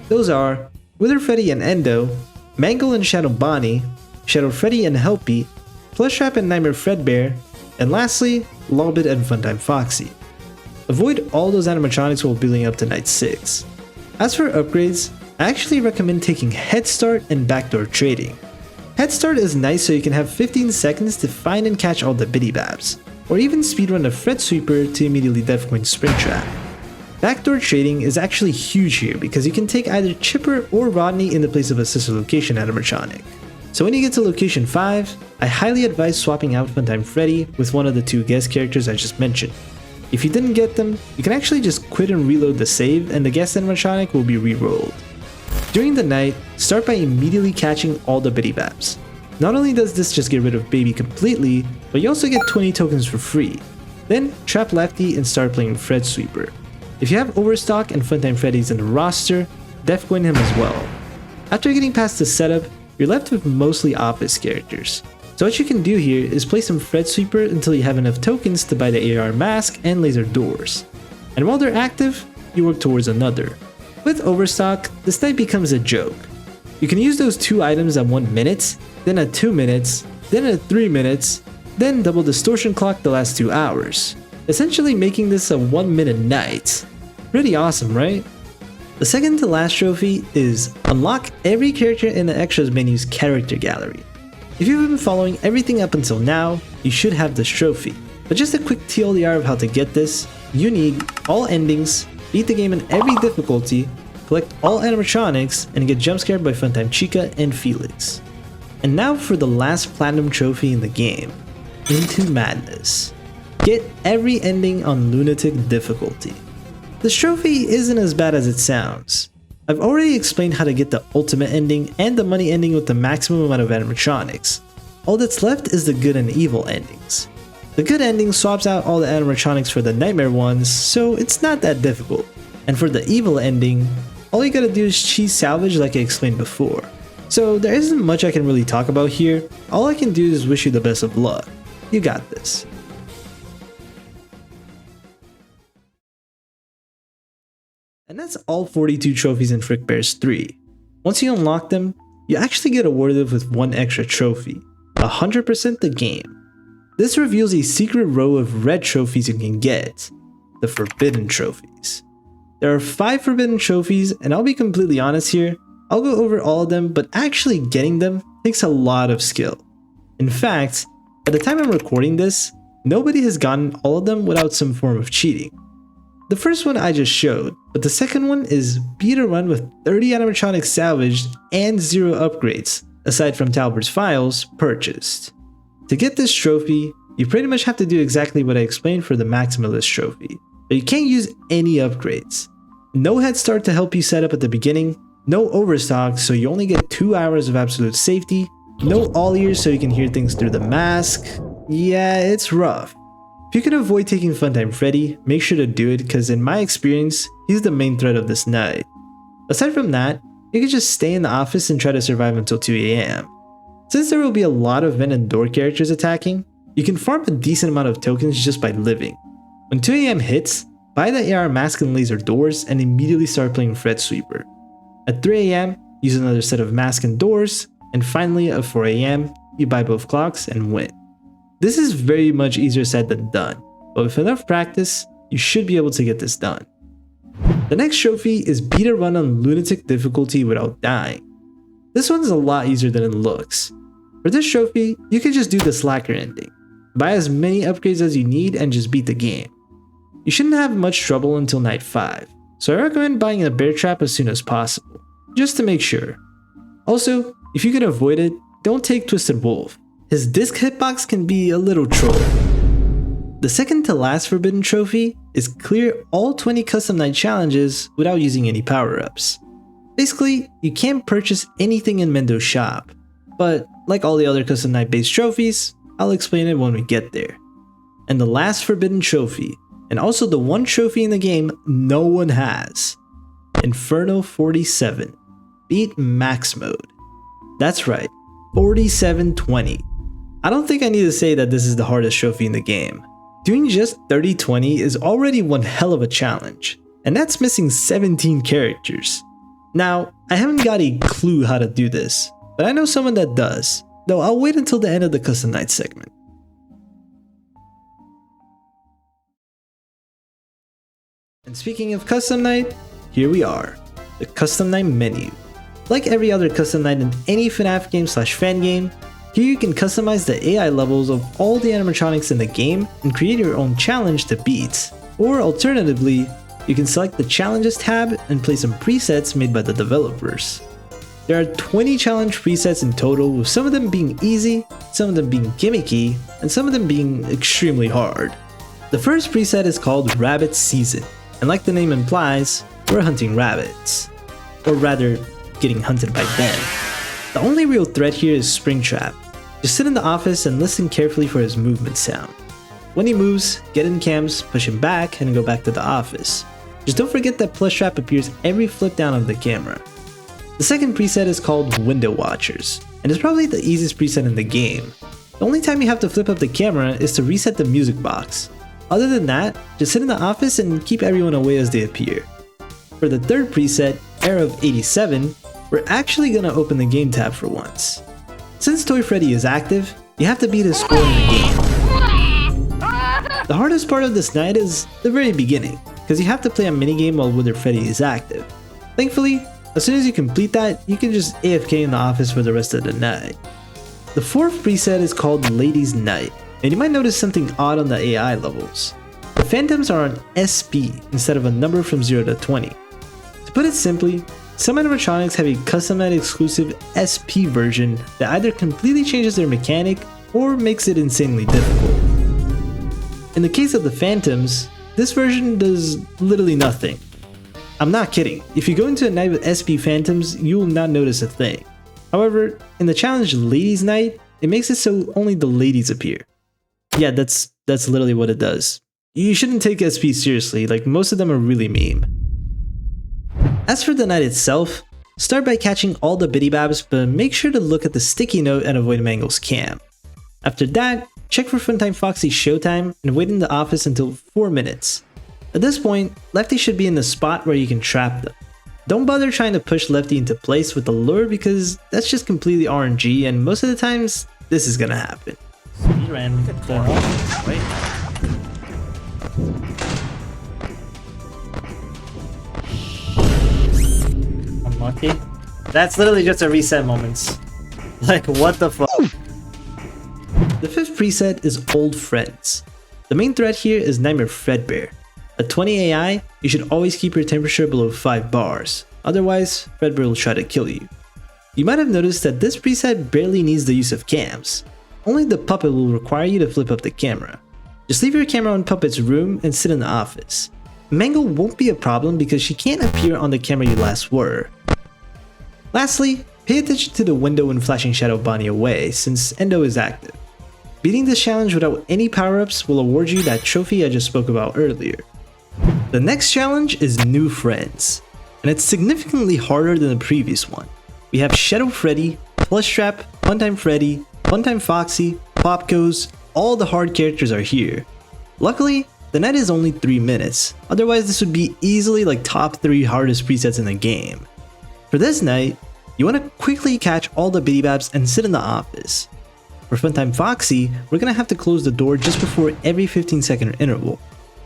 Those are Wither Freddy and Endo, Mangle and Shadow Bonnie, Shadow Freddy and Helpy, Plushtrap and Nightmare Fredbear, and lastly, Lawbit and Funtime Foxy. Avoid all those animatronics while building up to night 6. As for upgrades, I actually recommend taking Head Start and Backdoor Trading. Head Start is nice so you can have 15 seconds to find and catch all the Biddy Babs, or even speedrun a Fredsweeper to immediately Deathcoin Springtrap. Backdoor Trading is actually huge here because you can take either Chipper or Rodney in the place of a sister location animatronic. So when you get to location 5, I highly advise swapping out Funtime Freddy with one of the 2 guest characters I just mentioned. If you didn't get them, you can actually just quit and reload the save and the guest animatronic will be re-rolled. During the night, start by immediately catching all the Biddy Babs. Not only does this just get rid of Baby completely, but you also get 20 tokens for free. Then trap Lefty and start playing Fredsweeper. If you have Overstock and Funtime Freddy's in the roster, Deathcoin him as well. After getting past the setup, you're left with mostly office characters. So what you can do here is play some Fredsweeper until you have enough tokens to buy the AR mask and laser doors. And while they're active, you work towards another. With Overstock, this night becomes a joke. You can use those 2 items at 1 minute, then at 2 minutes, then at 3 minutes, then double distortion clock the last 2 hours. Essentially making this a 1 minute night. Pretty awesome, right? The second to last trophy is unlock every character in the extras menu's character gallery. If you've been following everything up until now, you should have this trophy. But just a quick TLDR of how to get this, you need all endings, beat the game in every difficulty, collect all animatronics, and get jump scared by Funtime Chica and Felix. And now for the last platinum trophy in the game, Into Madness. Get every ending on Lunatic difficulty. This trophy isn't as bad as it sounds. I've already explained how to get the ultimate ending and the money ending with the maximum amount of animatronics. All that's left is the good and evil endings. The good ending swaps out all the animatronics for the nightmare ones, so it's not that difficult. And for the evil ending, all you gotta do is cheese salvage like I explained before. So there isn't much I can really talk about here, all I can do is wish you the best of luck. You got this. And that's all 42 trophies in FRICKBEAR'S 3. Once you unlock them, you actually get awarded with 1 extra trophy, 100% the game. This reveals a secret row of red trophies you can get, the Forbidden Trophies. There are 5 Forbidden Trophies, and I'll be completely honest here, I'll go over all of them, but actually getting them takes a lot of skill. In fact, at the time I'm recording this, nobody has gotten all of them without some form of cheating. The first one I just showed, but the second one is beat a run with 30 animatronics salvaged and 0 upgrades, aside from Talbert's files, purchased. To get this trophy, you pretty much have to do exactly what I explained for the Maximalist trophy, but you can't use any upgrades. No head start to help you set up at the beginning, no overstock so you only get 2 hours of absolute safety, no all ears so you can hear things through the mask. Yeah, it's rough. If you can avoid taking Funtime Freddy, make sure to do it because in my experience, he's the main threat of this night. Aside from that, you can just stay in the office and try to survive until 2 AM. Since there will be a lot of vent and door characters attacking, you can farm a decent amount of tokens just by living. When 2 AM hits, buy the AR mask and laser doors and immediately start playing Fredsweeper. At 3 AM, use another set of mask and doors, and finally at 4 AM, you buy both clocks and win. This is very much easier said than done, but with enough practice, you should be able to get this done. The next trophy is beat a run on Lunatic difficulty without dying. This one's a lot easier than it looks. For this trophy, you can just do the slacker ending. Buy as many upgrades as you need and just beat the game. You shouldn't have much trouble until night 5, so I recommend buying a bear trap as soon as possible, just to make sure. Also, if you can avoid it, don't take Twisted Wolf. His disc hitbox can be a little troll. The second to last forbidden trophy is clear all 20 custom night challenges without using any power-ups. Basically, you can't purchase anything in Mendo's shop, but like all the other custom night based trophies, I'll explain it when we get there. And the last forbidden trophy, and also the one trophy in the game no one has, Infernal 47, beat max mode. That's right, 4720. I don't think I need to say that this is the hardest trophy in the game. Doing just 30-20 is already one hell of a challenge, and that's missing 17 characters. Now, I haven't got a clue how to do this, but I know someone that does, though I'll wait until the end of the custom night segment. And speaking of custom night, here we are, the custom night menu. Like every other custom night in any FNAF game / fan game, here you can customize the AI levels of all the animatronics in the game and create your own challenge to beat. Or alternatively, you can select the challenges tab and play some presets made by the developers. There are 20 challenge presets in total, with some of them being easy, some of them being gimmicky, and some of them being extremely hard. The first preset is called Rabbit Season, and like the name implies, we're hunting rabbits. Or rather, getting hunted by them. The only real threat here is Springtrap. Just sit in the office and listen carefully for his movement sound. When he moves, get in cams, push him back, and go back to the office. Just don't forget that Plushtrap appears every flip down of the camera. The second preset is called Window Watchers, and it's probably the easiest preset in the game. The only time you have to flip up the camera is to reset the music box. Other than that, just sit in the office and keep everyone away as they appear. For the third preset, Era of 87, we're actually gonna open the game tab for once. Since Toy Freddy is active, you have to beat his score in the game. The hardest part of this night is the very beginning, because you have to play a minigame while Wither Freddy is active. Thankfully, as soon as you complete that, you can just AFK in the office for the rest of the night. The fourth preset is called Ladies Night, and you might notice something odd on the AI levels. The phantoms are on SP instead of a number from 0 to 20. To put it simply, some animatronics have a custom night exclusive SP version that either completely changes their mechanic or makes it insanely difficult. In the case of the phantoms, this version does literally nothing. I'm not kidding, if you go into a night with SP phantoms, you will not notice a thing. However, in the challenge Ladies Night, it makes it so only the ladies appear. Yeah, that's literally what it does. You shouldn't take SP seriously, like most of them are really meme. As for the night itself, start by catching all the Biddy Babs, but make sure to look at the sticky note and avoid Mangle's cam. After that, check for Funtime Foxy's showtime and wait in the office until 4 minutes. At this point, Lefty should be in the spot where you can trap them. Don't bother trying to push Lefty into place with the lure because that's just completely RNG and most of the times, this is gonna happen. He ran wait. Unlucky. That's literally just a reset moment. Like, what the fuck? The fifth preset is Old Friends. The main threat here is Nightmare Fredbear. At 20 AI, you should always keep your temperature below 5 bars, otherwise Fredbear will try to kill you. You might have noticed that this preset barely needs the use of cams. Only the puppet will require you to flip up the camera. Just leave your camera on Puppet's room and sit in the office. Mangle won't be a problem because she can't appear on the camera you last were. Lastly, pay attention to the window when flashing Shadow Bonnie away since Endo is active. Beating this challenge without any power-ups will award you that trophy I just spoke about earlier. The next challenge is New Friends, and it's significantly harder than the previous one. We have Shadow Freddy, Plushtrap, Funtime Freddy, Funtime Foxy, Popgoes, all the hard characters are here. Luckily, the night is only 3 minutes, otherwise this would be easily like top 3 hardest presets in the game. For this night, you want to quickly catch all the bidybabs and sit in the office. For Funtime Foxy, we're gonna have to close the door just before every 15-second interval.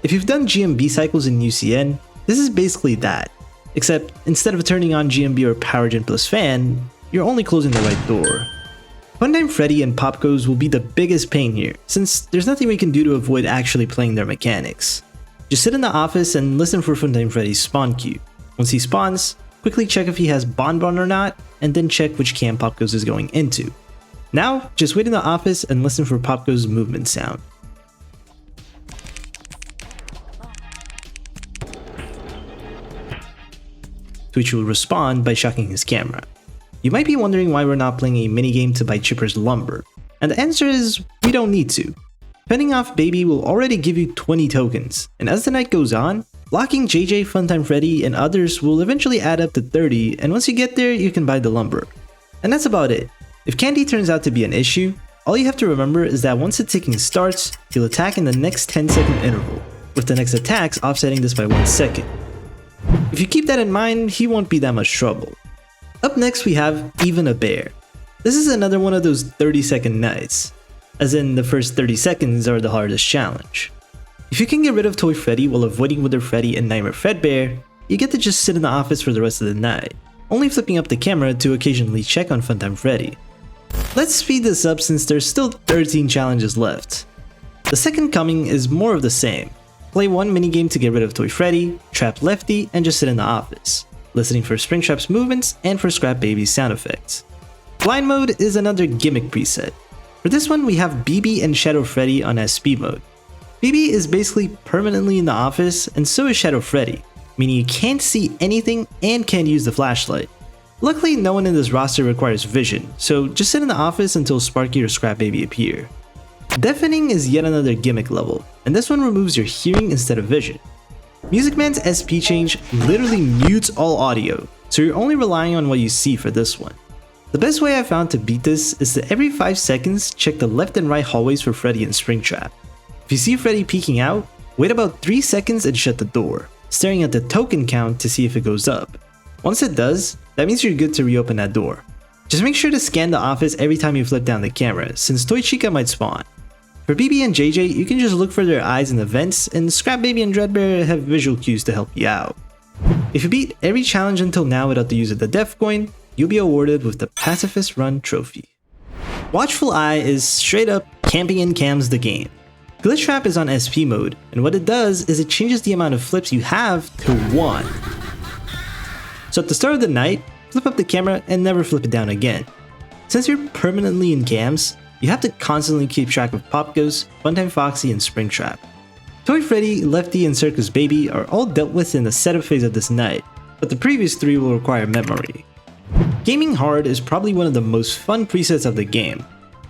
If you've done GMB cycles in UCN, this is basically that, except instead of turning on GMB or Power Gen plus fan, you're only closing the right door. Funtime Freddy and Popgoes will be the biggest pain here, since there's nothing we can do to avoid actually playing their mechanics. Just sit in the office and listen for Funtime Freddy's spawn queue. Once he spawns, quickly check if he has Bonbon or not, and then check which camp Popgoes is going into. Now, just wait in the office and listen for Popgoes' movement sound. To which will respond by shocking his camera. You might be wondering why we're not playing a minigame to buy Chipper's lumber, and the answer is we don't need to. Fending off Baby will already give you 20 tokens, and as the night goes on, blocking JJ, Funtime Freddy, and others will eventually add up to 30, and once you get there, you can buy the lumber. And that's about it. If candy turns out to be an issue, all you have to remember is that once the ticking starts, he'll attack in the next 10-second interval, with the next attacks offsetting this by 1 second. If you keep that in mind, he won't be that much trouble. Up next we have Even a Bear. This is another one of those 30-second nights, as in the first 30 seconds are the hardest challenge. If you can get rid of Toy Freddy while avoiding Wither Freddy and Nightmare Fredbear, you get to just sit in the office for the rest of the night, only flipping up the camera to occasionally check on Funtime Freddy. Let's speed this up since there's still 13 challenges left. The second coming is more of the same. Play one minigame to get rid of Toy Freddy, trap Lefty, and just sit in the office, listening for Springtrap's movements and for Scrap Baby's sound effects. Blind mode is another gimmick preset. For this one we have BB and Shadow Freddy on SP mode. BB is basically permanently in the office and so is Shadow Freddy, meaning you can't see anything and can't use the flashlight. Luckily, no one in this roster requires vision, so just sit in the office until Sparky or Scrap Baby appear. Deafening is yet another gimmick level, and this one removes your hearing instead of vision. Music Man's SP change literally mutes all audio, so you're only relying on what you see for this one. The best way I found to beat this is to every 5 seconds check the left and right hallways for Freddy and Springtrap. If you see Freddy peeking out, wait about 3 seconds and shut the door, staring at the token count to see if it goes up. Once it does, that means you're good to reopen that door. Just make sure to scan the office every time you flip down the camera, since Toy Chica might spawn. For BB and JJ, you can just look for their eyes in the vents, and Scrap Baby and Dreadbear have visual cues to help you out. If you beat every challenge until now without the use of the Def Coin, you'll be awarded with the Pacifist Run trophy. Watchful Eye is straight up camping in cams the game. Glitch Trap is on SP mode, and what it does is it changes the amount of flips you have to 1. So at the start of the night, flip up the camera and never flip it down again. Since you're permanently in cams, you have to constantly keep track of Popgoes, Funtime Foxy, and Springtrap. Toy Freddy, Lefty, and Circus Baby are all dealt with in the setup phase of this night, but the previous 3 will require memory. Gaming Hard is probably one of the most fun presets of the game.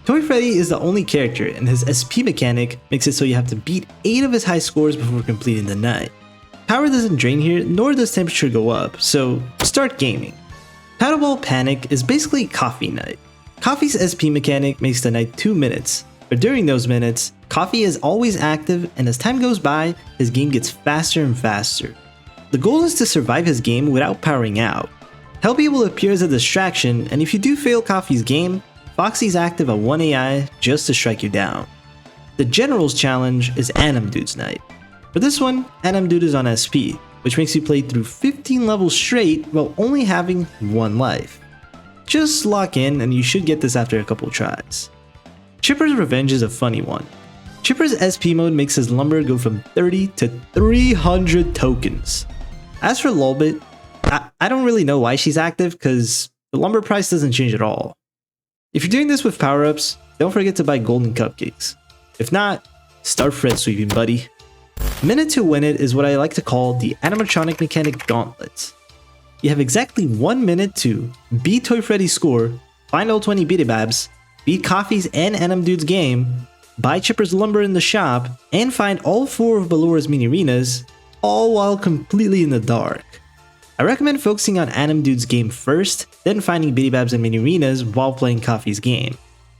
Toy Freddy is the only character, and his SP mechanic makes it so you have to beat 8 of his high scores before completing the night. Power doesn't drain here, nor does temperature go up, so start gaming. Paddleball Panic is basically Coffee Night. Coffee's SP mechanic makes the night 2 minutes, but during those minutes, Coffee is always active, and as time goes by, his game gets faster and faster. The goal is to survive his game without powering out. Helpy will appear as a distraction, and if you do fail Coffee's game, Foxy's active at 1 AI just to strike you down. The General's challenge is Anim Dude's night. For this one, Anim Dude is on SP, which makes you play through 15 levels straight while only having 1 life. Just lock in and you should get this after a couple tries. Chipper's Revenge is a funny one. Chipper's SP mode makes his lumber go from 30 to 300 tokens. As for Lolbit, I don't really know why she's active because the lumber price doesn't change at all. If you're doing this with power-ups, don't forget to buy golden cupcakes. If not, start Fredsweeping, buddy. Minute to win it is what I like to call the animatronic mechanic gauntlet. You have exactly 1 minute to beat Toy Freddy's score, find all 20 bidybabs, beat Coffee's and Anim Dude's game, buy Chipper's lumber in the shop, and find all 4 of Ballura's mini-arenas, all while completely in the dark. I recommend focusing on Atom Dude's game first, then finding Bidybabs and mini-arenas while playing Coffee's game.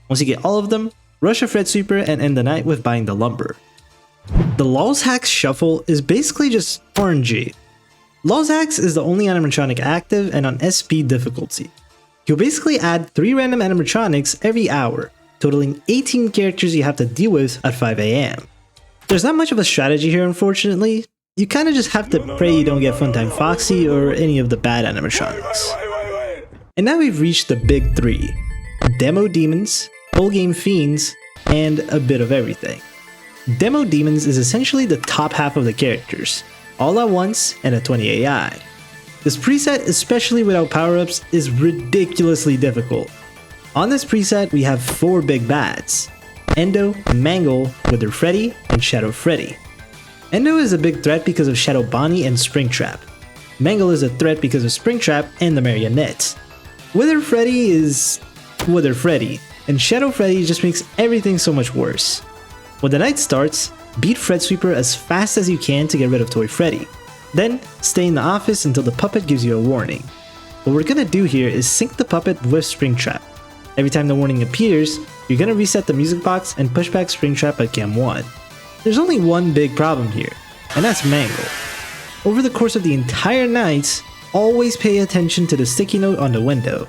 Once you get all of them, rush a Fredsweeper and end the night with buying the lumber. The Lulzhax Shuffle is basically just RNG. Lulzhax is the only animatronic active and on SP difficulty. You'll basically add 3 random animatronics every hour, totaling 18 characters you have to deal with at 5 AM. There's not much of a strategy here, unfortunately. You kinda just have to pray you don't get Funtime Foxy or any of the bad animatronics. And now we've reached the big 3. Demo Demons, Full Game Fiends, and a bit of everything. Demo Demons is essentially the top half of the characters, all at once and at 20 AI. This preset, especially without power-ups, is ridiculously difficult. On this preset, we have 4 big bads: Endo, Mangle, Wither Freddy, and Shadow Freddy. Endo is a big threat because of Shadow Bonnie and Springtrap. Mangle is a threat because of Springtrap and the Marionettes. Wither Freddy is Wither Freddy, and Shadow Freddy just makes everything so much worse. When the night starts, beat Fredsweeper as fast as you can to get rid of Toy Freddy. Then, stay in the office until the puppet gives you a warning. What we're gonna do here is sync the puppet with Springtrap. Every time the warning appears, you're gonna reset the music box and push back Springtrap at Cam 1. There's only one big problem here, and that's Mangle. Over the course of the entire night, always pay attention to the sticky note on the window.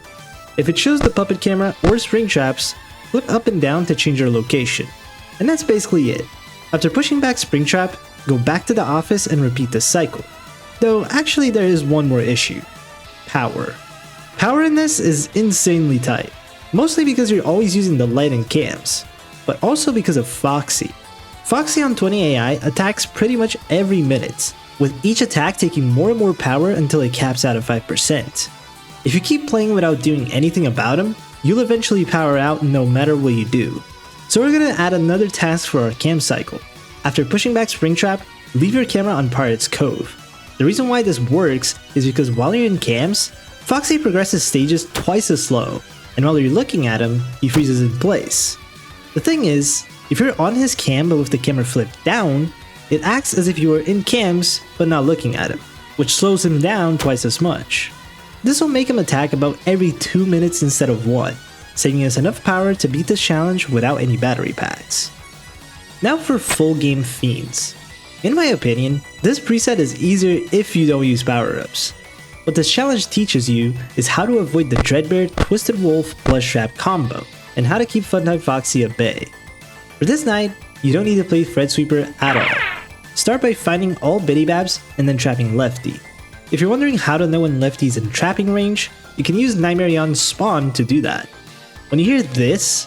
If it shows the puppet camera or Springtraps, flip up and down to change your location. And that's basically it. After pushing back Springtrap, go back to the office and repeat this cycle. Though actually there is one more issue. Power. Power in this is insanely tight. Mostly because you're always using the light and cams, but also because of Foxy. Foxy on 20 AI attacks pretty much every minute, with each attack taking more and more power until it caps out at 5%. If you keep playing without doing anything about him, you'll eventually power out no matter what you do. So we're gonna add another task for our cam cycle. After pushing back Springtrap, leave your camera on Pirate's Cove. The reason why this works is because while you're in cams, Foxy progresses stages twice as slow, and while you're looking at him, he freezes in place. The thing is, if you're on his cam but with the camera flipped down, it acts as if you were in cams but not looking at him, which slows him down twice as much. This will make him attack about every 2 minutes instead of 1, saving us enough power to beat this challenge without any battery packs. Now for Full Game Fiends. In my opinion, this preset is easier if you don't use power-ups. What this challenge teaches you is how to avoid the Dreadbear Twisted Wolf Plush Trap combo, and how to keep Funtime Foxy at bay. For this night, you don't need to play Fredsweeper at all. Start by finding all Bidybabs and then trapping Lefty. If you're wondering how to know when Lefty's in trapping range, you can use Nightmareon's spawn to do that. When you hear this,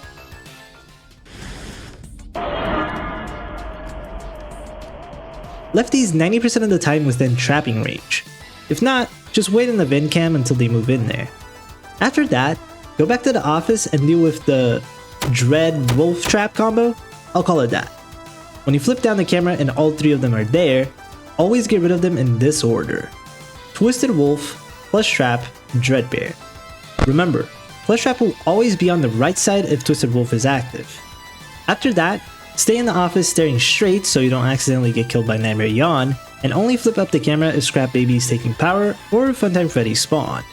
Lefty's 90% of the time within trapping range. If not, just wait in the vent cam until they move in there. After that, go back to the office and deal with the Dread Wolf Trap combo, I'll call it that. When you flip down the camera and all 3 of them are there, always get rid of them in this order: Twisted Wolf, Plush Trap, Dreadbear. Remember, Plush Trap will always be on the right side if Twisted Wolf is active. After that, stay in the office staring straight so you don't accidentally get killed by Nightmare Yawn, and only flip up the camera if Scrap Baby is taking power or Funtime Freddy spawn.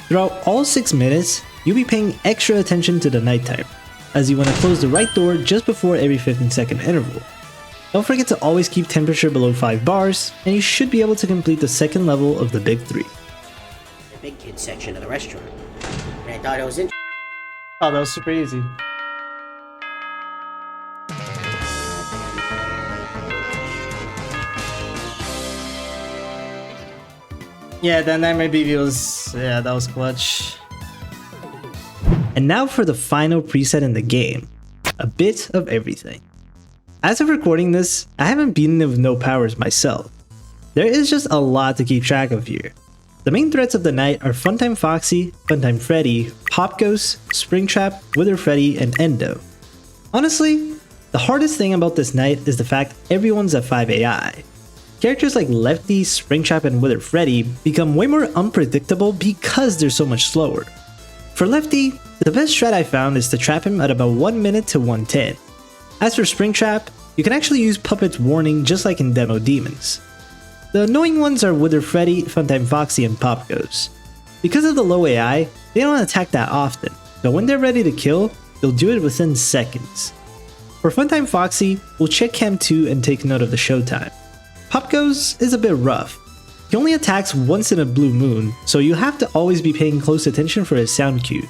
Throughout all 6 minutes, you'll be paying extra attention to the nighttime, as you want to close the right door just before every 15-second interval. Don't forget to always keep temperature below 5 bars, and you should be able to complete the second level of the big 3. The big kids section of the restaurant. And I thought it was interesting. Oh, that was super easy. Yeah, that Nightmare BB was... yeah, that was clutch. And now for the final preset in the game. A bit of everything. As of recording this, I haven't beaten it with no powers myself. There is just a lot to keep track of here. The main threats of the night are Funtime Foxy, Funtime Freddy, Pop Ghost, Springtrap, Wither Freddy, and Endo. Honestly, the hardest thing about this night is the fact everyone's at 5 AI. Characters like Lefty, Springtrap, and Wither Freddy become way more unpredictable because they're so much slower. For Lefty, the best strat I found is to trap him at about 1 minute to 110. As for Springtrap, you can actually use Puppet's warning just like in Demo Demons. The annoying ones are Wither Freddy, Funtime Foxy, and Pop Goes. Because of the low AI, they don't attack that often, but when they're ready to kill, they'll do it within seconds. For Funtime Foxy, we'll check Cam 2 and take note of the showtime. Pop Goes is a bit rough. He only attacks once in a blue moon, so you have to always be paying close attention for his sound cue.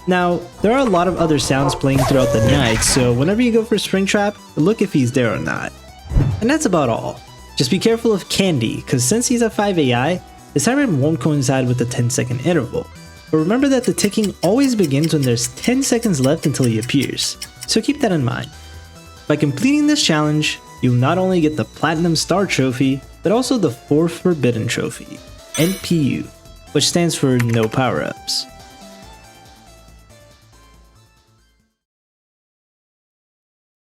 Now, there are a lot of other sounds playing throughout the night, so whenever you go for Springtrap, look if he's there or not. And that's about all. Just be careful of Candy, cause since he's a 5 AI, the siren won't coincide with the 10-second interval. But remember that the ticking always begins when there's 10 seconds left until he appears, so keep that in mind. By completing this challenge, you'll not only get the Platinum Star Trophy, but also the 4th Forbidden Trophy, NPU, which stands for No Power-Ups.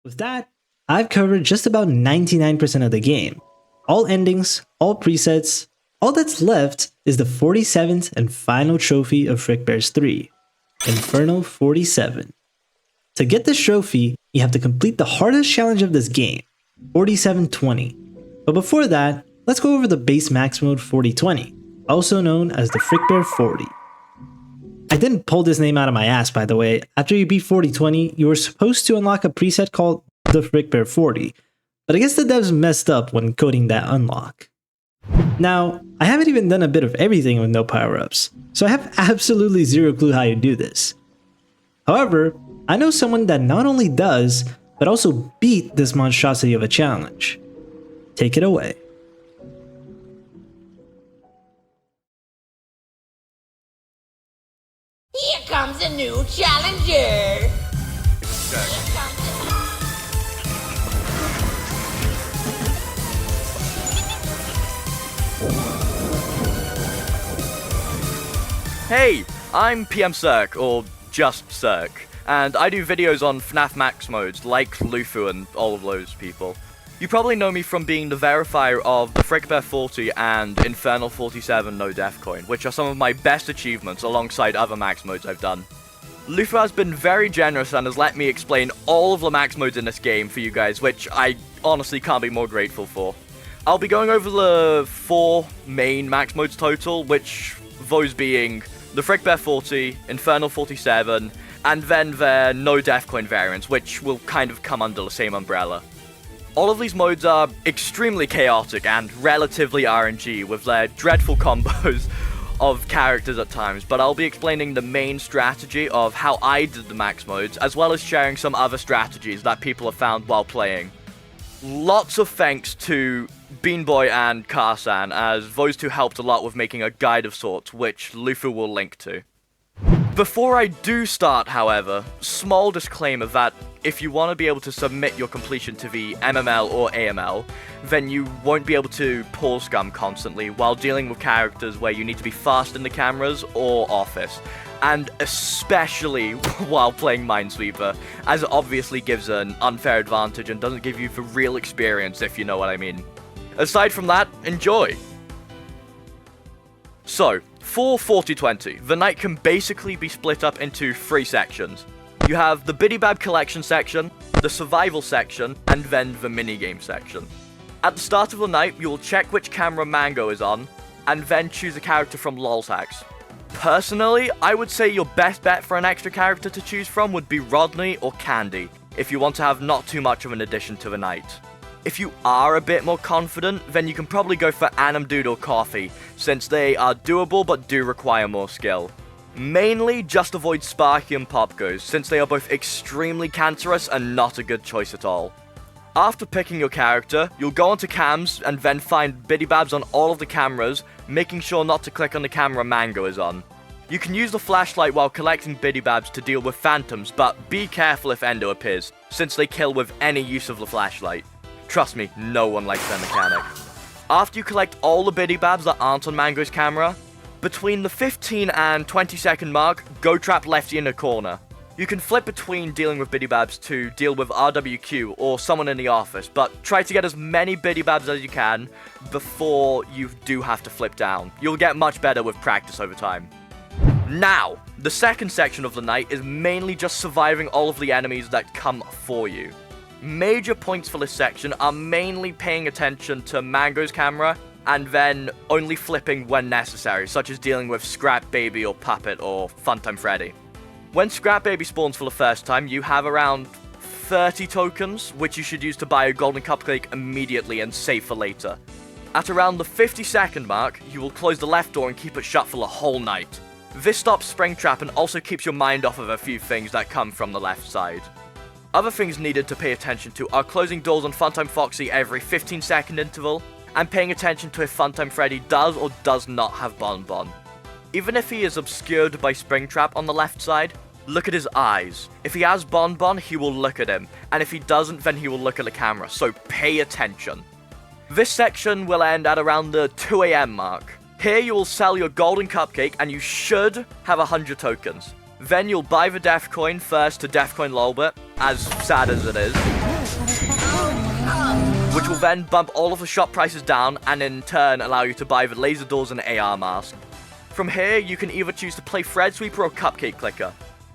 With that, I've covered just about 99% of the game. All endings, all presets, all that's left is the 47th and final trophy of FRICKBEAR'S 3, Infernal 47. To get this trophy, you have to complete the hardest challenge of this game, 4720. But before that, let's go over the base max mode 4020, also known as the FRICKBEAR 40. I didn't pull this name out of my ass, by the way. After you beat 4020, you were supposed to unlock a preset called the FRICKBEAR 40, but I guess the devs messed up when coding that unlock. Now, I haven't even done a bit of everything with no power-ups, so I have absolutely zero clue how you do this. However, I know someone that not only does, but also beat this monstrosity of a challenge. Take it away. Here comes a new challenger! Hey, I'm PM Cirque, or just Cirque, and I do videos on FNAF Max modes like Luffuu and all of those people. You probably know me from being the verifier of the FRICKBEAR 40 and Infernal 47 No Death Coin, which are some of my best achievements alongside other Max modes I've done. Luffuu has been very generous and has let me explain all of the Max modes in this game for you guys, which I honestly can't be more grateful for. I'll be going over the 4 main Max modes total, which those being the FRICKBEAR 40, Infernal 47, and then their No Death Coin variants, which will kind of come under the same umbrella. All of these modes are extremely chaotic and relatively RNG, with their dreadful combos of characters at times, but I'll be explaining the main strategy of how I did the Max modes, as well as sharing some other strategies that people have found while playing. Lots of thanks to Beanboy and Karsan, as those two helped a lot with making a guide of sorts, which Luffuu will link to. Before I do start, however, small disclaimer that if you want to be able to submit your completion to the MML or AML, then you won't be able to pause scum constantly while dealing with characters where you need to be fast in the cameras or office, and especially while playing Minesweeper, as it obviously gives an unfair advantage and doesn't give you the real experience, if you know what I mean. Aside from that, enjoy! So, for 4020, the night can basically be split up into 3 sections. You have the Bidybab collection section, the survival section, and then the minigame section. At the start of the night, you will check which camera Mango is on, and then choose a character from Loltax. Personally, I would say your best bet for an extra character to choose from would be Rodney or Candy, if you want to have not too much of an addition to the night. If you are a bit more confident, then you can probably go for Animdude or Coffee, since they are doable but do require more skill. Mainly, just avoid Sparky and Pop Goes, since they are both extremely cancerous and not a good choice at all. After picking your character, you'll go onto cams and then find Bidybabs on all of the cameras, making sure not to click on the camera Mango is on. You can use the flashlight while collecting Bidybabs to deal with phantoms, but be careful if Endo appears, since they kill with any use of the flashlight. Trust me, no one likes their mechanic. After you collect all the Bidybabs that aren't on Mango's camera, between the 15 and 20 second mark, go trap Lefty in a corner. You can flip between dealing with Bidybabs to deal with RWQ or someone in the office, but try to get as many Bidybabs as you can before you do have to flip down. You'll get much better with practice over time. Now, the second section of the night is mainly just surviving all of the enemies that come for you. Major points for this section are mainly paying attention to Mango's camera, and then only flipping when necessary, such as dealing with Scrap Baby or Puppet or Funtime Freddy. When Scrap Baby spawns for the first time, you have around 30 tokens, which you should use to buy a golden cupcake immediately and save for later. At around the 50-second mark, you will close the left door and keep it shut for the whole night. This stops Springtrap and also keeps your mind off of a few things that come from the left side. Other things needed to pay attention to are closing doors on Funtime Foxy every 15-second interval, and paying attention to if Funtime Freddy does or does not have Bonbon. Even if he is obscured by Springtrap on the left side, look at his eyes. If he has Bonbon, he will look at him, and if he doesn't, then he will look at the camera, so pay attention. This section will end at around the 2 AM mark. Here you will sell your golden cupcake, and you should have 100 tokens. Then you'll buy the Death Coin first to Death Coin Lolbit, as sad as it is, which will then bump all of the shop prices down and in turn allow you to buy the laser doors and AR mask. From here, you can either choose to play Fredsweeper or Cupcake Clicker.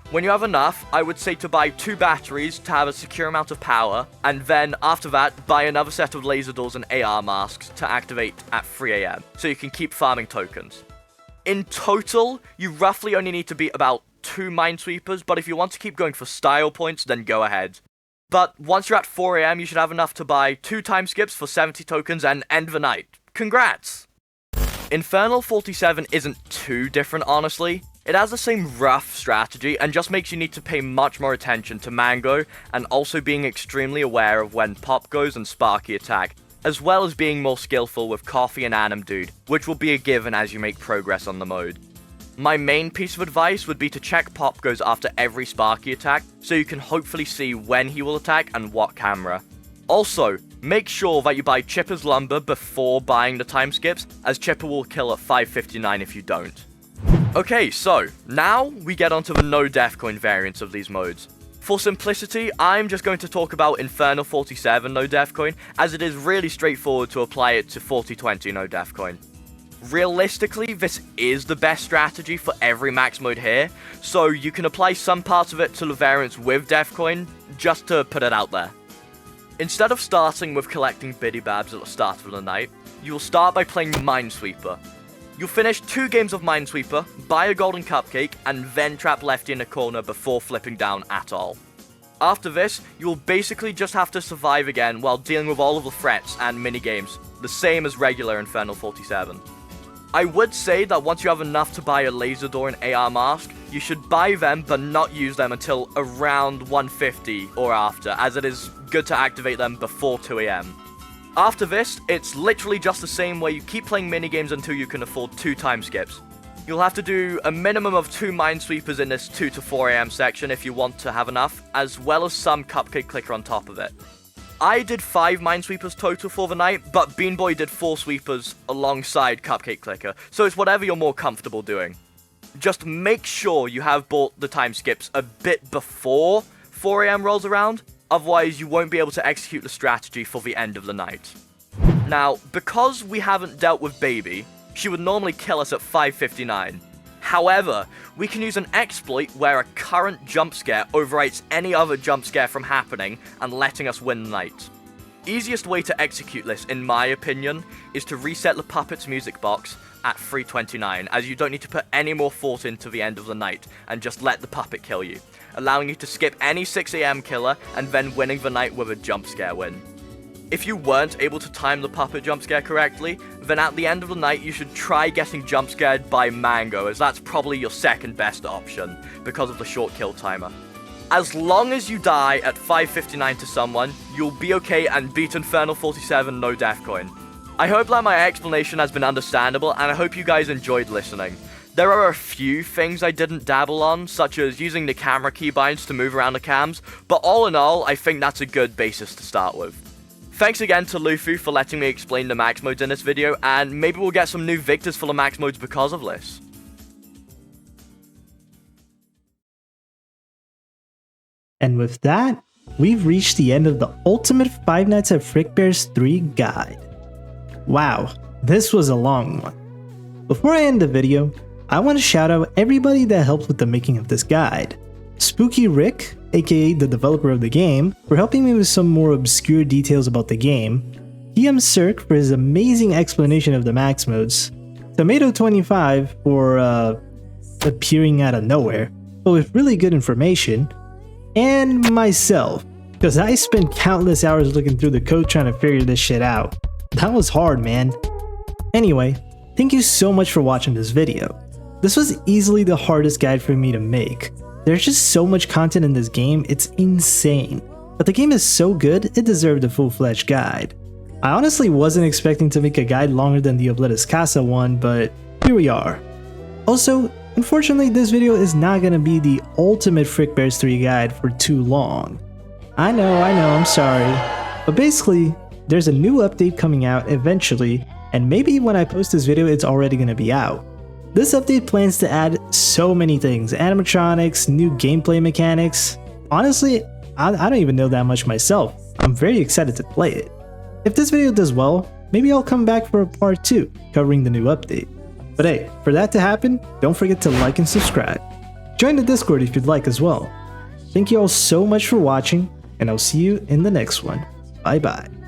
When you have enough, I would say to buy 2 batteries to have a secure amount of power, and then after that, buy another set of laser doors and AR masks to activate at 3 AM, so you can keep farming tokens. In total, you roughly only need to beat about 2 Minesweepers, but if you want to keep going for style points, then go ahead. But once you're at 4 AM, you should have enough to buy 2 time skips for 70 tokens and end the night. Congrats! Infernal 47 isn't too different, honestly. It has the same rough strategy, and just makes you need to pay much more attention to Mango, and also being extremely aware of when Pop goes and Sparky attack, as well as being more skillful with Coffee and Anim Dude, which will be a given as you make progress on the mode. My main piece of advice would be to check Pop goes after every Sparky attack, so you can hopefully see when he will attack and what camera. Also, make sure that you buy Chipper's Lumber before buying the time skips, as Chipper will kill at 5:59 if you don't. Okay, so, now we get onto the no Death Coin variants of these modes. For simplicity, I'm just going to talk about Infernal 47 no Death Coin, as it is really straightforward to apply it to 4020 no Death Coin. Realistically, this is the best strategy for every max mode here, so you can apply some parts of it to the variants with Death Coin, just to put it out there. Instead of starting with collecting Biddy Babs at the start of the night, you will start by playing Minesweeper. You'll finish 2 games of Minesweeper, buy a golden cupcake, and then trap Lefty in a corner before flipping down at all. After this, you will basically just have to survive again while dealing with all of the threats and minigames, the same as regular Infernal 47. I would say that once you have enough to buy a laser door and AR mask, you should buy them but not use them until around 150 or after, as it is good to activate them before 2 AM. After this, it's literally just the same where you keep playing minigames until you can afford 2 time skips. You'll have to do a minimum of 2 Minesweepers in this 2 to 4 AM section if you want to have enough, as well as some Cupcake Clicker on top of it. I did 5 Minesweepers total for the night, but Bean Boy did 4 sweepers alongside Cupcake Clicker, so it's whatever you're more comfortable doing. Just make sure you have bought the time skips a bit before 4 AM rolls around, otherwise you won't be able to execute the strategy for the end of the night. Now, because we haven't dealt with Baby, she would normally kill us at 5:59. However, we can use an exploit where a current jump scare overwrites any other jump scare from happening and letting us win the night. Easiest way to execute this, in my opinion, is to reset the puppet's music box at 3:29, as you don't need to put any more thought into the end of the night and just let the puppet kill you, allowing you to skip any 6 AM killer and then winning the night with a jump scare win. If you weren't able to time the puppet jump scare correctly, then at the end of the night you should try getting jump scared by Mango, as that's probably your second best option because of the short kill timer. As long as you die at 5:59 to someone, you'll be okay and beat Infernal 47 no Death Coin. I hope that my explanation has been understandable, and I hope you guys enjoyed listening. There are a few things I didn't dabble on, such as using the camera keybinds to move around the cams, but all in all, I think that's a good basis to start with. Thanks again to Luffuu for letting me explain the max modes in this video, and maybe we'll get some new victors for the max modes because of this. And with that, we've reached the end of the Ultimate Five Nights at FRICKBEAR'S 3 guide. Wow, this was a long one. Before I end the video, I want to shout out everybody that helped with the making of this guide. Spooky Rick, aka the developer of the game, for helping me with some more obscure details about the game, PM Cirque for his amazing explanation of the max modes, Tomato25 for appearing out of nowhere, but with really good information, and myself, because I spent countless hours looking through the code trying to figure this shit out. That was hard, man. Anyway, thank you so much for watching this video. This was easily the hardest guide for me to make. There's just so much content in this game, it's insane. But the game is so good, it deserved a full-fledged guide. I honestly wasn't expecting to make a guide longer than the Obletas Casa one, but here we are. Also, unfortunately this video is not gonna be the ultimate FRICKBEAR'S 3 guide for too long. I know, I'm sorry. But basically, there's a new update coming out eventually, and maybe when I post this video it's already gonna be out. This update plans to add so many things, animatronics, new gameplay mechanics. Honestly, I don't even know that much myself. I'm very excited to play it. If this video does well, maybe I'll come back for a part 2 covering the new update. But hey, for that to happen, don't forget to like and subscribe. Join the Discord if you'd like as well. Thank you all so much for watching, and I'll see you in the next one. Bye bye.